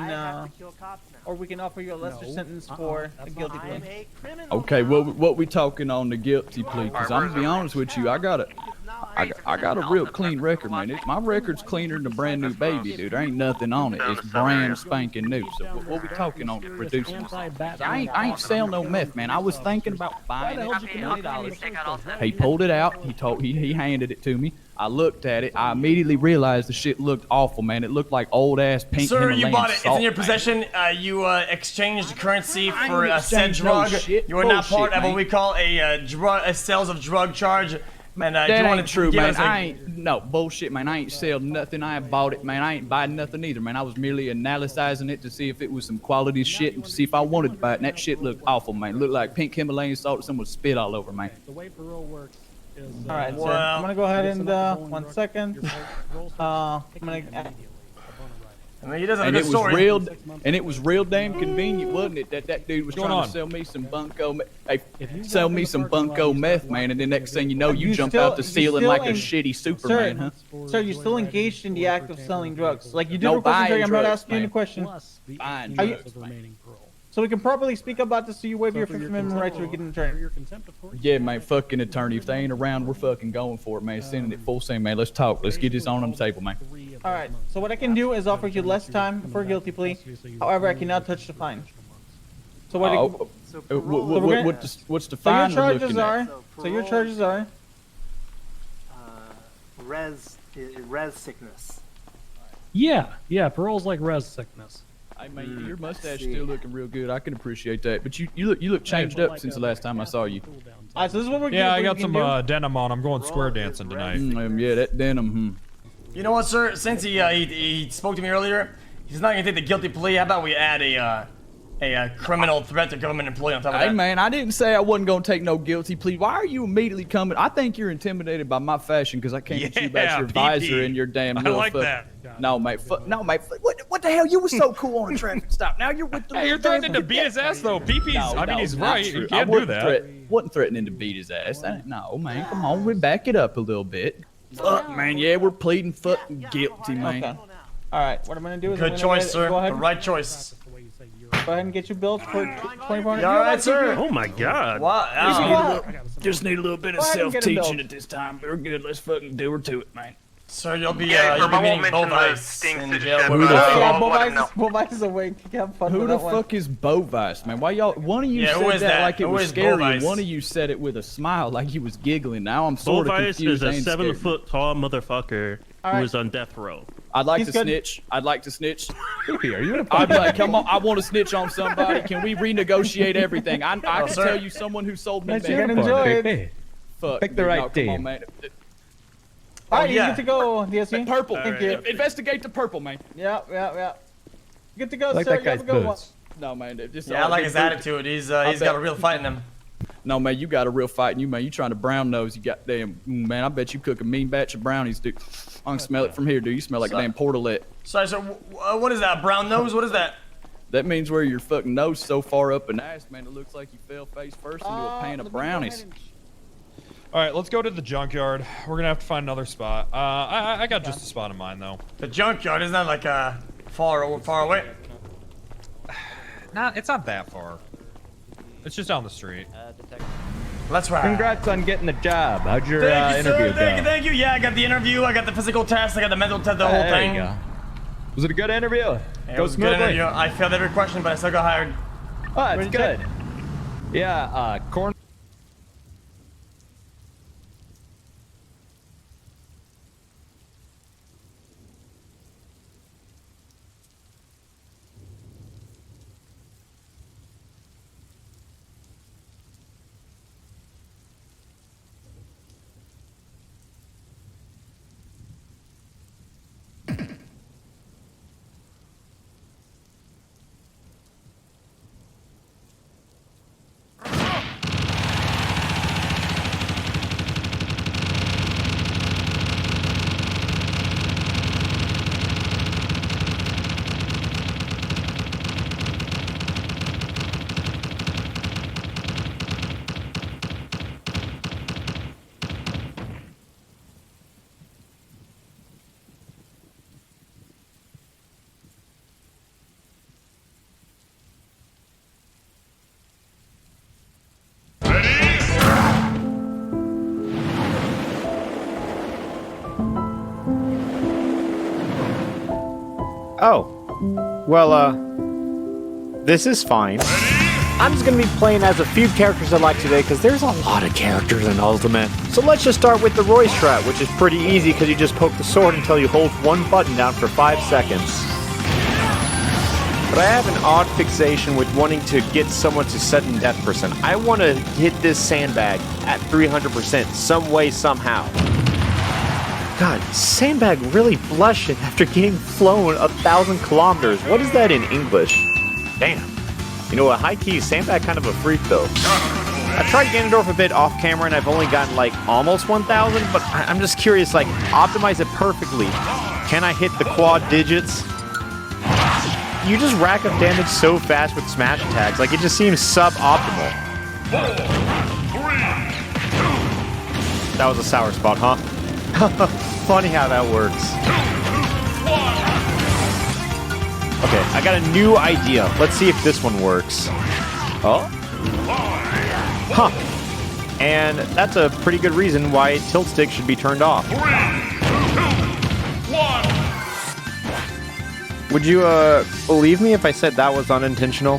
or we can offer you a lesser sentence for a guilty plea. Okay, what we talking on the guilty plea? Because I'm gonna be honest with you, I got a real clean record, man. My record's cleaner than a brand new baby, dude. There ain't nothing on it. It's brand spanking new. So what we talking on reducing this? I ain't selling no meth, man. I was thinking about buying it for $20. He pulled it out. He handed it to me. I looked at it. I immediately realized the shit looked awful, man. It looked like old ass pink Sir, Himalayan you bought it. It's salt, in your man. possession. You exchanged currency I for ain't said exchanged no drug. shit. You are not Bullshit, part of what man. we call a sales of drug charge. Man, That do you want ain't to true, give man. us a- I ain't no bullshit, man. I ain't selling nothing. I ain't bought it, man. I ain't buying nothing either, man. I was merely analyzing it to see if it was some quality shit and to see if I wanted to buy it. And that shit looked awful, man. It looked like pink Himalayan salt that someone spit all over, man. The way parole works is. All right, sir. Well- I'm gonna go ahead and 1 second. I'm gonna. I mean, he does have a And good it was story. real damn convenient, wasn't it? That dude was What's trying going to sell me some bunko. Sell me some bunko meth, man. And the next thing you know, you jump out the ceiling like a shitty Superman, huh? Sir, you're still engaged in the act of selling drugs. Like you did No, request buying injury. I'm not drugs, asking you any man. questions. Buying Are you- drugs, man. So we can properly speak about this so you waive your Fifth Amendment right to get an attorney. Yeah, man, fucking attorney. If they ain't around, we're fucking going for it, man. Sending it full send, man. Let's talk. Let's get this on the table, man. All right. So what I can do is offer you less time for a guilty plea. However, I cannot touch the fine. So what? What's the So fine your we're charges looking at? are. So your charges are. Res sickness. Yeah, parole's like res sickness. Hey, man, your mustache still looking real good. I can appreciate that. But you look changed up since the last time I saw you. Alright, so this is what we're Yeah, I we got can some do. denim on. I'm going square dancing tonight. Yeah, that denim. You know what, sir? Since he spoke to me earlier, he's not gonna take the guilty plea. How about we add a criminal threat to government employee on top of Hey, that? man, I didn't say I wasn't gonna take no guilty plea. Why are you immediately coming? I think you're intimidated by my fashion because I came at you about your visor and your damn little. like that. No, mate. No, mate. What the hell? You were so cool on a traffic stop. Now you're with the. Hey, you're threatening to beat his ass though. PP's. I mean, he's right. You can't do that. Wasn't threatening to beat his ass. No, man. Come on, we back it up a little bit. Fuck, man. Yeah, we're pleading fucking guilty, man. Okay. All right. What I'm gonna do is Good choice, sir. Go ahead. The right choice. Go ahead and get you billed for 2400. You all right, sir? Oh my God. Wow. Just need a little bit of Go ahead and get him self-teaching billed. at this time. We're good. Let's fucking do her to it, man. Sir, you'll be Yeah, you'll I be won't meeting mention both the eyes stinks in that jail. you Who the said, fuck- but Yeah, I'll let him know. Bovice is awake. You can have fun Who with the that one. fuck is Bovice, man? Why y'all? One of you Yeah, who said is that that? like it Who was is scary, Bovice? and one of you said it with a smile, like he was giggling. Now I'm sort of Bovice confused. is a and scared. 7-foot-tall motherfucker All who right. is on death row. I'd like He's to good. snitch. I'd like to snitch. Are you in a I'd be like, come on, I want to snitch on somebody. Can we renegotiate everything? I can sir. tell you someone who sold me Let that. you enjoy it. Fuck, Pick the dude, right no, come team. on, man. All right, yeah. you get to go, DSC. Purple. Thank you. Investigate the purple, man. Yeah. Good to go, Like sir. that You have a guy's good one. boots. No, man. Just Yeah, I like his attitude. He's got a real fight in him. No, man, you got a real fight in you, man. You trying to brown nose. You goddamn, man, I bet you cook a mean batch of brownies, dude. I can smell it from here, dude. You smell like a damn portalet. Sorry, so what is that? Brown nose? What is that? That means where your fucking nose so far up an ass, man, it looks like you fell face first into a pan of brownies. All right, let's go to the junkyard. We're gonna have to find another spot. I got just a spot in mind though. The junkyard, isn't that like far away? It's not that far. It's just down the street. That's right. Congrats on getting the job. How'd your Thank you, interview sir. go? Thank you. Yeah, I got the interview. I got the physical test. I got the mental test. The whole There thing. you go. Was it a good interview? It Go was a good smoothly? interview. I failed every question, but I still got hired. Oh, that's Where'd you good. Yeah, corn. Oh. Well, this is fine. I'm just gonna be playing as a few characters I like today because there's a lot of characters in Ultimate. So let's just start with the Roy strat, which is pretty easy because you just poke the sword until you hold one button down for 5 seconds. But I have an odd fixation with wanting to get someone to sudden death percent. I want to hit this sandbag at 300% some way, somehow. God, sandbag really blushing after getting flown 1,000 kilometers. What is that in English? Damn. You know what, high-key, sandbag kind of a freak though. I tried Ganondorf a bit off camera and I've only gotten like almost 1,000, but I'm just curious, like, optimize it perfectly. Can I hit the quad digits? You just rack up damage so fast with smash attacks, like it just seems suboptimal. That was a sour spot, huh? Funny how that works. Okay, I got a new idea. Let's see if this one works. Oh? Huh. And that's a pretty good reason why tilt stick should be turned off. Would you, believe me if I said that was unintentional?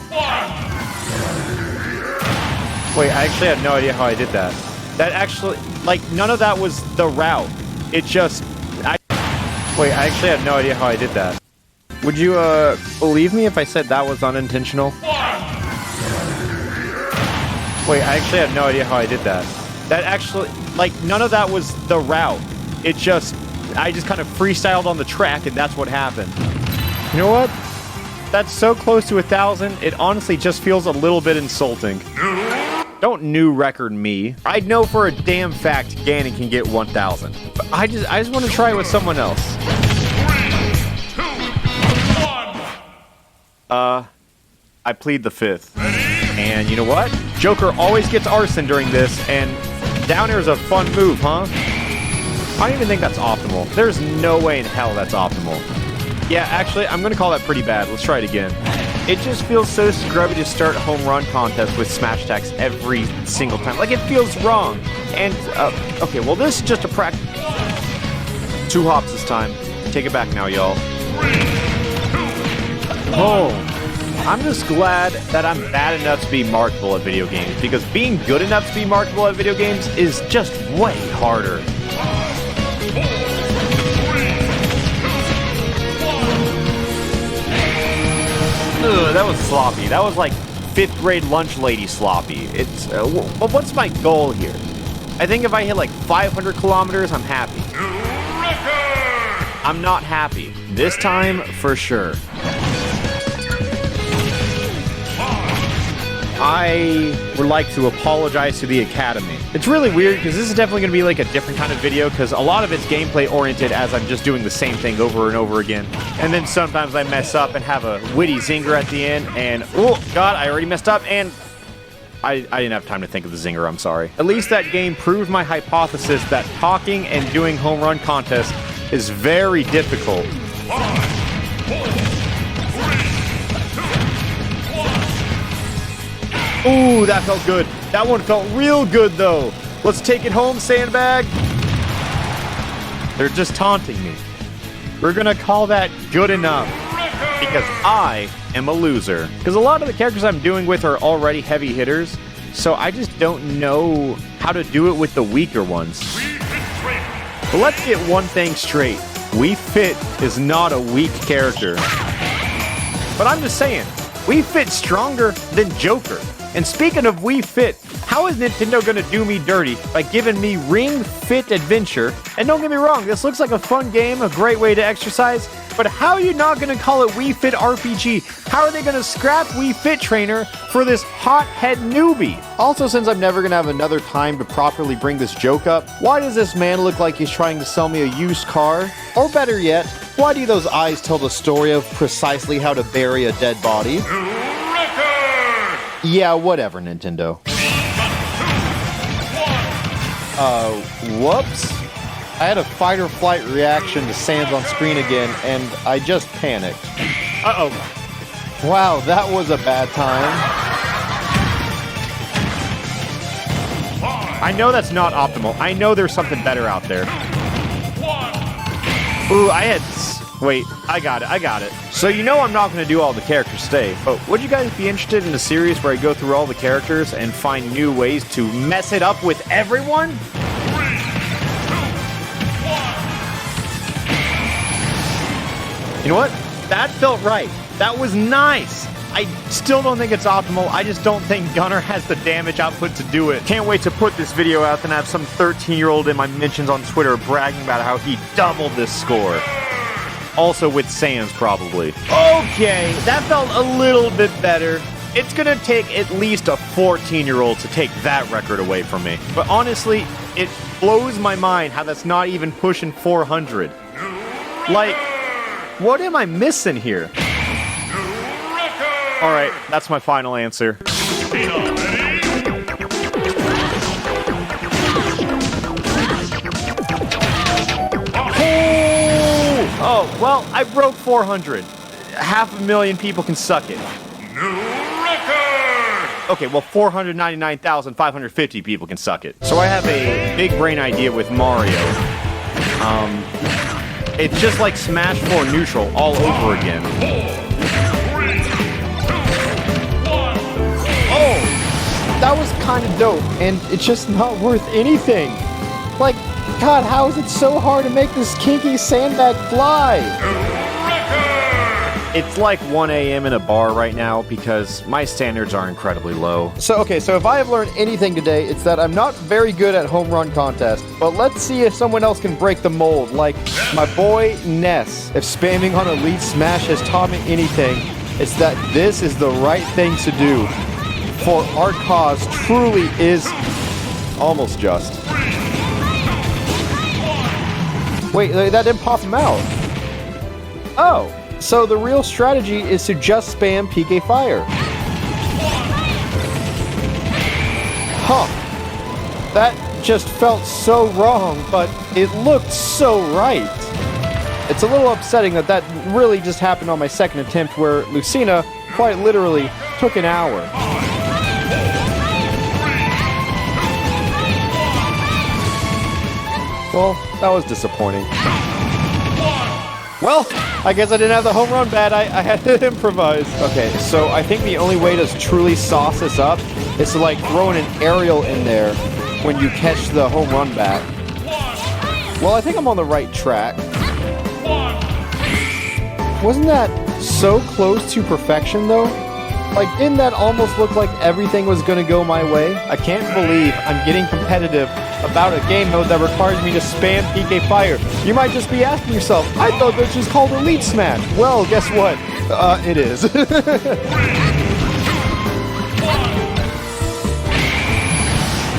Wait, I actually had no idea how I did that. That actually, like, none of that was the route. It just, wait, I actually had no idea how I did that. Would you, believe me if I said that was unintentional? Wait, I actually had no idea how I did that. That actually, like, none of that was the route. It just, I just kind of freestyled on the track and that's what happened. You know what? That's so close to 1,000, it honestly just feels a little bit insulting. Don't new record me. I know for a damn fact Ganon can get 1,000. But I just want to try it with someone else. 3, 2, 1. I plead the 5th. And you know what? Joker always gets arson during this, and down air is a fun move, huh? I don't even think that's optimal. There's no way in hell that's optimal. Yeah, actually, I'm gonna call that pretty bad. Let's try it again. It just feels so scrubby to start home run contests with smash attacks every single time. Like, it feels wrong. And, okay, well, this is just a practice. 2 hops this time. Take it back now, y'all. 3, 2, 1. Oh, I'm just glad that I'm bad enough to be marketable at video games, because being good enough to be marketable at video games is just way harder. Ugh, that was sloppy. That was like 5th grade lunch lady sloppy. It's, what's my goal here? I think if I hit like 500 kilometers, I'm happy. I'm not happy. This time, for sure. I would like to apologize to the Academy. It's really weird because this is definitely going to be like a different kind of video because a lot of it's gameplay oriented as I'm just doing the same thing over and over again. And then sometimes I mess up and have a witty zinger at the end and, oh god, I already messed up and I didn't have time to think of the zinger, I'm sorry. At least that game proved my hypothesis that talking and doing home run contests is very difficult. Ooh, that felt good. That one felt real good, though. Let's take it home, Sandbag. They're just taunting me. We're gonna call that good enough. Because I am a loser. Because a lot of the characters I'm doing with are already heavy hitters, so I just don't know how to do it with the weaker ones. But let's get one thing straight. Wii Fit is not a weak character. But I'm just saying, Wii Fit stronger than Joker. And speaking of Wii Fit, how is Nintendo gonna do me dirty by giving me Ring Fit Adventure? And don't get me wrong, this looks like a fun game, a great way to exercise, but how are you not gonna call it Wii Fit RPG? How are they gonna scrap Wii Fit Trainer for this hothead newbie? Also, since I'm never gonna have another time to properly bring this joke up, why does this man look like he's trying to sell me a used car? Or better yet, why do those eyes tell the story of precisely how to bury a dead body? Yeah, whatever, Nintendo. Whoops. I had a fight or flight reaction to Sans on screen again, and I just panicked. Uh-oh. Wow, that was a bad time. I know that's not optimal. I know there's something better out there. Ooh, wait, I got it. So you know I'm not going to do all the characters today, but would you guys be interested in a series where I go through all the characters and find new ways to mess it up with everyone? 3, 2, 1. You know what? That felt right. That was nice. I still don't think it's optimal. I just don't think Gunner has the damage output to do it. Can't wait to put this video out and have some 13-year-old in my mentions on Twitter bragging about how he doubled this score. Also with Sans, probably. Okay, that felt a little bit better. It's gonna take at least a 14-year-old to take that record away from me. But honestly, it blows my mind how that's not even pushing 400. Like, what am I missing here? Alright, that's my final answer. Oh, well, I broke 400. 500,000 people can suck it. Okay, well, 499,550 people can suck it. So I have a big brain idea with Mario. It's just like Smash 4 Neutral all over again. Oh, that was kind of dope, and it's just not worth anything. Like, God, how is it so hard to make this kinky sandbag fly? It's like 1 a.m. in a bar right now because my standards are incredibly low. So if I have learned anything today, it's that I'm not very good at home run contests. But let's see if someone else can break the mold, like my boy Ness. If spamming on Elite Smash has taught me anything, it's that this is the right thing to do. For our cause truly is almost just. Wait, that didn't pop him out. Oh. So the real strategy is to just spam PK Fire. Huh. That just felt so wrong, but it looked so right. It's a little upsetting that really just happened on my second attempt where Lucina quite literally took an hour. Well, that was disappointing. Well, I guess I didn't have the home run bat. I had to improvise. Okay, so I think the only way to truly sauce this up is to like throw an aerial in there when you catch the home run bat. Well, I think I'm on the right track. Wasn't that so close to perfection though? Like, didn't that almost look like everything was gonna go my way? I can't believe I'm getting competitive about a game mode that requires me to spam PK Fire. You might just be asking yourself, I thought this was called Elite Smash. Well, guess what? It is.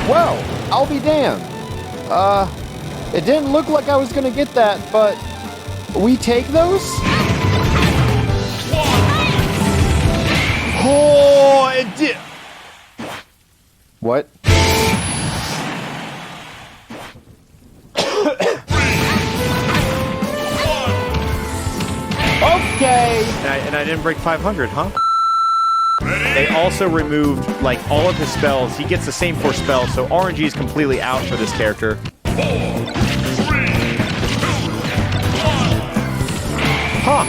Well, I'll be damned. It didn't look like I was gonna get that, but we take those? Oh, it did. What? Okay. And I didn't break 500, huh? They also removed, like, all of his spells. He gets the same 4 spells, so RNG is completely out for this character. Huh.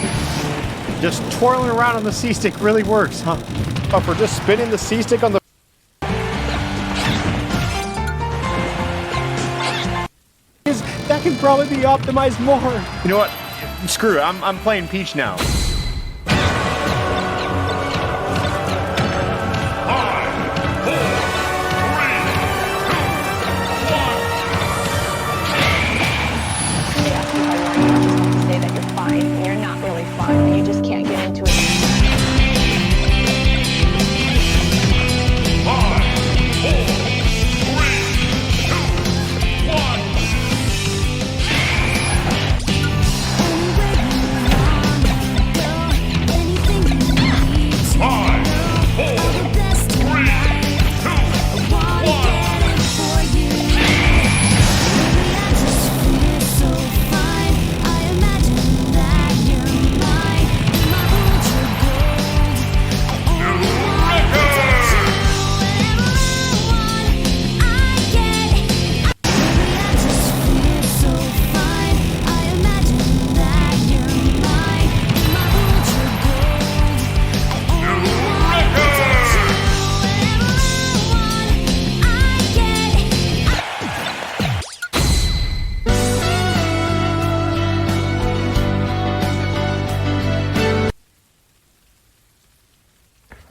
Just twirling around on the C-stick really works, huh? But for just spinning the C-stick on the... That can probably be optimized more. You know what? Screw it. I'm playing Peach now. Say that you're fine, and you're not really fine, and you just can't get into it.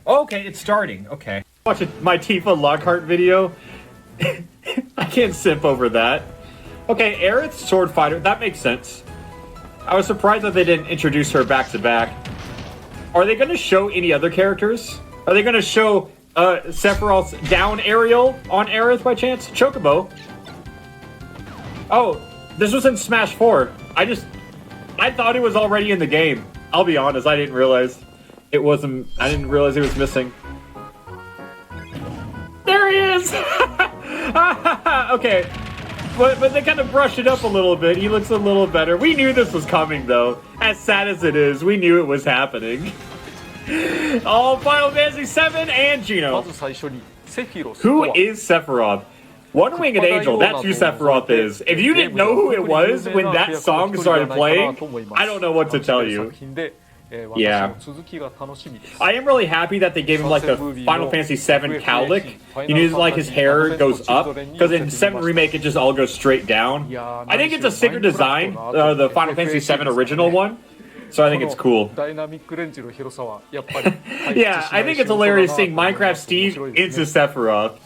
Okay, it's starting. Okay. Watching my Tifa Lockhart video. I can't simp over that. Okay, Aerith, Sword Fighter. That makes sense. I was surprised that they didn't introduce her back to back. Are they going to show any other characters? Are they going to show Sephiroth's down aerial on Aerith by chance? Chocobo. Oh, this was in Smash 4. I thought it was already in the game. I'll be honest, I didn't realize. It wasn't. I didn't realize he was missing. There he is! Okay. But they kind of brushed it up a little bit. He looks a little better. We knew this was coming, though. As sad as it is, we knew it was happening. Oh, Final Fantasy 7 and Gino. Who is Sephiroth? One-Winged Angel, that's who Sephiroth is. If you didn't know who it was when that song started playing, I don't know what to tell you. Yeah. I am really happy that they gave him like the Final Fantasy 7 cowlick. You know, like his hair goes up, because in 7 Remake it just all goes straight down. I think it's a sicker design, the Final Fantasy 7 original one. So I think it's cool. Yeah, I think it's hilarious seeing Minecraft Steve into Sephiroth.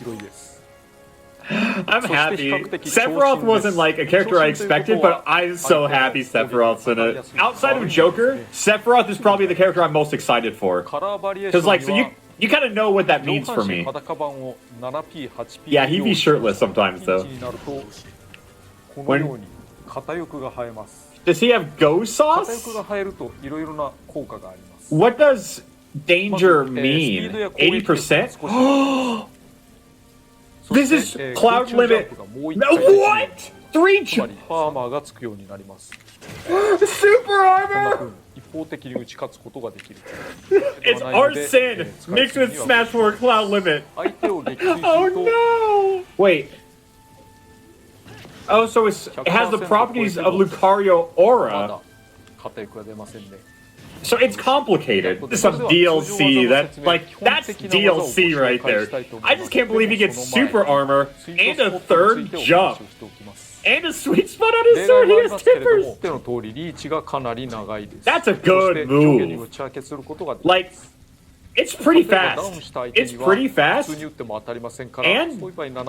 I'm happy. Sephiroth wasn't like a character I expected, but I'm so happy Sephiroth's in it. Outside of Joker, Sephiroth is probably the character I'm most excited for. Because like, so you kind of know what that means for me. Yeah, he'd be shirtless sometimes though. Does he have ghost sauce? What does danger mean? 80%? This is cloud limit. What? 3 Super armor! It's Arsene mixed with Smash 4 cloud limit. Oh no! Wait. Oh, so it has the properties of Lucario Aura. So it's complicated. Some DLC, that's DLC right there. I just can't believe he gets super armor and a 3rd jump. And a sweet spot on his sword, he has tippers! That's a good move. Like, it's pretty fast. It's pretty fast. And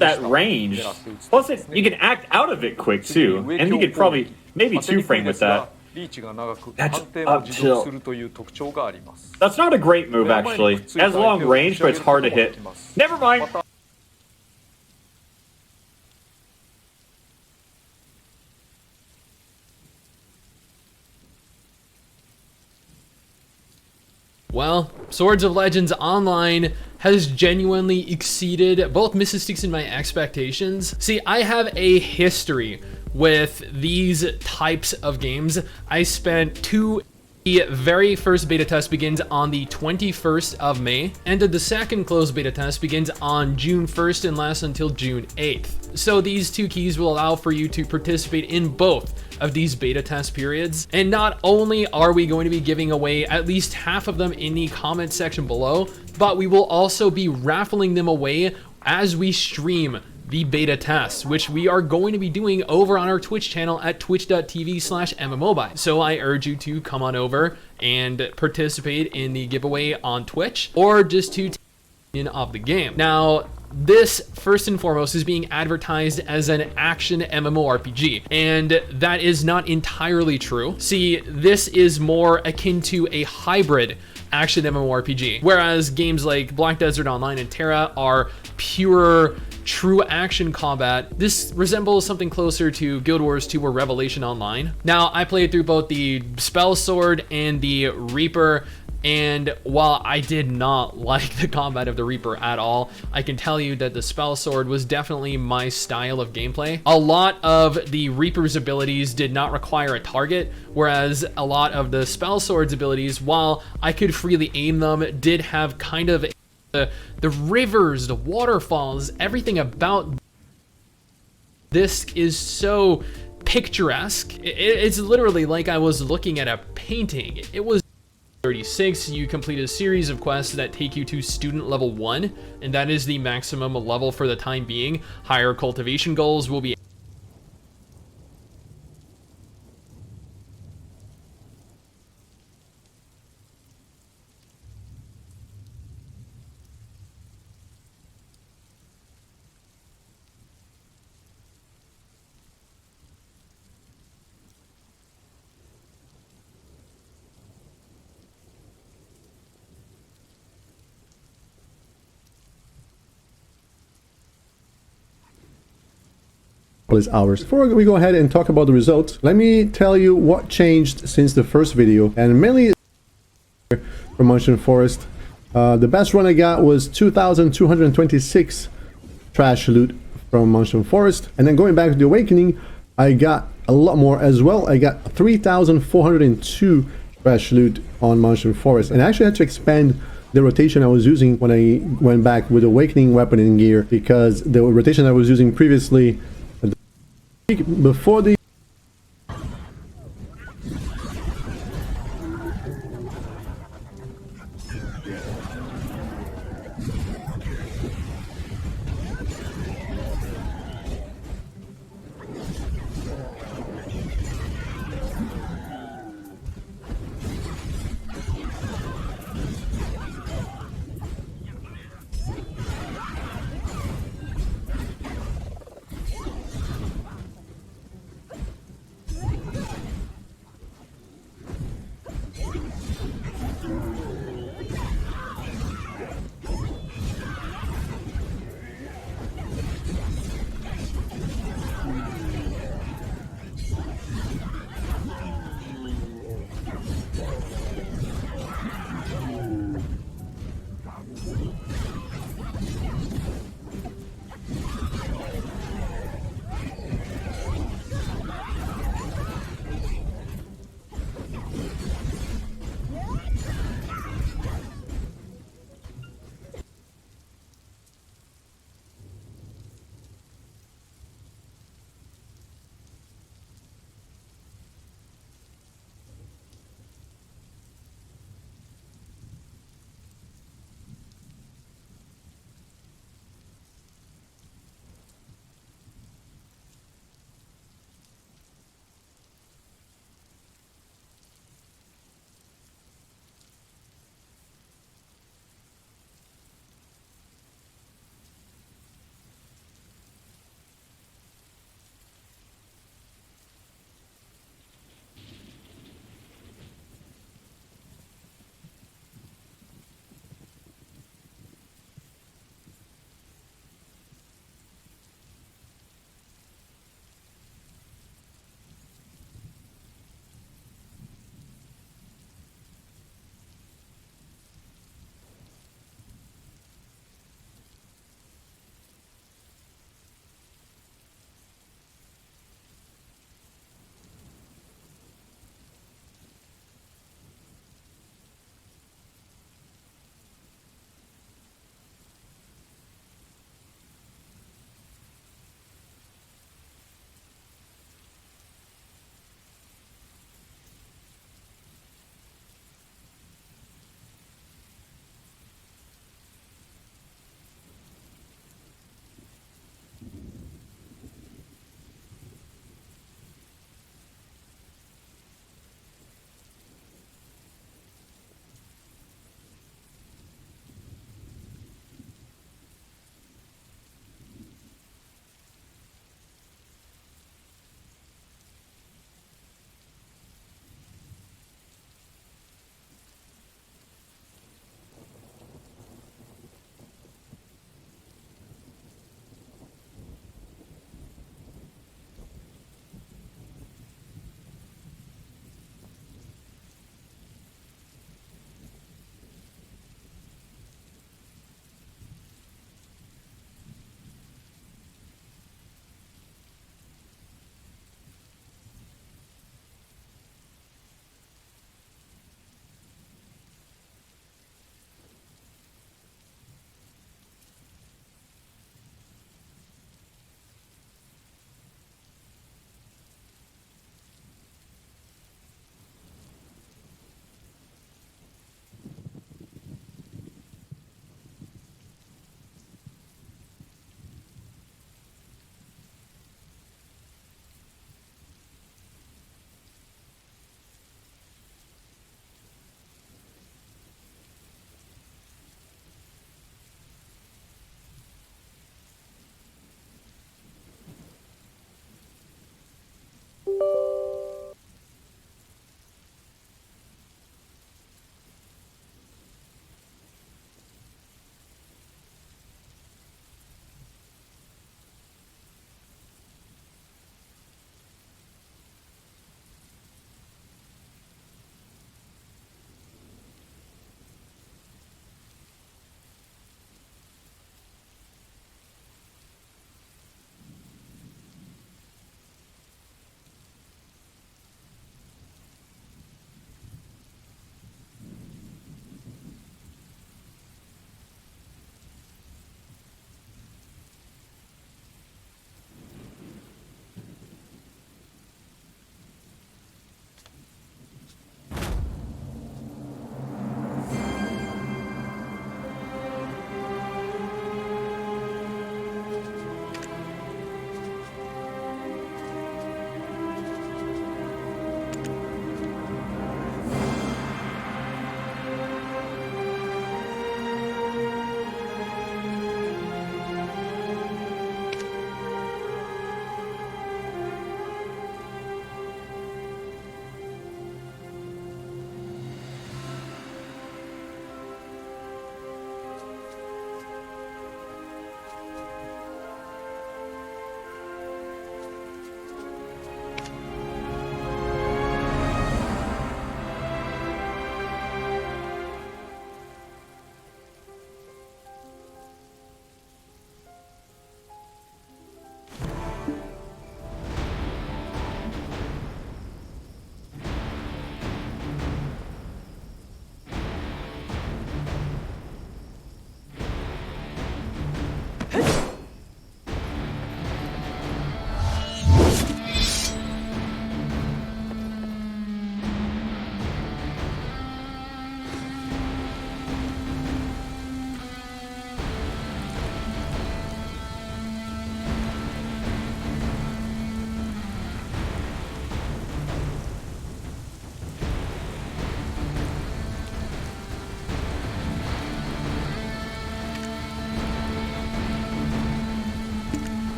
that range. Plus, you can act out of it quick too. And you could probably, maybe 2-frame with that. That's up tilt. That's not a great move, actually. It has long range, but it's hard to hit. Never mind. Well, Swords of Legends Online has genuinely exceeded both Mrs. Sticks and my expectations. See, I have a history with these types of games. I spent the very first beta test begins on the 21st of May, and the second closed beta test begins on June 1st and lasts until June 8th. So these 2 keys will allow for you to participate in both of these beta test periods. And not only are we going to be giving away at least half of them in the comment section below, but we will also be raffling them away as we stream the beta tests, which we are going to be doing over on our Twitch channel at twitch.tv/MMOBI. So I urge you to come on over and participate in the giveaway on Twitch, or just to take in of the game. Now, this first and foremost is being advertised as an action MMORPG, and that is not entirely true. See, this is more akin to a hybrid action MMORPG, whereas games like Black Desert Online and Terra are pure true action combat. This resembles something closer to Guild Wars 2 or Revelation Online. Now, I played through both the Spell Sword and the Reaper, and while I did not like the combat of the Reaper at all, I can tell you that the Spell Sword was definitely my style of gameplay. A lot of the Reaper's abilities did not require a target, whereas a lot of the Spell Sword's abilities, while I could freely aim them, did have kind of the rivers, the waterfalls, everything about this is so picturesque. It's literally like I was looking at a painting. It was 36. You complete a series of quests that take you to student level 1, and that is the maximum level for the time being. Higher cultivation goals will be hours. Before we go ahead and talk about the results, let me tell you what changed since the first video, and mainly from Mountain Forest. The best run I got was 2,226 trash loot from Mountain Forest, and then going back to the Awakening, I got a lot more as well. I got 3,402 trash loot on Mountain Forest, and I actually had to expand the rotation I was using when I went back with Awakening weapon and gear, because the rotation I was using previously before the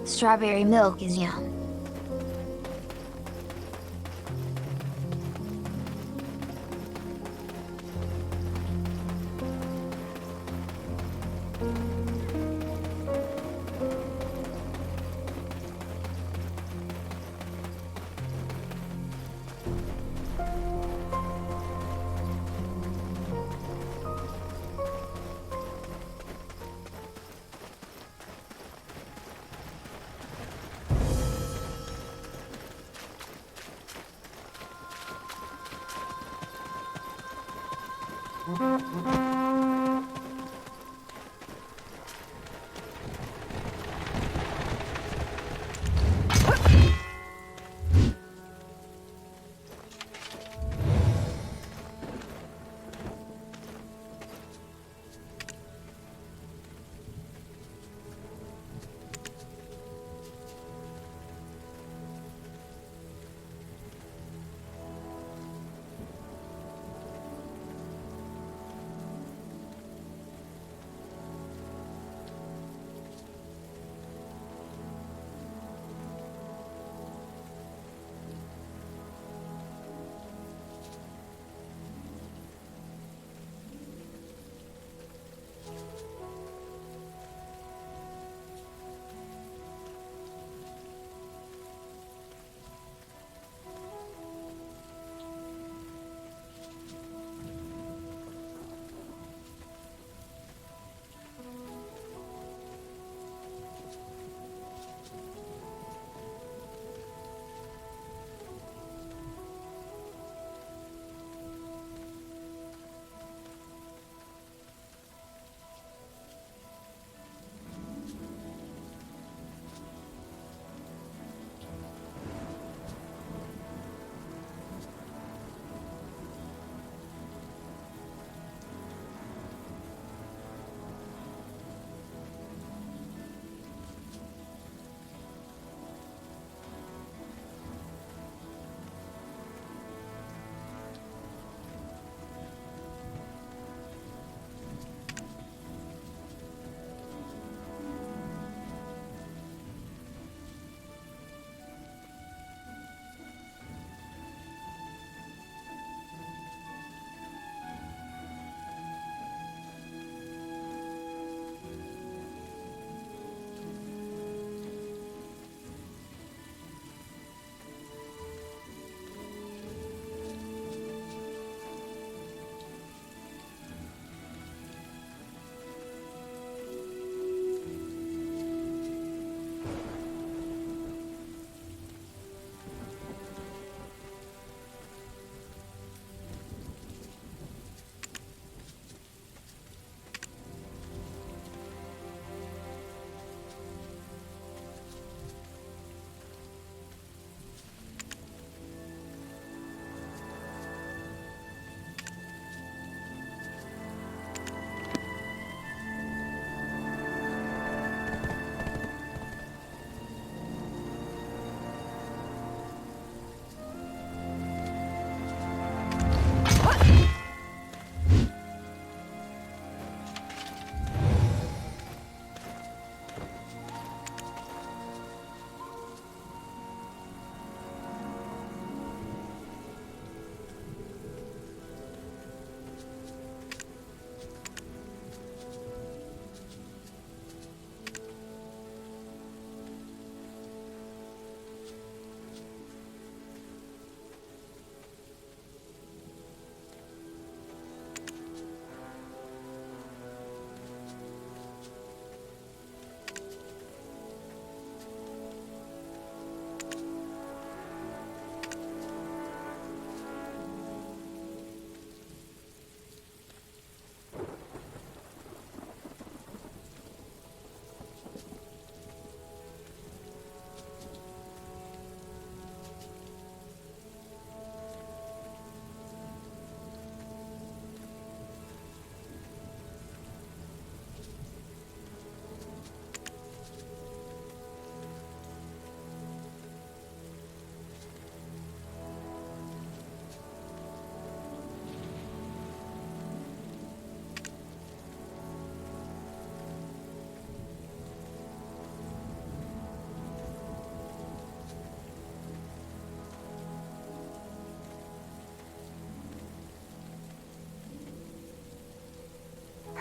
Strawberry milk is yum.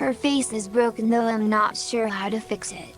Her face is broken though I'm not sure how to fix it.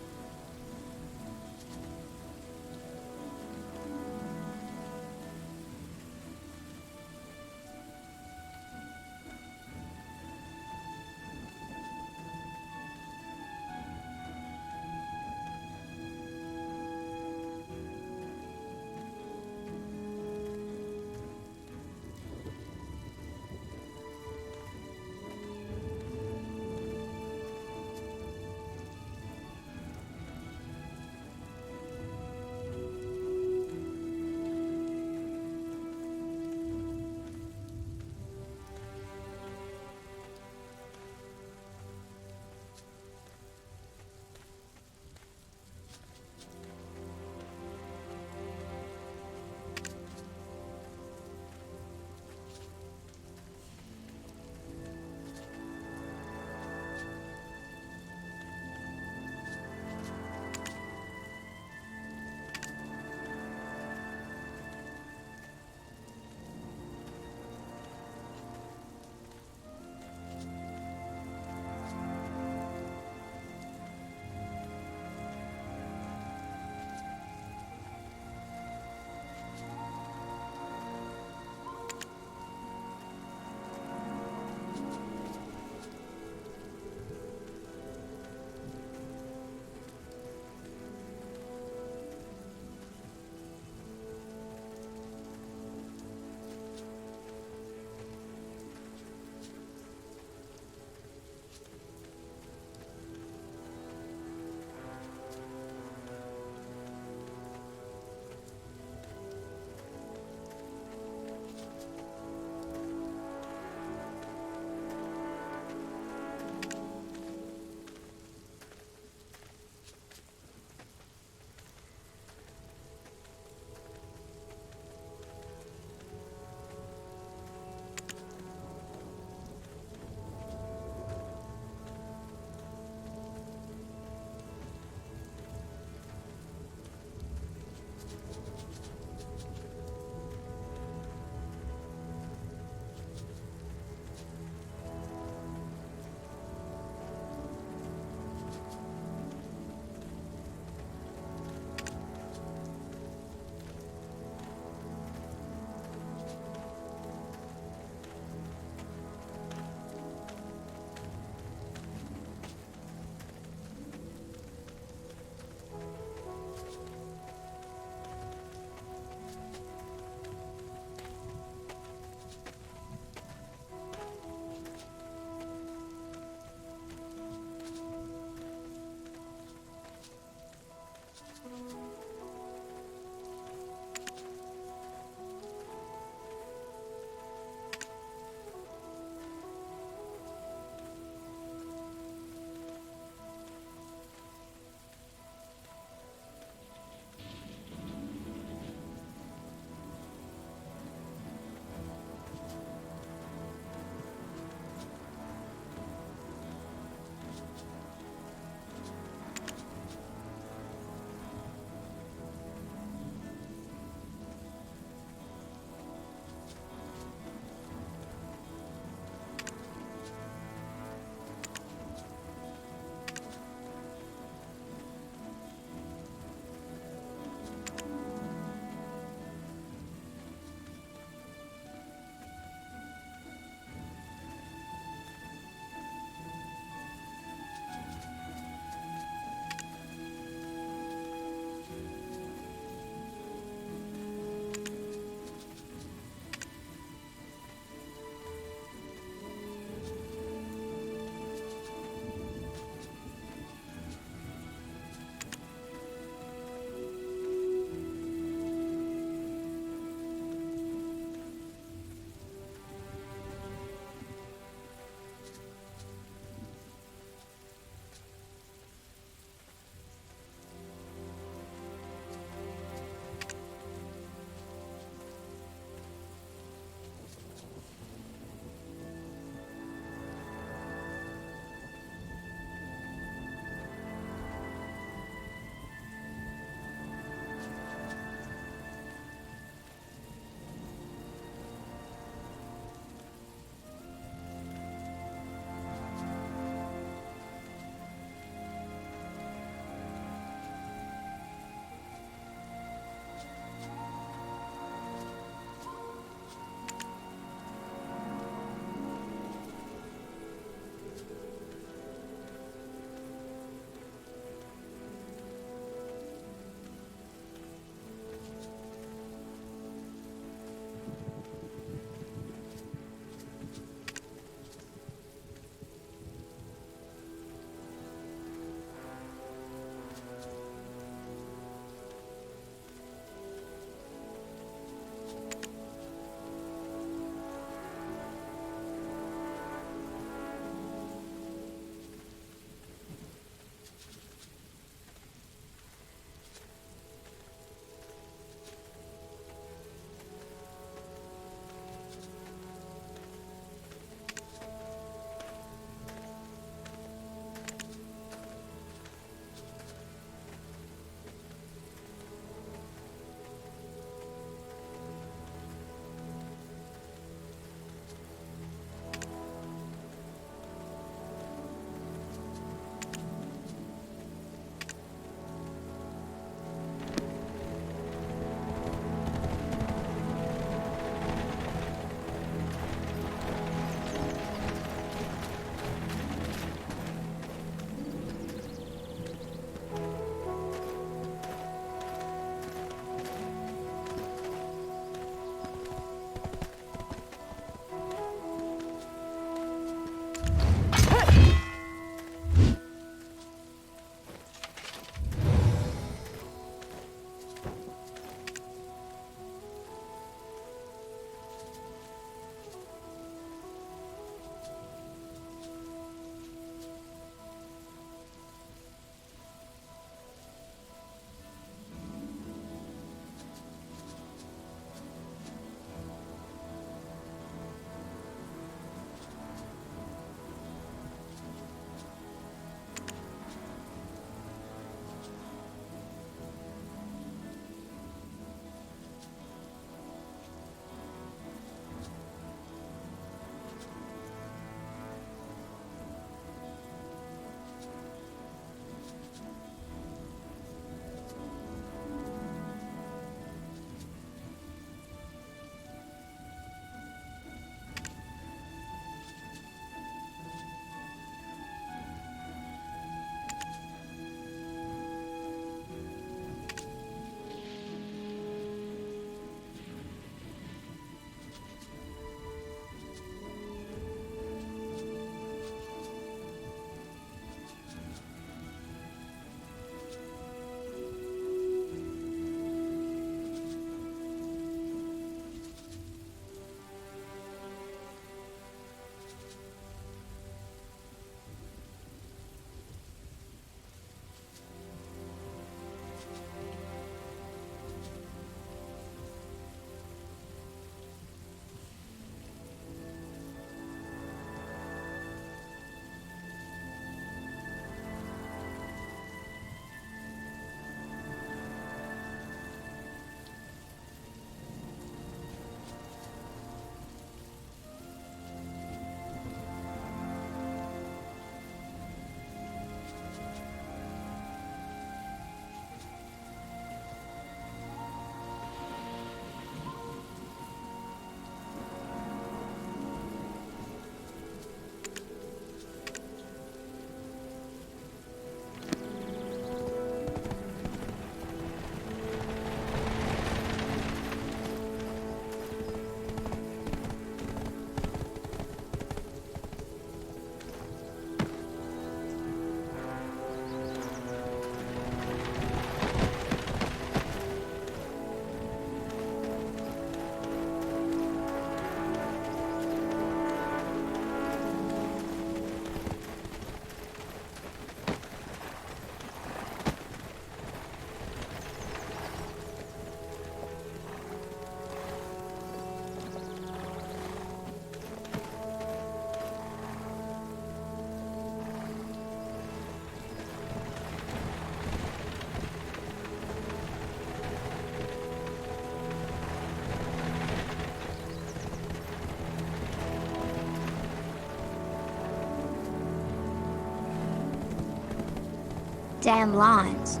Damn lawns.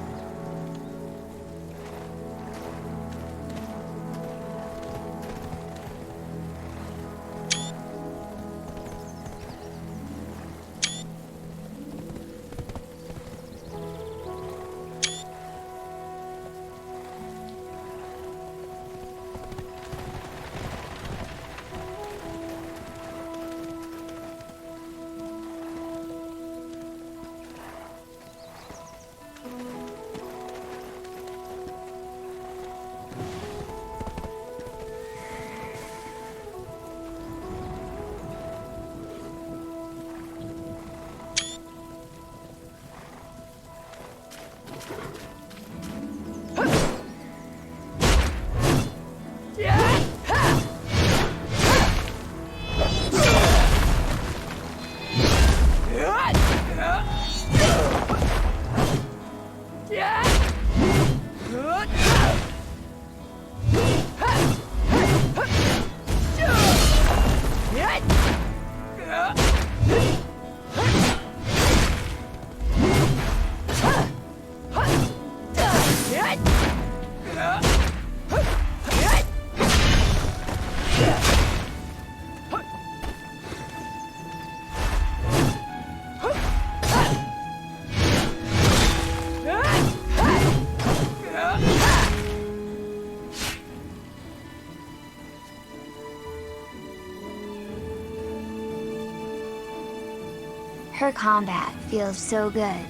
Her combat feels so good.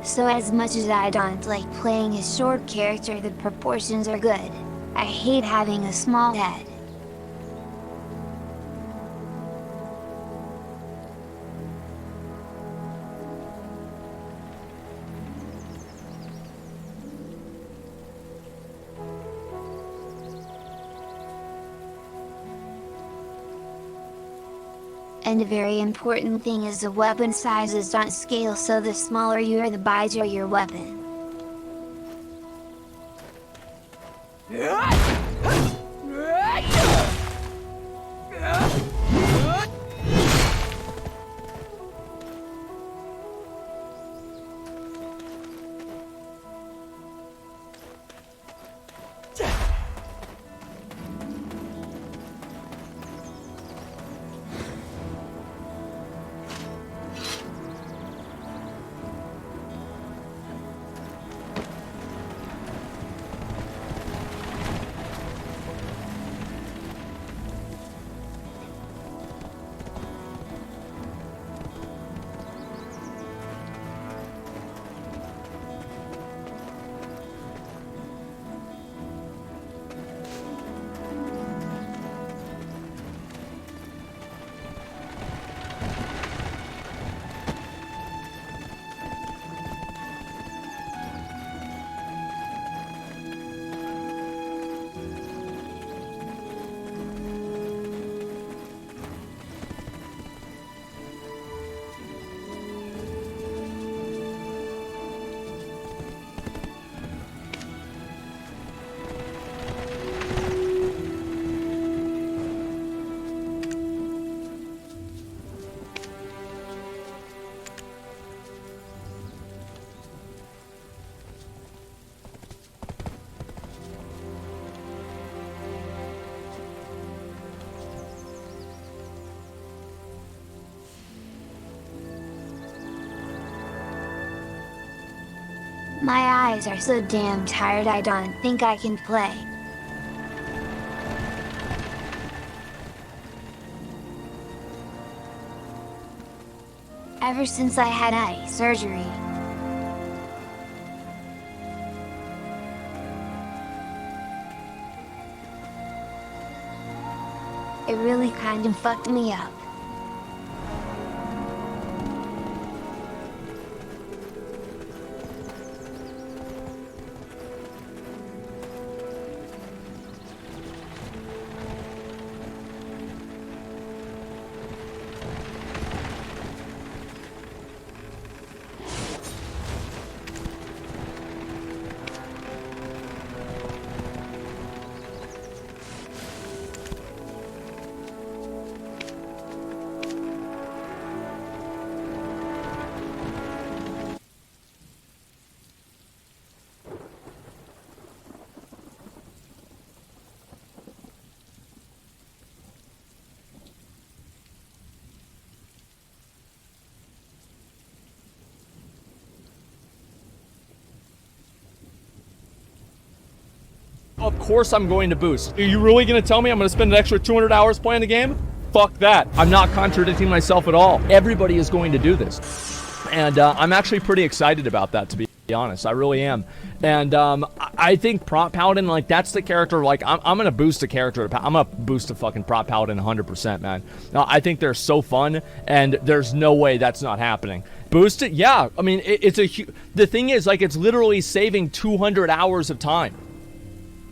So as much as I don't like playing a short character, the proportions are good. I hate having a small head. And a very important thing is the weapon sizes don't scale, so the smaller you are, the bigger your weapon. My eyes are so damn tired I don't think I can play. Ever since I had eye surgery. It really kind of fucked me up. Of course I'm going to boost. Are you really going to tell me I'm going to spend an extra 200 hours playing the game? Fuck that. I'm not contradicting myself at all. Everybody is going to do this. And I'm actually pretty excited about that, to be honest. I really am. And I think Prop Paladin, like, that's the character, like, I'm going to boost a character. I'm going to boost a fucking Prop Paladin 100%, man. Now, I think they're so fun, and there's no way that's not happening. Boost it? Yeah. I mean, the thing is, like, it's literally saving 200 hours of time.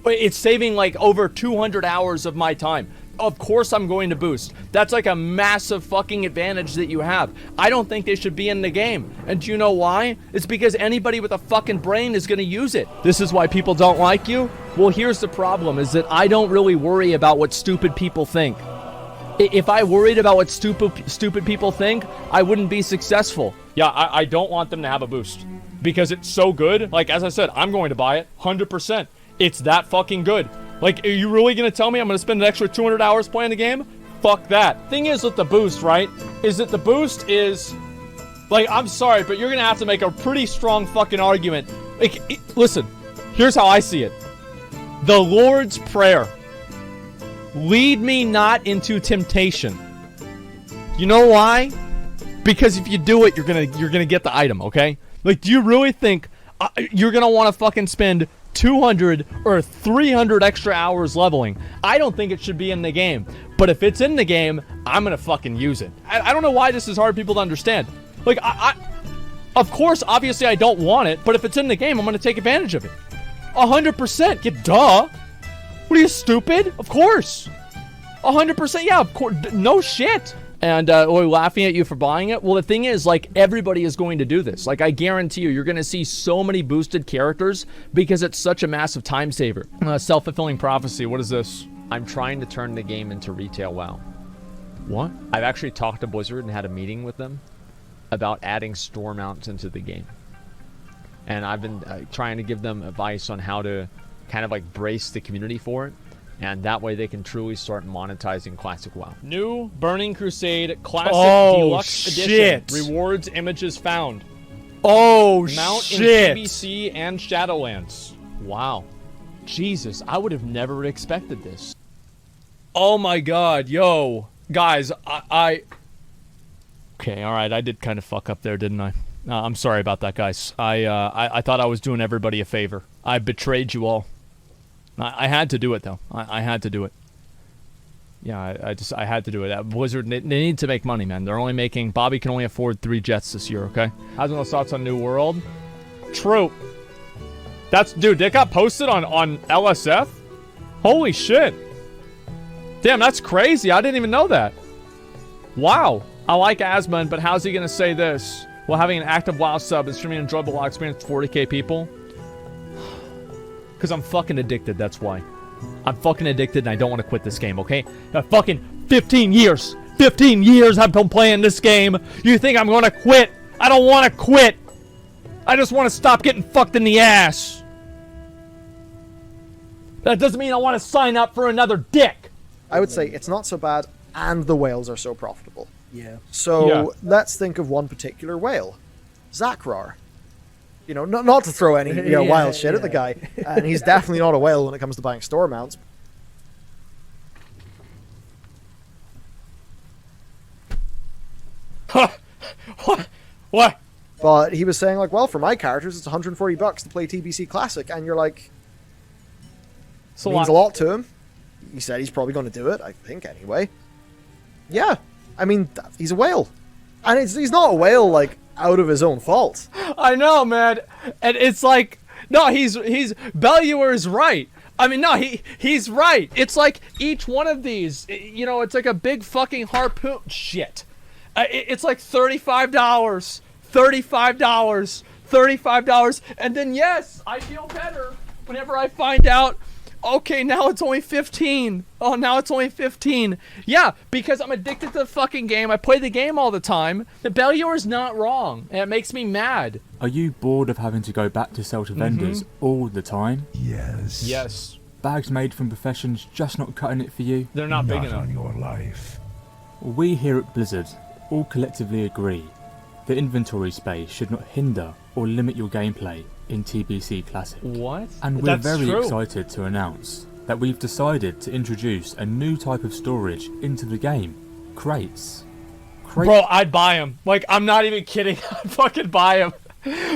It's saving like over 200 hours of my time. Of course I'm going to boost. That's like a massive fucking advantage that you have. I don't think they should be in the game. And do you know why? It's because anybody with a fucking brain is going to use it. This is why people don't like you? Well, here's the problem, is that I don't really worry about what stupid people think. If I worried about what stupid people think, I wouldn't be successful. Yeah, I don't want them to have a boost. Because it's so good. Like, as I said, I'm going to buy it 100%. It's that fucking good. Like, are you really going to tell me I'm going to spend an extra 200 hours playing the game? Fuck that. Thing is with the boost, right, is that the boost is... Like, I'm sorry, but you're going to have to make a pretty strong fucking argument. Like, listen, here's how I see it. The Lord's Prayer. Lead me not into temptation. You know why? Because if you do it, you're gonna get the item, okay? Like, do you really think you're going to want to fucking spend 200 or 300 extra hours leveling? I don't think it should be in the game. But if it's in the game, I'm gonna fucking use it. I don't know why this is hard for people to understand. Like, of course, obviously I don't want it, but if it's in the game, I'm gonna take advantage of it. 100%. Yeah, duh. What are you, stupid? Of course. 100%. Yeah, of course. No shit. And we're laughing at you for buying it. Well, the thing is, like, everybody is going to do this. Like, I guarantee you're going to see so many boosted characters because it's such a massive time saver. Self-fulfilling prophecy. What is this? I'm trying to turn the game into retail WoW. What? I've actually talked to Blizzard and had a meeting with them about adding store mounts into the game. And I've been trying to give them advice on how to kind of, like, brace the community for it. And that way they can truly start monetizing Classic WoW. New Burning Crusade Classic Deluxe Edition. Rewards images found. Oh, Mount shit. In PBC and Shadowlands. Wow. Jesus, I would have never expected this. Oh my god, yo. Guys, I... Okay, alright, I did kind of fuck up there, didn't I? I'm sorry about that, guys. I thought I was doing everybody a favor. I betrayed you all. I had to do it, though. I had to do it. Yeah, I had to do it. Blizzard, they need to make money, man. They're only making... Bobby can only afford 3 jets this year, okay? How's those thoughts on New World? True. That's... Dude, they got posted on LSF? Holy shit. Damn, that's crazy. I didn't even know that. Wow. I like Asmund, but how's he gonna say this? While having an active WoW sub and streaming an enjoyable WoW experience to 40k people? Because I'm fucking addicted, that's why. I'm fucking addicted and I don't want to quit this game, okay? Fucking 15 years! 15 years I've been playing this game! You think I'm gonna quit? I don't want to quit! I just want to stop getting fucked in the ass! That doesn't mean I want to sign up for another dick! I would say it's not so bad, and the whales are so profitable. Yeah. So, let's think of one particular whale. Zakrar. You know, not to throw any wild shit at the yeah. guy. And he's definitely not a whale when it comes to buying store mounts. What? But he was saying, like, well, for my characters, it's $140 to play TBC Classic. And you're like, So means a lot to him. He said he's probably going to do it, I think, anyway. Yeah. I mean, he's a whale. And he's not a whale, like, out of his own fault. I know, man. And it's like, no, he's Belluar's right. I mean, no, he's right. It's like each one of these, you know, it's like a big fucking harpoon. Shit. It's like $35. $35. And then, yes, I feel better whenever I find out, okay, now it's only 15. Oh, now it's only 15. Yeah, because I'm addicted to the fucking game. I play the game all the time. The Belluar's not wrong, and it makes me mad. Are you bored of having to go back to sell to vendors all the time? Yes. Yes. Bags made from professions just not cutting it for you? They're not big enough. on your life. We here at Blizzard all collectively agree that inventory space should not hinder or limit your gameplay in TBC Classic. What? And we're That's very true. excited to announce that we've decided to introduce a new type of storage into the game. Crates. Bro, I'd buy them. Like, I'm not even kidding. I'd fucking buy them.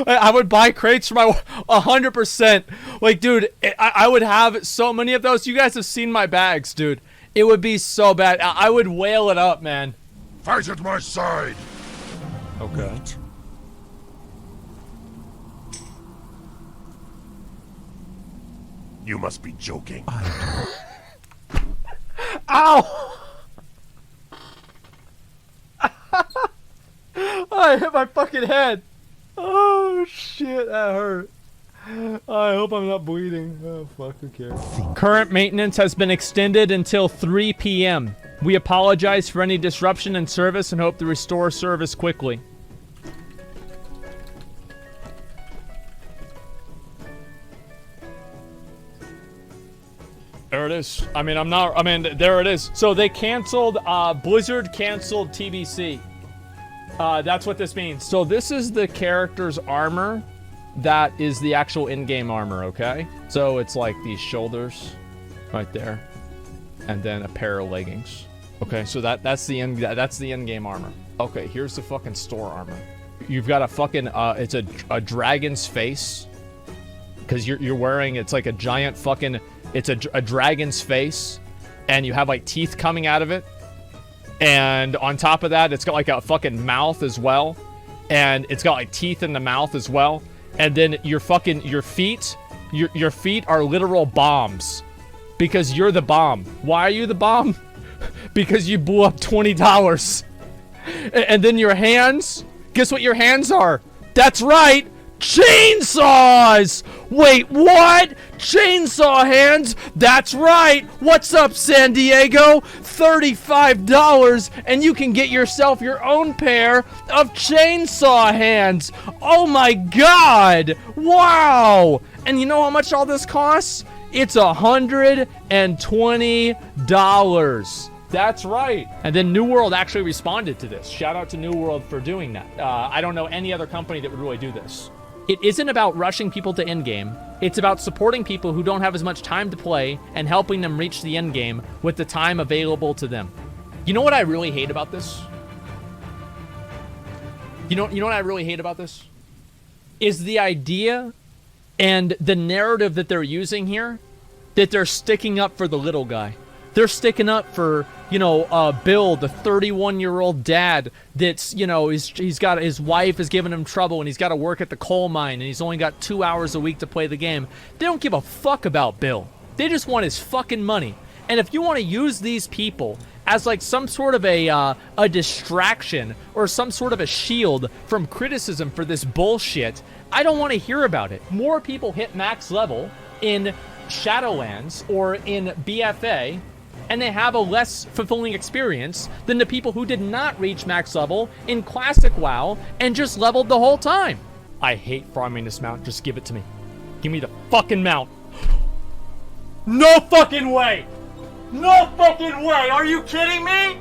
I would buy crates for my 100%. Like, dude, I would have so many of those. You guys have seen my bags, dude. It would be so bad. I would whale it up, man. Fight at my side. Okay. You must be joking. Ow! I hit my fucking head. Oh shit, that hurt. I hope I'm not bleeding. Oh fuck, who cares? Current maintenance has been extended until 3 p.m. We apologize for any disruption in service and hope to restore service quickly. There it is. I mean, there it is. So they canceled, Blizzard canceled TBC. That's what this means. So this is the character's armor. That is the actual in-game armor, okay? So it's like these shoulders right there. And then a pair of leggings. Okay, so that's the in-game armor. Okay, here's the fucking store armor. You've got a fucking, it's a dragon's face. Because you're wearing, it's like a giant fucking, it's a dragon's face. And you have like teeth coming out of it. And on top of that, it's got like a fucking mouth as well. And it's got like teeth in the mouth as well. And then your feet are literal bombs. Because you're the bomb. Why are you the bomb? Because you blew up $20. And then your hands, guess what your hands are? That's right, chainsaws! Wait, what? Chainsaw hands? That's right! What's up, San Diego? $35 and you can get yourself your own pair of chainsaw hands! Oh my god! Wow! And you know how much all this costs? It's $120. That's right. And then New World actually responded to this. Shout out to New World for doing that. I don't know any other company that would really do this. It isn't about rushing people to endgame. It's about supporting people who don't have as much time to play and helping them reach the endgame with the time available to them. You know what I really hate about this? You know what I really hate about this? Is the idea and the narrative that they're using here, that they're sticking up for the little guy. They're sticking up for, you know, Bill, the 31-year-old dad that's, you know, he's got, his wife is giving him trouble and he's got to work at the coal mine and he's only got 2 hours a week to play the game. They don't give a fuck about Bill. They just want his fucking money. And if you want to use these people as like some sort of a distraction or some sort of a shield from criticism for this bullshit, I don't want to hear about it. More people hit max level in Shadowlands or in BFA, and they have a less fulfilling experience than the people who did not reach max level in Classic WoW and just leveled the whole time. I hate farming this mount. Just give it to me. Give me the fucking mount. No fucking way! No fucking way! Are you kidding me?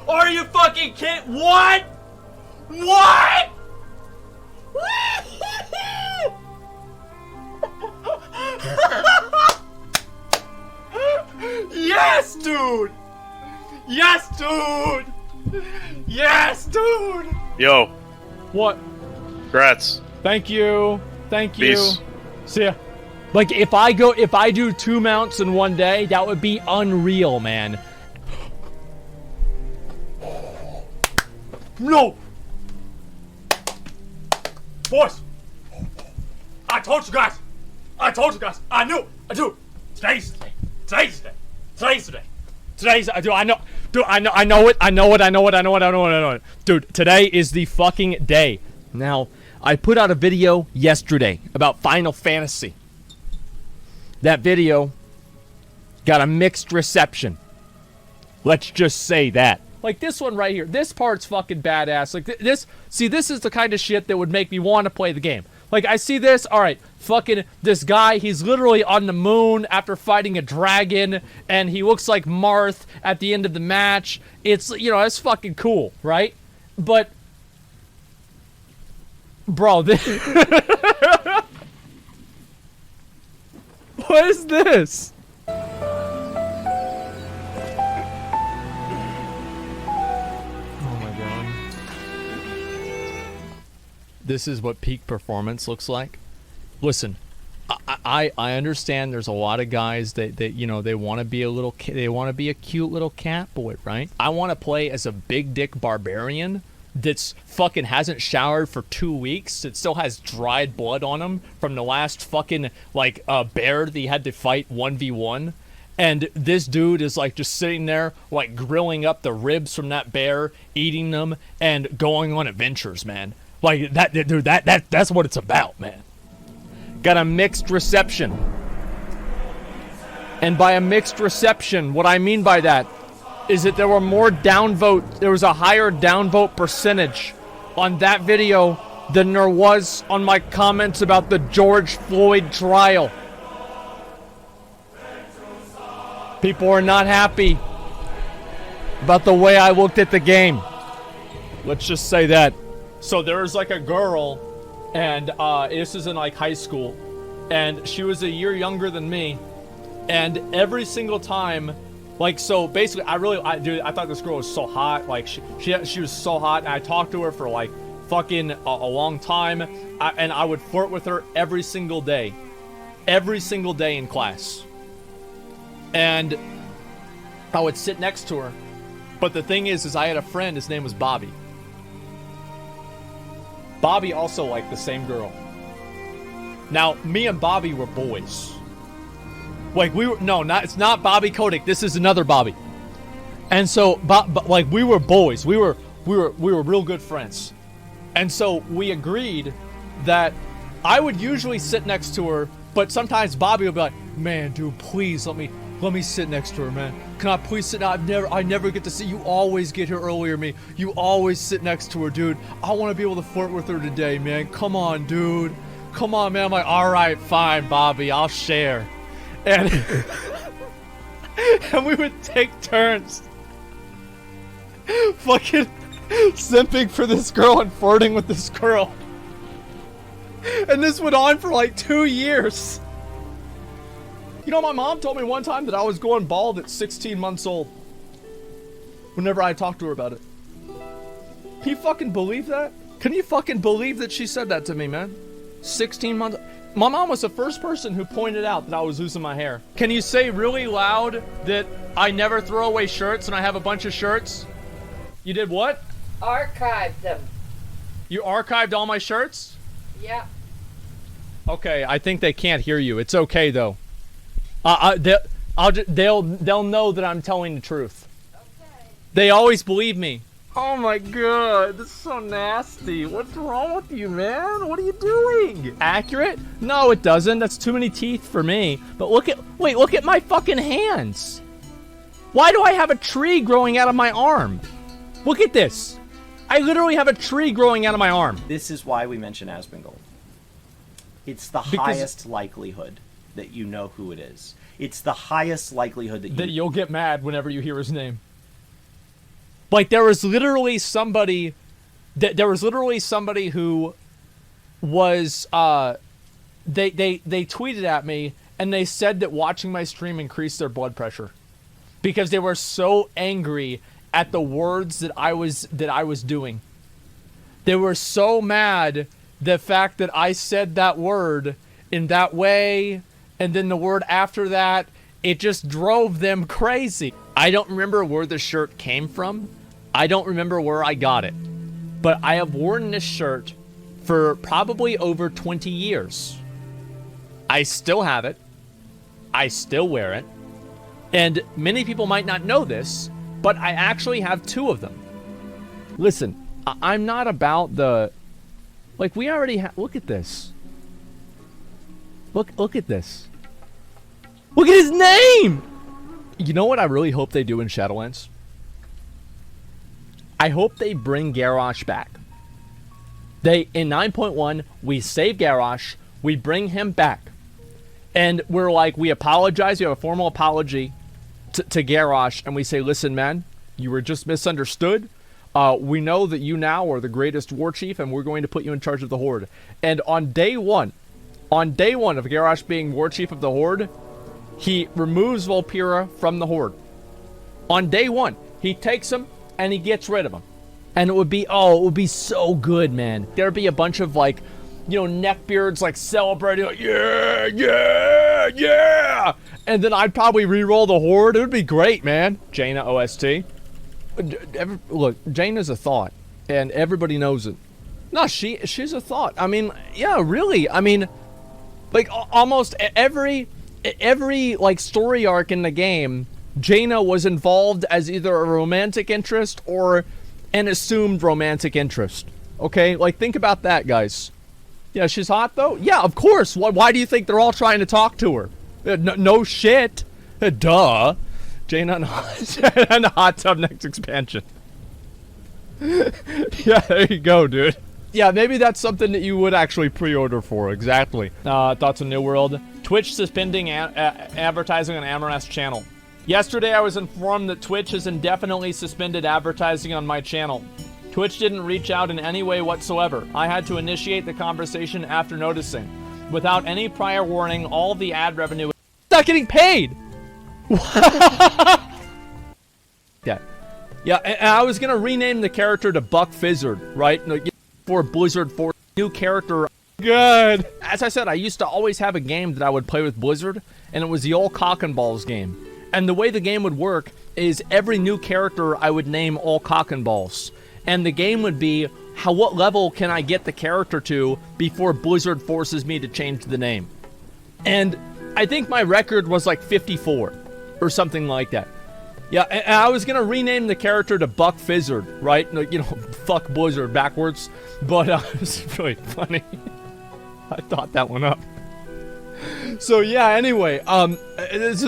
Are you fucking kidding? What? What? Yo. What? Congrats. Thank you. Thank you. Peace. See ya. Like, if I do 2 mounts in one day, that would be unreal, man. No! Boys! I told you guys! I knew! I do! Today's the day. Today's the day. Today's the day. Today's, dude, I know it. Dude, today is the fucking day. Now, I put out a video yesterday about Final Fantasy. That video got a mixed reception. Let's just say that. Like this one right here. This part's fucking badass. Like this is the kind of shit that would make me want to play the game. Like I see this, alright, fucking this guy, he's literally on the moon after fighting a dragon, and he looks like Marth at the end of the match. It's, you know, it's fucking cool, right? But, bro, this... What is this? This is what peak performance looks like. Listen, I understand there's a lot of guys that you know, they want to be a cute little cat boy, right? I want to play as a big dick barbarian that's fucking hasn't showered for 2 weeks, that still has dried blood on him from the last fucking like bear that he had to fight 1v1. And this dude is like just sitting there like grilling up the ribs from that bear, eating them, and going on adventures, man. Like that, dude. That's what it's about, man. Got a mixed reception, and by a mixed reception, what I mean by that is that there were more downvote. There was a higher downvote percentage on that video than there was on my comments about the George Floyd trial. People are not happy about the way I looked at the game. Let's just say that. So there was like a girl, and this is in like high school, and she was a year younger than me, and every single time, like, so basically I thought this girl was so hot. Like she was so hot, and I talked to her for like fucking a long time, and I would flirt with her every single day in class, and I would sit next to her. But the thing is I had a friend, his name was Bobby. Bobby also liked the same girl. Now, me and Bobby were boys. Like, it's not Bobby Kotick. This is another Bobby. And so, like, we were boys. We were real good friends. And so we agreed that I would usually sit next to her, but sometimes Bobby would be like, "Man, dude, please let me sit next to her, man. Can I please sit down? I never get to see you. Always get here earlier than me. You always sit next to her, dude. I want to be able to flirt with her today, man. Come on, dude. Come on, man." I'm like, "All right, fine, Bobby. I'll share." And and we would take turns fucking simping for this girl and flirting with this girl. And this went on for like 2 years. You know, my mom told me one time that I was going bald at 16 months old. Whenever I talked to her about it. Can you fucking believe that? Can you fucking believe that she said that to me, man? 16 months. My mom was the first person who pointed out that I was losing my hair. Can you say really loud that I never throw away shirts and I have a bunch of shirts? You did what? Archived them. You archived all my shirts? Yeah. Okay, I think they can't hear you. It's okay though. They'll know that I'm telling the truth. Okay. They always believe me. Oh my god, this is so nasty. What's wrong with you, man? What are you doing? Accurate? No, it doesn't. That's too many teeth for me. But look at my fucking hands. Why do I have a tree growing out of my arm? Look at this. I literally have a tree growing out of my arm. This is why we mention Asmongold. It's the highest likelihood that you know who it is. It's the highest likelihood that you'll get mad whenever you hear his name. Like, there was literally somebody who was they tweeted at me and they said that watching my stream increased their blood pressure because they were so angry at the words that I was doing. They were so mad the fact that I said that word in that way, and then the word after that, it just drove them crazy. I don't remember where the shirt came from. I don't remember where I got it. But I have worn this shirt for probably over 20 years. I still have it. I still wear it. And many people might not know this, but I actually have 2 of them. Listen, I'm not about the... Like, we already have... Look at this. Look at this. Look at his name! You know what I really hope they do in Shadowlands? I hope they bring Garrosh back. In 9.1, we save Garrosh, we bring him back. And we're like, we apologize, we have a formal apology to Garrosh, and we say, listen, man, you were just misunderstood. We know that you now are the greatest war chief, and we're going to put you in charge of the Horde. And on day one of Garrosh being war chief of the Horde, he removes Volpira from the Horde. On day 1, he takes him and he gets rid of him. And it would be so good, man. There'd be a bunch of, like, you know, neckbeards, like, celebrating, like, yeah, yeah, yeah. And then I'd probably re-roll the Horde. It would be great, man. Jaina OST. Look, Jaina's a thought, and everybody knows it. No, she's a thought. I mean, yeah, really. I mean, like, almost every like story arc in the game, Jaina was involved as either a romantic interest or an assumed romantic interest. Okay, like, think about that, guys. Yeah, she's hot though. Yeah, of course. Why do you think they're all trying to talk to her? No shit. Duh. Jaina and the hot tub next expansion. Yeah, there you go, dude. Yeah, maybe that's something that you would actually pre-order for. Exactly. Thoughts on New World. Twitch suspending advertising on Amareth's channel. Yesterday, I was informed that Twitch has indefinitely suspended advertising on my channel. Twitch didn't reach out in any way whatsoever. I had to initiate the conversation after noticing. Without any prior warning, all the ad revenue is not getting paid! Yeah, and I was gonna rename the character to Buck Fizzard, right? For Blizzard, for new character. Good. As I said, I used to always have a game that I would play with Blizzard, and it was the old Cock and Balls game. And the way the game would work is every new character I would name all Cock and Balls. And the game would be, what level can I get the character to before Blizzard forces me to change the name? And I think my record was like 54 or something like that. Yeah, and I was gonna rename the character to Buck Fizzard, right? You know, fuck Blizzard backwards. But it was really funny. I thought that one up. So yeah, anyway, this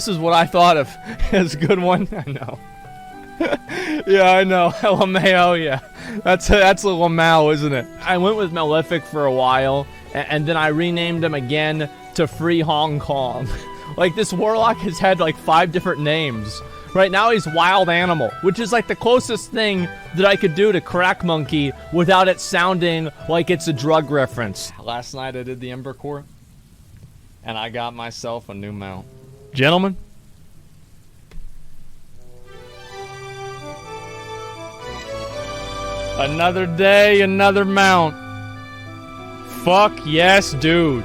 is what I thought of as a good one. I know. Yeah, I know. LMAO, yeah. That's a LMAO, isn't it? I went with Malefic for a while, and then I renamed him again to Free Hong Kong. Like, this warlock has had like 5 different names. Right now he's Wild Animal, which is like the closest thing that I could do to Crack Monkey without it sounding like it's a drug reference. Last night I did the Ember Core, and I got myself a new mount. Gentlemen, another day, another mount. Fuck yes, dude.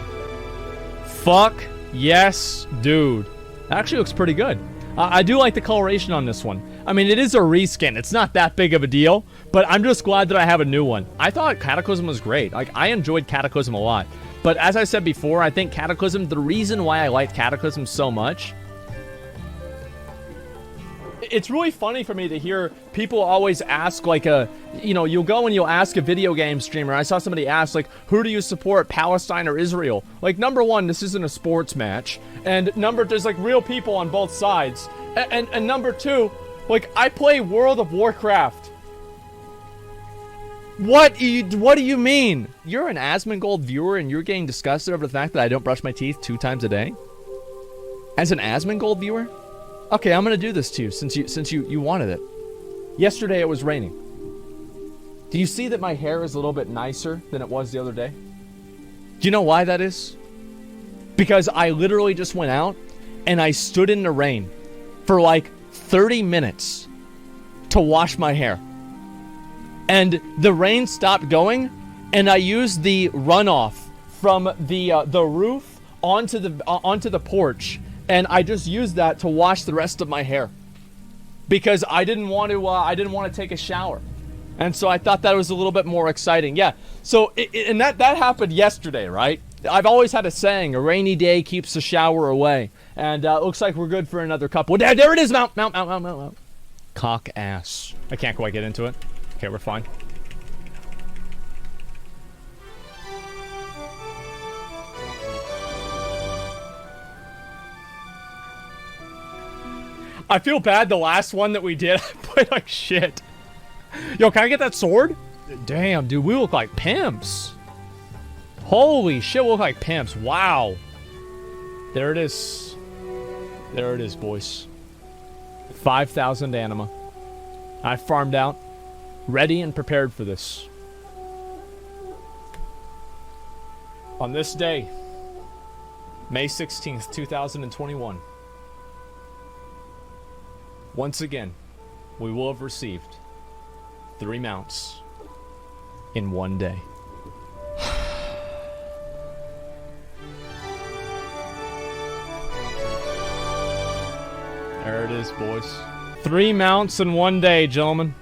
Fuck yes, dude. Actually looks pretty good. I do like the coloration on this one. I mean, it is a reskin. It's not that big of a deal, but I'm just glad that I have a new one. I thought Cataclysm was great. Like, I enjoyed Cataclysm a lot. But as I said before, I think Cataclysm, the reason why I liked Cataclysm so much, it's really funny for me to hear people always ask, like, you'll go and you'll ask a video game streamer. I saw somebody ask, like, who do you support, Palestine or Israel? Like, number one, this isn't a sports match. And there's, like, real people on both sides. And number two, like, I play World of Warcraft. What do you mean? You're an Asmongold viewer and you're getting disgusted over the fact that I don't brush my teeth 2 times a day? As an Asmongold viewer? Okay, I'm gonna do this to you since you wanted it. Yesterday it was raining. Do you see that my hair is a little bit nicer than it was the other day? Do you know why that is? Because I literally just went out and I stood in the rain for like 30 minutes to wash my hair. and the rain stopped going, and I used the runoff from the roof onto the porch, and I just used that to wash the rest of my hair because I didn't want to take a shower, and so I thought that was a little bit more exciting. Yeah. So and that happened yesterday, right? I've always had a saying: a rainy day keeps the shower away, and it looks like we're good for another couple. There it is, mount. Cock ass. I can't quite get into it. Okay, we're fine. I feel bad the last one that we did, I played like shit. Yo, can I get that sword? Damn, dude, we look like pimps. Holy shit, we look like pimps. Wow. There it is. There it is, boys. 5,000 anima. I farmed out. Ready and prepared for this. On this day, May 16th, 2021. Once again, we will have received 3 mounts in one day. There it is, boys. 3 mounts in one day, gentlemen.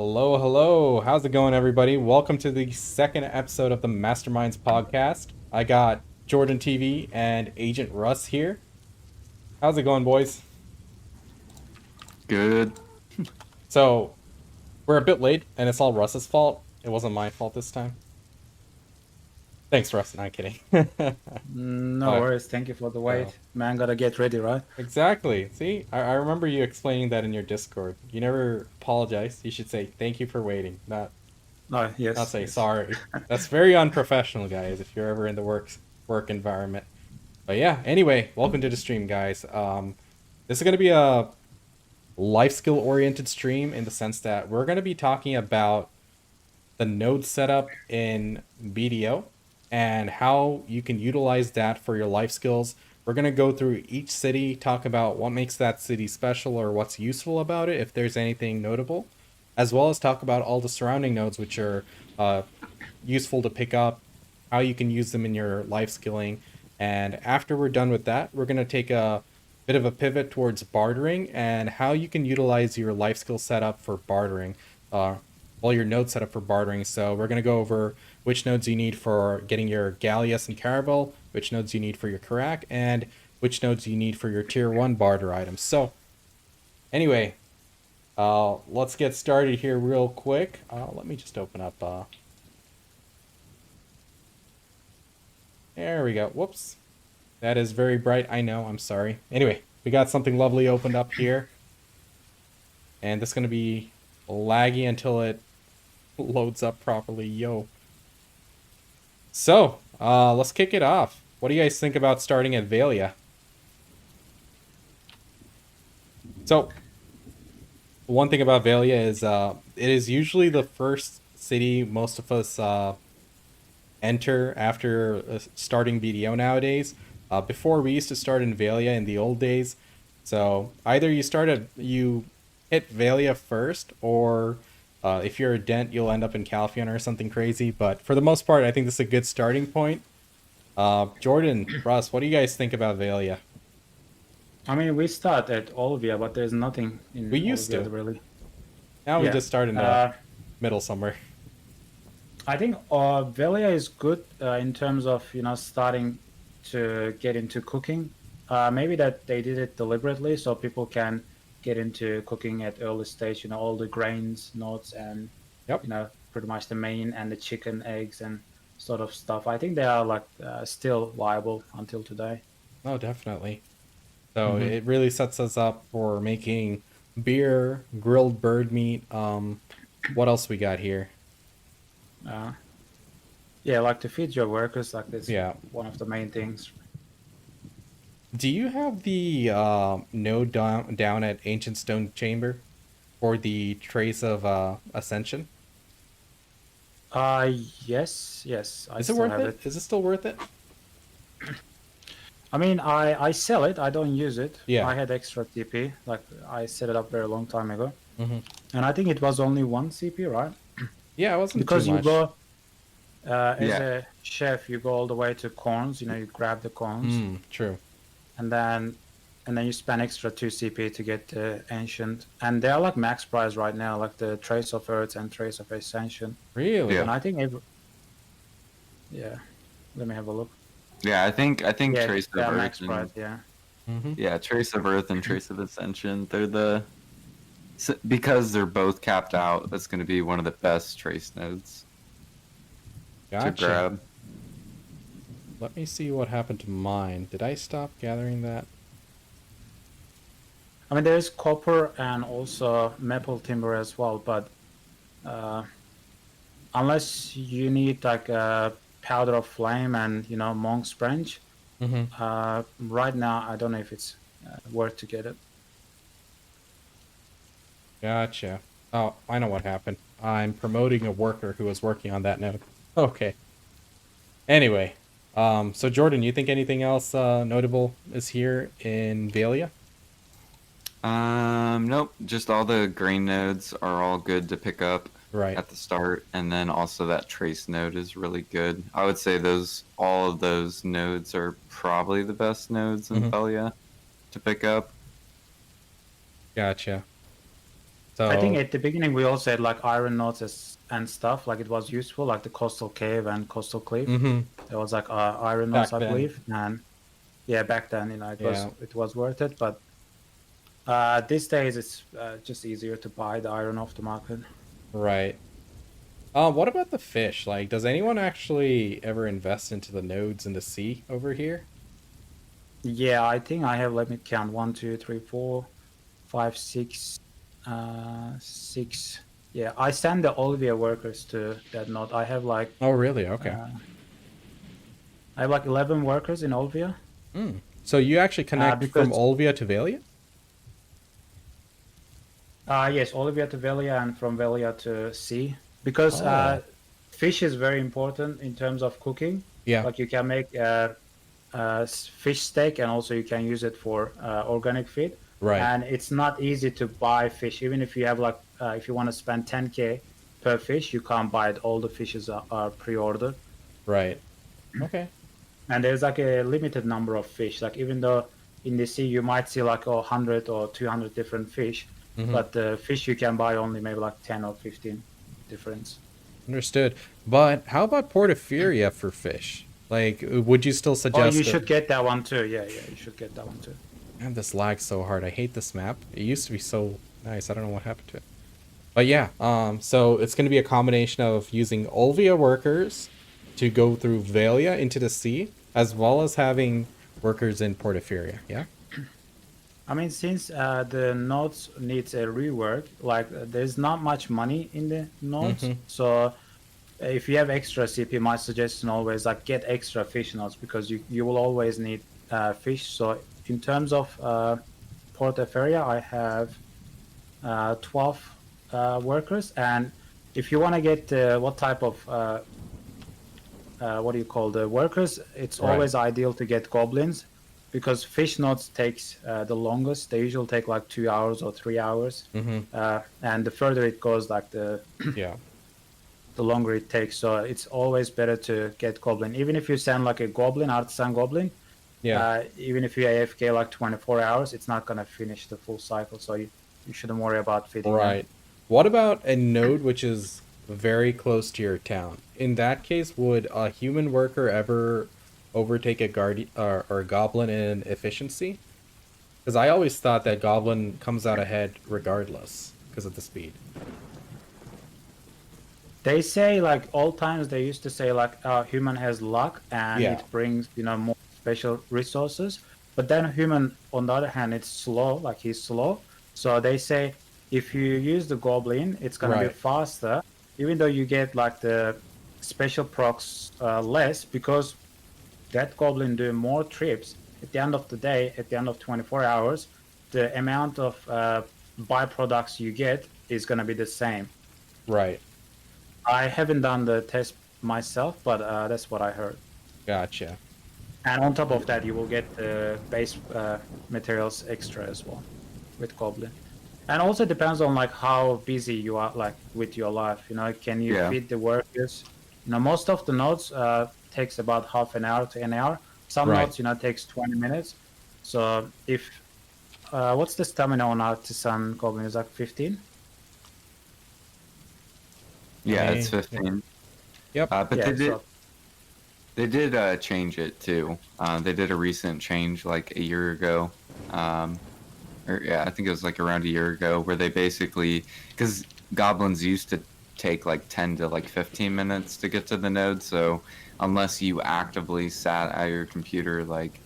Hello, how's it going, everybody? Welcome to the second episode of the Masterminds podcast. I got Jordan TV and Agent Russ here. How's it going, boys? Good. So, we're a bit late, and it's all Russ's fault. It wasn't my fault this time. Thanks, Russ. Not kidding. No worries. Thank you for the wait. Man, gotta get ready, right? Exactly. See, I remember you explaining that in your Discord. You never apologize. You should say thank you for waiting, not say sorry. That's very unprofessional, guys. If you're ever in the work environment. But yeah. Anyway, welcome to the stream, guys. This is gonna be a life skill oriented stream in the sense that we're gonna be talking about the node setup in BDO and how you can utilize that for your life skills. We're going to go through each city, talk about what makes that city special or what's useful about it, if there's anything notable, as well as talk about all the surrounding nodes which are useful to pick up, how you can use them in your life skilling. And after we're done with that, we're going to take a bit of a pivot towards bartering and how you can utilize your life skill setup for bartering, your node setup for bartering. So we're going to go over which nodes you need for getting your Gallius and Caravel, which nodes you need for your Karak, and which nodes you need for your tier 1 barter items. So anyway, let's get started here real quick. Let me just open up. There we go. Whoops. That is very bright. I know. I'm sorry. Anyway, we got something lovely opened up here. And this is going to be laggy until it loads up properly. Yo. So, let's kick it off. What do you guys think about starting at Valia? So, one thing about Valia is it is usually the first city most of us enter after starting BDO nowadays. Before, we used to start in Valia in the old days. So either you hit Valia first, or if you're a Dent, you'll end up in Calpheon or something crazy. But for the most part, I think this is a good starting point. Jordan, Russ, what do you guys think about Valia? I mean, we start at Olvia, but there's nothing in We used Olvia to. really. Now we just start in the middle somewhere. I think Velia is good in terms of starting to get into cooking. Maybe that they did it deliberately so people can get into cooking at early stage. All the grains, nuts, and pretty much the main and the chicken, eggs, and sort of stuff. I think they are like still viable until today. Oh, definitely. So it really sets us up for making beer, grilled bird meat. What else we got here? Yeah, like to feed your workers, like this. Yeah, one of the main things. Do you have the node down at Ancient Stone Chamber for the Trace of Ascension? Yes. Is it worth it? Is it still worth it? I mean, I sell it. I don't use it. Yeah. I had extra TP. Like I set it up very long time ago, and I think it was only 1 CP, right? Yeah, it wasn't because too much. you go as a chef, you go all the way to corns. You grab the corns. True. And then you spend extra 2 CP to get the ancient, and they are like max price right now, like the Trace of Earth and Trace of Ascension. Really? And I think let me have a look. Yeah, I think Trace of Earth max price, yeah, Trace of Earth and Trace of Ascension, because they're both capped out, that's going to be one of the best Trace nodes to grab. Let me see what happened to mine. Did I stop gathering that? I mean, there's copper and also maple timber as well, but unless you need like a powder of flame and monk's branch, right now I don't know if it's worth to get it. Gotcha. Oh, I know what happened. I'm promoting a worker who was working on that node. Okay. Anyway, so Jordan, you think anything else notable is here in Valia? Nope. Just all the grain nodes are all good to pick up at the start, and then also that trace node is really good. I would say all of those nodes are probably the best nodes in Valia to pick up. Gotcha. So I think at the beginning we all said like iron nodes and stuff, like it was useful, like the coastal cave and coastal cliff. There was like iron nodes, I believe, and back then it was worth it, but these days it's just easier to buy the iron off the market. Right. What about the fish? Like, does anyone actually ever invest into the nodes in the sea over here? Yeah, I think I have, let me count, 1, 2, 3, 4, 5, 6, 6. Yeah, I send the Olvia workers to that node. I have like... Oh, really? Okay. I have like 11 workers in Olvia. So you actually connect from Olvia to Valia? Yes, Olvia to Valia and from Valia to sea. Because fish is very important in terms of cooking. Yeah. Like you can make fish steak, and also you can use it for organic feed. Right. And it's not easy to buy fish. Even if you have like, if you want to spend 10K per fish, you can't buy it. All the fishes are pre-ordered. Right. Okay. And there's like a limited number of fish. Like even though in the sea you might see like 100 or 200 different fish, but the fish you can buy only maybe like 10 or 15 difference. Understood. But how about Porphyria for fish? Like, would you still suggest? Oh, you should get that one too. Yeah, you should get that one too. Man, this lags so hard. I hate this map. It used to be so nice. I don't know what happened to it. But yeah, so it's going to be a combination of using Olvia workers to go through Valia into the sea, as well as having workers in Porphyria. Yeah. I mean, since the nodes needs a rework, like there's not much money in the nodes, so if you have extra CP, my suggestion always like get extra fish nodes because you will always need fish. So in terms of Port Eferia, I have 12 workers, and if you want to get what type of what do you call the workers, it's Right. always ideal to get goblins because fish nodes takes the longest. They usually take like 2 hours or 3 hours, and the further it goes, like the yeah, the longer it takes. So it's always better to get goblin. Even if you send like a goblin, artisan goblin, even if you AFK like 24 hours, it's not gonna finish the full cycle. So you shouldn't worry about feeding them. Right. What about a node which is very close to your town? In that case, would a human worker ever overtake a guardian or a goblin in efficiency? Because I always thought that goblin comes out ahead regardless because of the speed. They say like all times they used to say like human has luck and Yeah. it brings more special resources. But then human on the other hand it's slow, like he's slow. So they say if you use the goblin, it's gonna be Right. faster, even though you get like the special procs less because that goblin do more trips. At the end of the day, at the end of 24 hours, the amount of byproducts you get is gonna be the same. Right. I haven't done the test myself, but that's what I heard. Gotcha. And on top of that, you will get the base materials extra as well with Goblin. And also depends on like how busy you are like with your life. Can you feed the workers? Most of the nodes takes about half an hour to an hour. Some Right. nodes, takes 20 minutes. So if what's the stamina on Artisan Goblin? Is like 15? Yeah, it's 15. Yep. But Yeah, they did change it too. They did a recent change like a year ago. Or yeah, I think it was like around a year ago where they basically, because goblins used to take like 10 to like 15 minutes to get to the node. So unless you actively sat at your computer like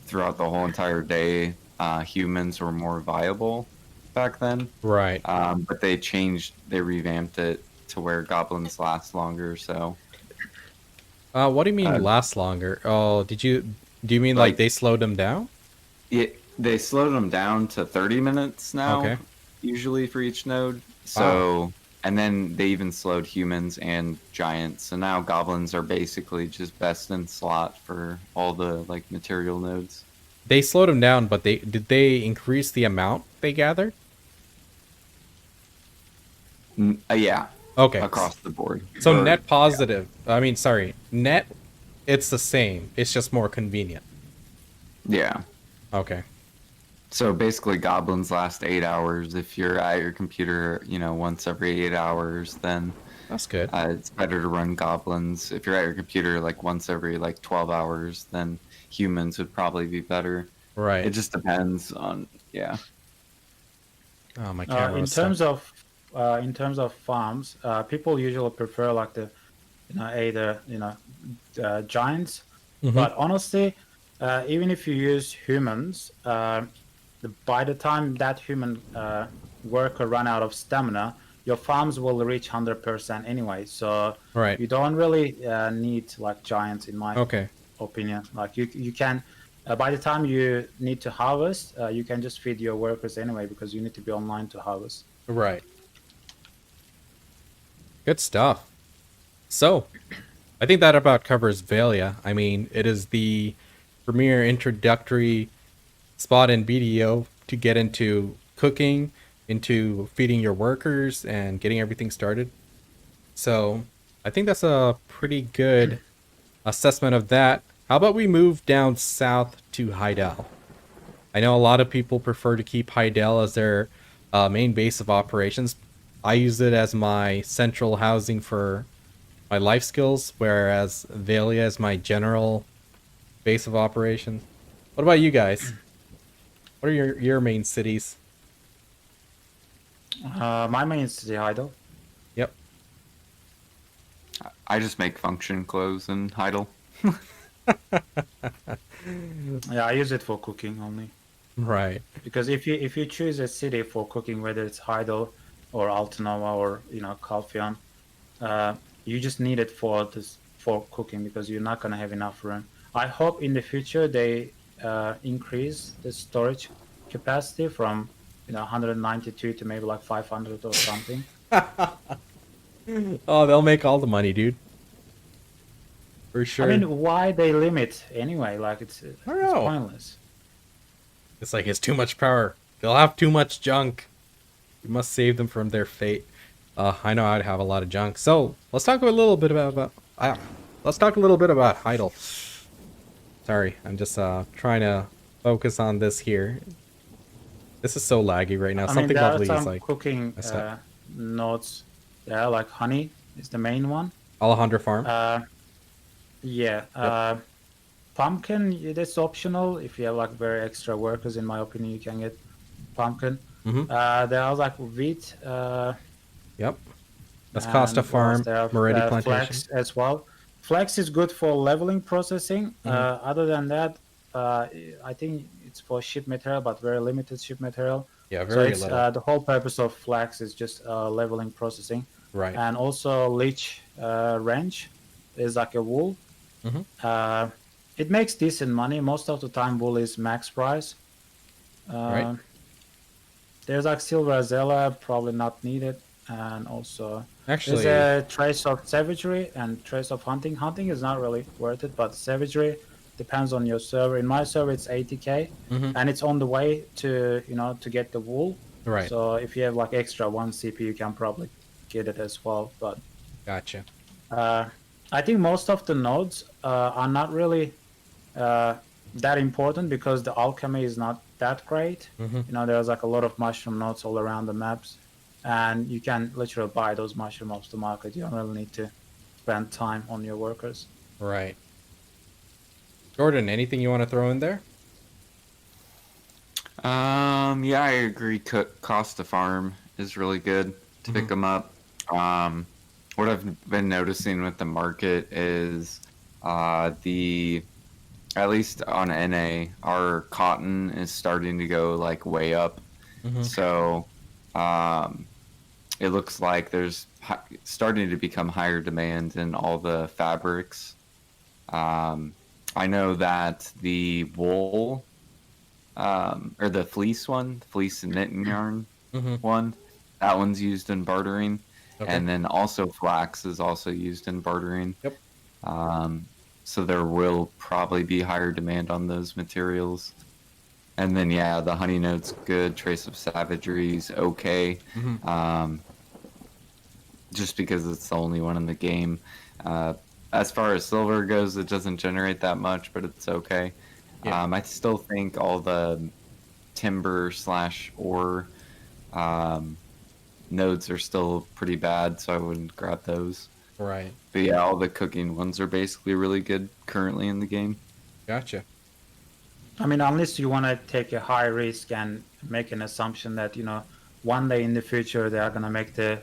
throughout the whole entire day, humans were more viable back then. Right. But they revamped it to where goblins last longer. So What do you mean last longer? Oh, do you mean like they slowed them down? they slowed them down to 30 minutes now, Okay. usually for each node. So, and then they even slowed humans and giants. So now goblins are basically just best in slot for all the like material nodes. They slowed them down, but did they increase the amount they gathered? Yeah. Okay. Across the board. So Or- net positive. I mean, sorry, net. It's the same. It's just more convenient. Yeah. Okay. So basically, goblins last 8 hours. If you're at your computer, once every 8 hours, then that's good. It's better to run goblins. If you're at your computer like once every like 12 hours, then humans would probably be better. Right. It just depends on Oh, my camera. In was terms stuck. of farms, people usually prefer like the either giants, Mhm. but honestly, even if you use humans, by the time that human worker run out of stamina, your farms will reach 100% anyway. So Right. you don't really need like giants in my Okay. opinion. Like you can. By the time you need to harvest, you can just feed your workers anyway because you need to be online to harvest. Right. Good stuff. So, I think that about covers Valia. I mean, it is the premier introductory spot in BDO to get into cooking, into feeding your workers, and getting everything started. So, I think that's a pretty good assessment of that. How about we move down south to Heidel? I know a lot of people prefer to keep Heidel as their main base of operations. I use it as my central housing for my life skills, whereas Valia is my general base of operations. What about you guys? What are your main cities? My main city, Heidel. Yep. I just make function clothes in Heidel. Yeah, I use it for cooking only. Right. Because if you choose a city for cooking, whether it's Heidel or Altenova or Kalfion, you just need it for this for cooking because you're not gonna have enough room. I hope in the future they increase the storage capacity from 192 to maybe like 500 or something. Oh, they'll make all the money, dude. For sure. I mean, why they limit anyway? Like it's pointless. It's like it's too much power. They'll have too much junk. You must save them from their fate. I know I'd have a lot of junk. So let's talk a little bit about Heidel. Sorry, I'm just trying to focus on this here. This is so laggy right now. I Something mean, there lovely are is some like cooking nodes. Yeah, like honey is the main one. Alejandro Farm. Yeah. Pumpkin, that's optional. If you have like very extra workers, in my opinion, you can get pumpkin. There are like wheat. Yep. That's Costa Farm, Moretti Plantation. Flax as well. Flax is good for leveling processing. Other than that, I think it's for ship material, but very limited ship material. Yeah, very so little. The whole purpose of flax is just leveling processing. Right. And also leech ranch is like a wool. It makes decent money. Most of the time, wool is max price. Right. There's like silver azella, probably not needed. And also, actually, there's a trace of savagery and trace of hunting. Hunting is not really worth it, but savagery depends on your server. In my server, it's 80k, and it's on the way to to get the wool. Right. So if you have like extra 1 CP, you can probably get it as well. But gotcha. I think most of the nodes are not really that important because the alchemy is not that great. There's like a lot of mushroom nodes all around the maps. And you can literally buy those mushrooms off the market. You don't really need to spend time on your workers. Right. Jordan, anything you want to throw in there? Yeah, I agree. Costa Farm is really good to pick them up. What I've been noticing with the market is at least on NA, our cotton is starting to go like way up. So it looks like there's starting to become higher demand in all the fabrics. I know that the wool or the fleece and knitting yarn one, that one's used in bartering. And then also flax is also used in bartering. Yep. So there will probably be higher demand on those materials. And then, yeah, the honey note's good. Trace of savagery's okay. Just because it's the only one in the game. As far as silver goes, it doesn't generate that much, but it's okay. Yeah. I still think all the timber/ore nodes are still pretty bad, so I wouldn't grab those. Right. But yeah, all the cooking ones are basically really good currently in the game. Gotcha. I mean, unless you want to take a high risk and make an assumption that, one day in the future they are going to make the,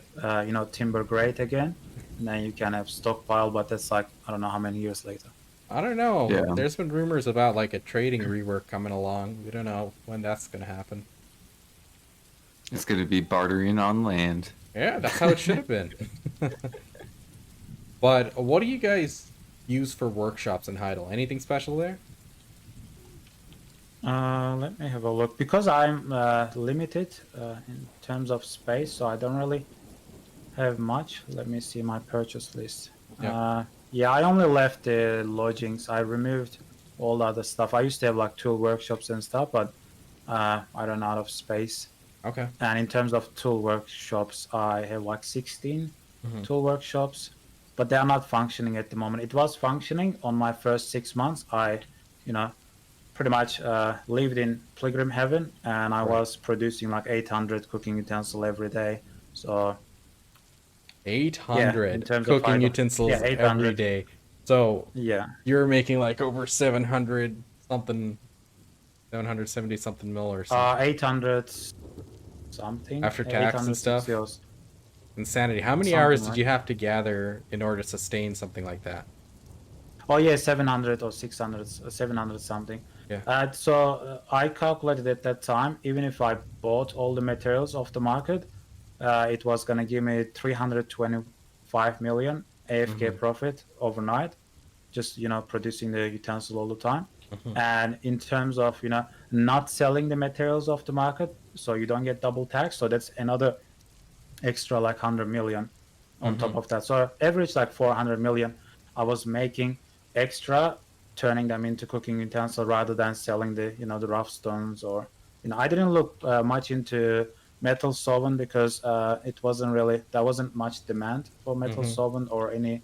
timber great again, and then you can have stockpile, but that's like, I don't know how many years later. I don't know. Yeah. There's been rumors about like a trading rework coming along. We don't know when that's going to happen. It's going to be bartering on land. Yeah, that's how it should have been. But what do you guys use for workshops in Heidel? Anything special there? Let me have a look. Because I'm limited in terms of space, so I don't really have much. Let me see my purchase list. Yeah, I only left the lodgings. I removed all the other stuff. I used to have like tool workshops and stuff, but I ran out of space. Okay. And in terms of tool workshops, I have like 16 tool workshops, but they are not functioning at the moment. It was functioning on my first 6 months. I, pretty much lived in Pilgrim Heaven, and I was producing like 800 cooking utensils every day. So 800 cooking utensils every day. So you're making like over 700 something, 770 something mil or something. 800 something after tax and stuff. Insanity. How many hours did you have to gather in order to sustain something like that? Oh yeah, 700 or 600, 700 something. Yeah. So I calculated at that time, even if I bought all the materials off the market, it was gonna give me 325 million, AFK profit overnight, just producing the utensil all the time. And in terms of not selling the materials off the market, so you don't get double tax. So that's another extra like 100 million on top of that. So average like 400 million I was making extra, turning them into cooking utensil rather than selling the the rough stones. Or I didn't look much into metal solvent because there wasn't much demand for metal solvent or any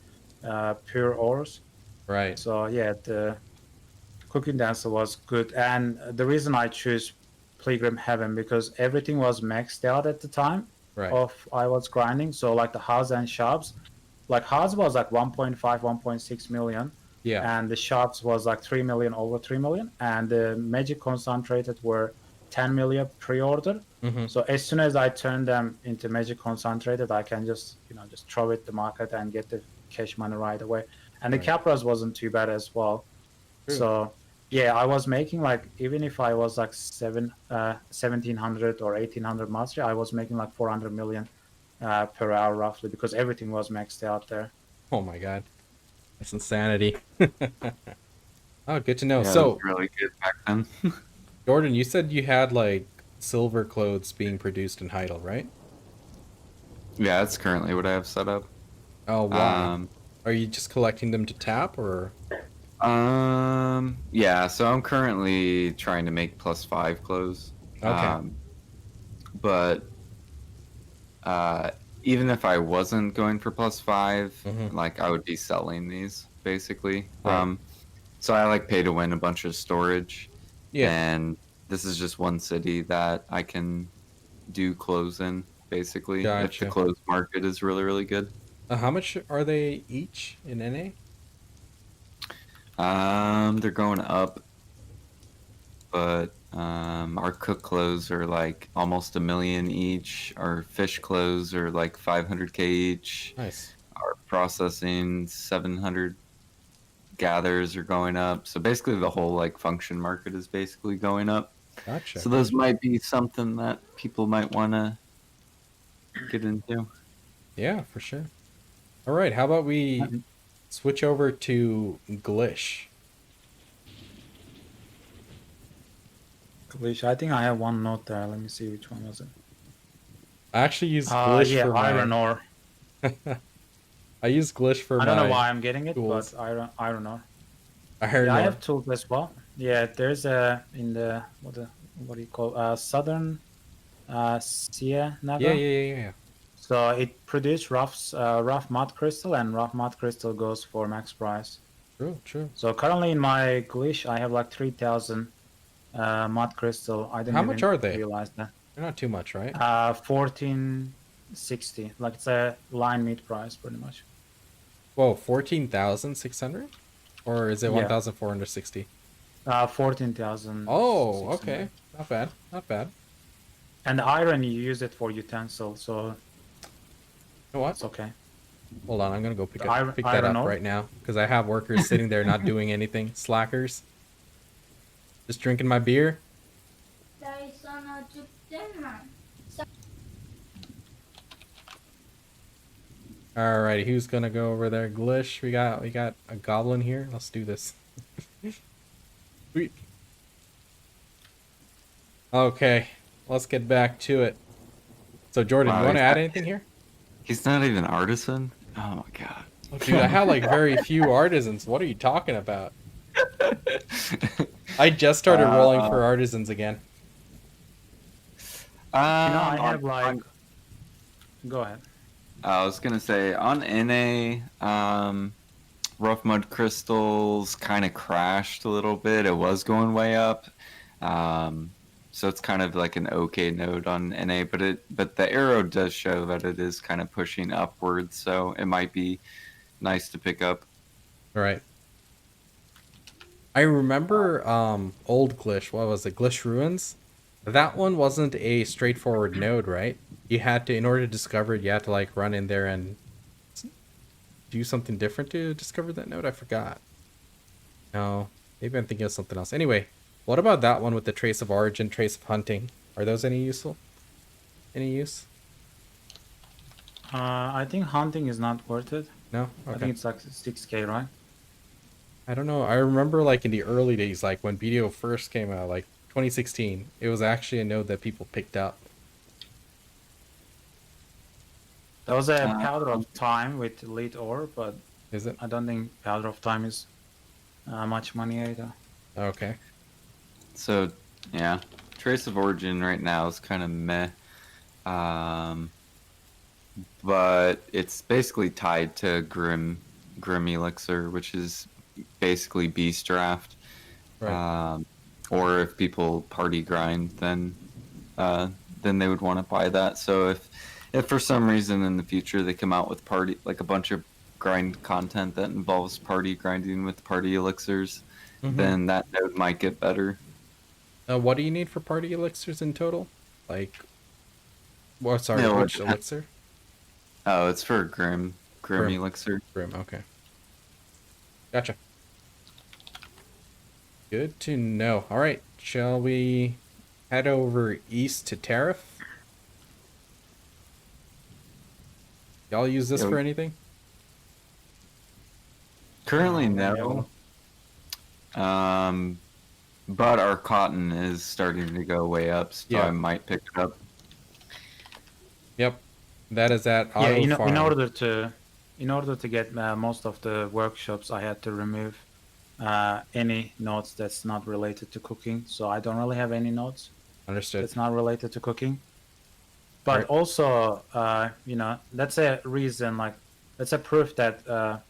pure ores. Right. So yeah, the cooking utensil was good. And the reason I choose Pilgrim Heaven because everything was maxed out at the time of I was grinding. So like the house and shops, like house was like 1.5 1.6 million, and the shops was like 3 million, over 3 million, and the magic concentrated were 10 million pre-order. So as soon as I turn them into magic concentrated, I can just just throw it to the market and get the cash money right away. And the capras wasn't too bad as well. So yeah, I was making like, even if I was like 1700 or 1800 mastery, I was making like 400 million per hour roughly, because everything was maxed out there. Oh my god, that's insanity. Oh, good to know. Yeah, So it was really good back then. Jordan, you said you had like silver clothes being produced in Heidel, right? Yeah, that's currently what I have set up. Oh wow. Are you just collecting them to tap, or? Yeah, so I'm currently trying to make +5 clothes. Okay. But even if I wasn't going for +5, like I would be selling these basically. Right. So I like pay to win a bunch of storage. Yeah. And this is just one city that I can do clothes in basically. If Gotcha. the clothes market is really, really good. How much are they each in NA? They're going up, but our cook clothes are like almost $1 million each. Our fish clothes are like 500K each. Nice. Our processing 700 gathers are going up. So basically, the whole like function market is basically going up. Gotcha. So those might be something that people might want to get into. Yeah, for sure. All right, how about we switch over to Glish? Glish, I think I have one note there. Let me see, which one was it? I actually use Glish for my iron ore. I use Glish for I don't know my why I'm getting it, tools. but iron ore. Iron Yeah, I ore. have tools as well. Yeah, there's in the what do you call southern Sia Naga. Yeah. So it produced rough mud crystal, and rough mud crystal goes for max price. True. So currently in my Glish, I have like 3,000 mud crystal. I didn't How much are they? realize that. They're not too much, right? 1460. Like it's a line meat price, pretty much. Whoa, 14,600? Or is it 1,460? 14,000. Oh, okay. Not bad. And the iron, you use it for utensil, so you know what? It's okay. Hold on, I'm gonna go pick that iron up ore? right now, because I have workers sitting there not doing anything. Slackers. Just drinking my beer. Alrighty, who's gonna go over there? Glish, we got a goblin here. Let's do this. Sweet. Okay, let's get back to it. So Jordan, Wow, you want to he's add not- anything here? He's not even artisan? Oh my god. Dude, I have like very few artisans. What are you talking about? I just started rolling for artisans again. I have like. Go ahead. I was gonna say on NA, rough mud crystals kind of crashed a little bit. It was going way up, so it's kind of like an okay node on NA. But the arrow does show that it is kind of pushing upwards, so it might be nice to pick up. Right. I remember old Glish. What was it? Glish Ruins. That one wasn't a straightforward node, right? You had to, in order to discover it, you had to like run in there and do something different to discover that node. I forgot. No, maybe I'm thinking of something else. Anyway, what about that one with the trace of origin, trace of hunting? Are those any useful? Any use? I think hunting is not worth it. No? I Okay. think it's like 6K, right? I don't know. I remember like in the early days, like when BDO first came out, like 2016, it was actually a node that people picked up. There was a Powder of Time with Elite Ore, but is it? I don't think Powder of Time is much money either. Okay. So, yeah, Trace of Origin right now is kind of meh. But it's basically tied to Grim Elixir, which is basically Beast Draft. Right. Or if people party grind, then they would want to buy that. So if for some reason in the future they come out with party like a bunch of grind content that involves party grinding with party elixirs, then that node might get better. What do you need for party elixirs in total? Like, well, sorry, Yeah, which elixir? Oh, it's for Grim elixir. Grim, okay. Gotcha. Good to know. All right, shall we head over east to Tariff? Y'all use this for anything? Currently, no. But our cotton is starting to go way up, so I might pick it up. Yep, that is at Yeah, Auto Farm. in order to get most of the workshops, I had to remove any nodes that's not related to cooking. So I don't really have any nodes. Understood. That's not related to cooking. But also, that's a reason, like, that's a proof that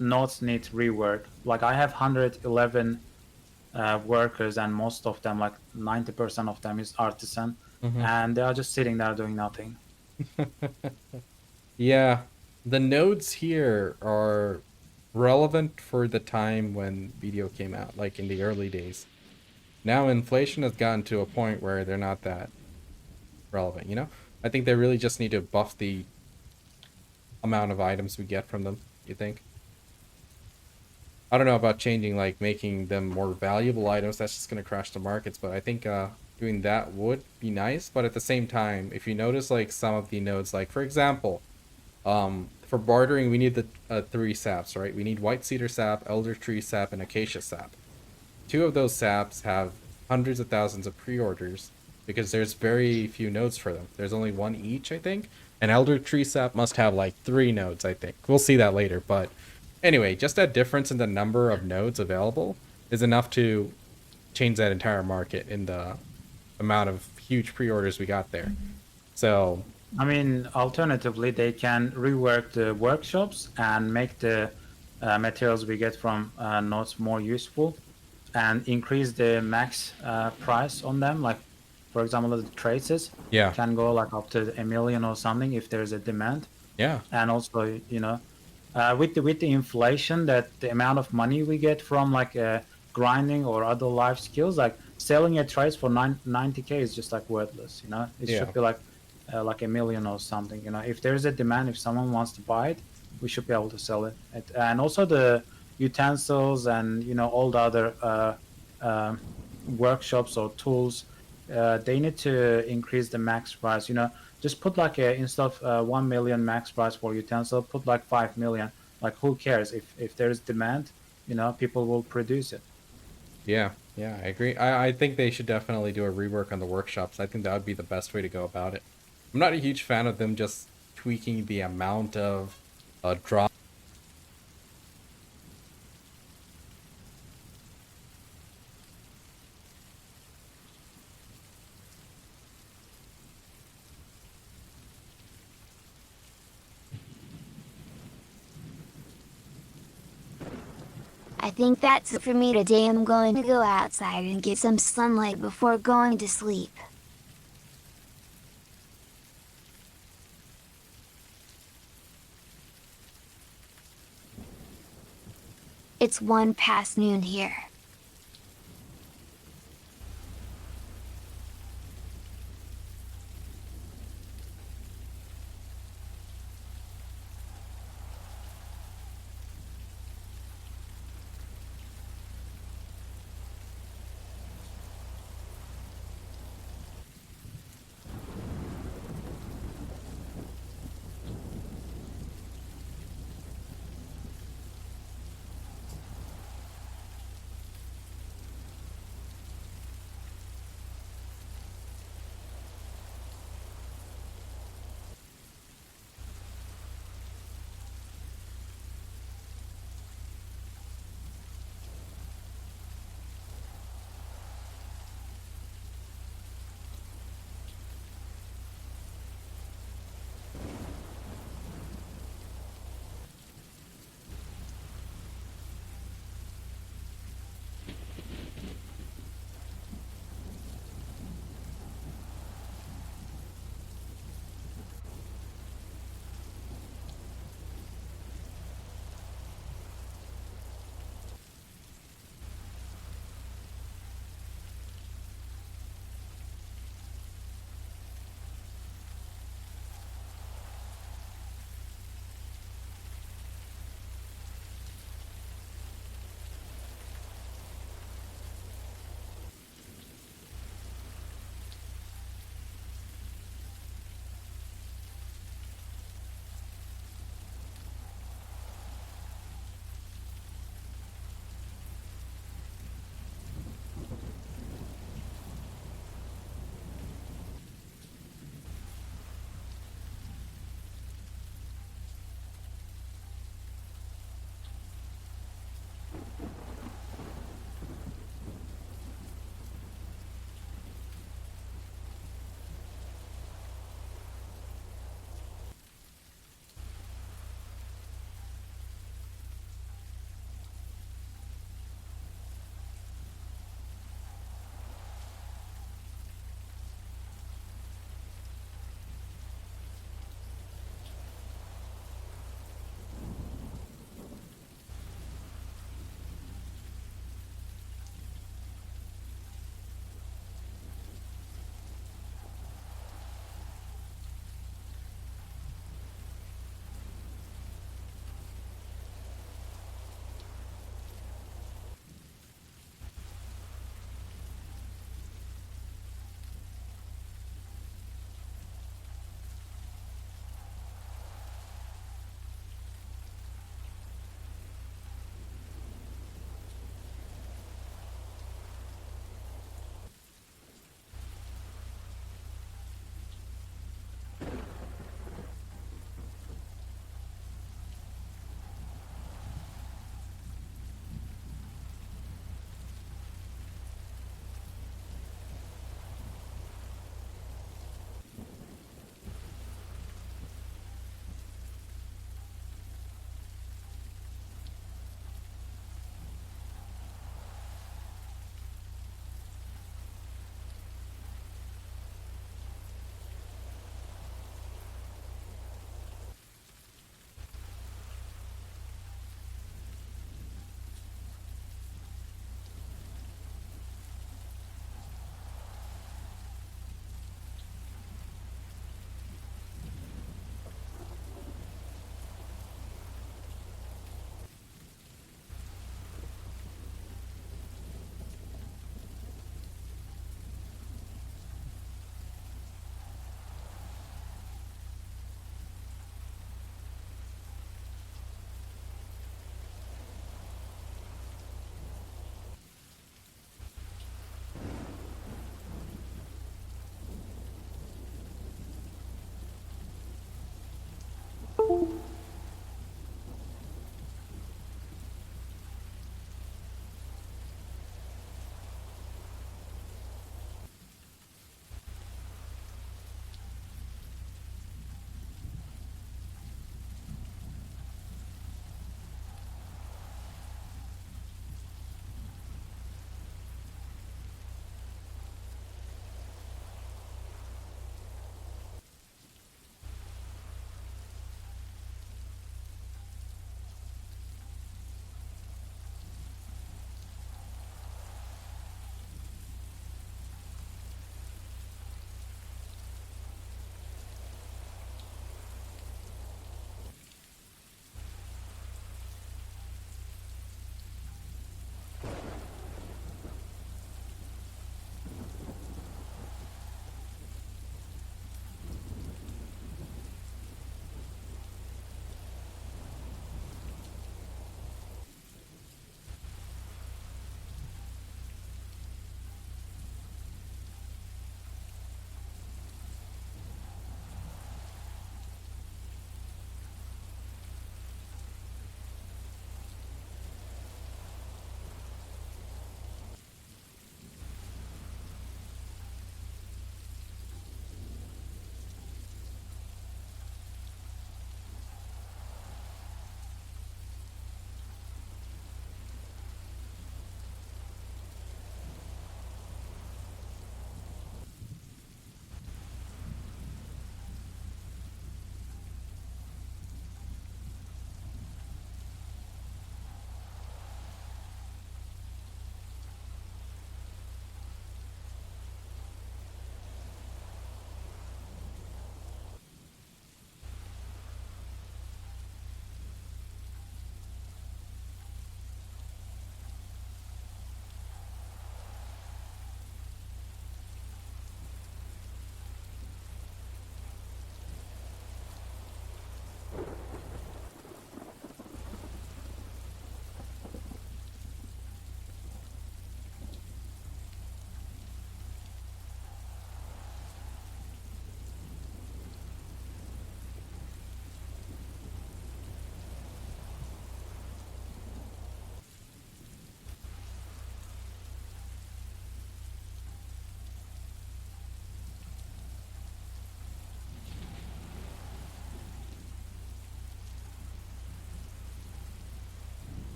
nodes need rework. Like, I have 111 workers, and most of them, like 90% of them, is artisan, and they are just sitting there doing nothing. Yeah, the nodes here are relevant for the time when video came out, like in the early days. Now inflation has gotten to a point where they're not that relevant, you know? I think they really just need to buff the amount of items we get from them, you think? I don't know about changing, like making them more valuable items. That's just going to crash the markets, but I think doing that would be nice. But at the same time, if you notice like some of the nodes, like for example, for bartering, we need the 3 saps, right? We need white cedar sap, elder tree sap, and acacia sap. 2 of those saps have hundreds of thousands of pre-orders because there's very few nodes for them. There's only 1 each, I think. And elder tree sap must have like 3 nodes, I think. We'll see that later, but anyway, just that difference in the number of nodes available is enough to change that entire market in the amount of huge pre-orders we got there. So, I mean, alternatively, they can rework the workshops and make the materials we get from nodes more useful and increase the max price on them. Like, for example, the traces can go like up to 1 million or something if there's a demand. Yeah. And also, with the inflation, that the amount of money we get from like grinding or other life skills, like selling a trace for 90k is just like worthless. It should be like 1 million or something. If there's a demand, if someone wants to buy it, we should be able to sell it. And also the utensils and all the other workshops or tools, they need to increase the max price. Just put like instead of 1 million max price for utensil, put like 5 million. Like, who cares? If there's demand, people will produce it. Yeah, I agree. I think they should definitely do a rework on the workshops. I think that would be the best way to go about it. I'm not a huge fan of them just tweaking the amount of drop. I think that's it for me today. I'm going to go outside and get some sunlight before going to sleep. It's 1 past noon here.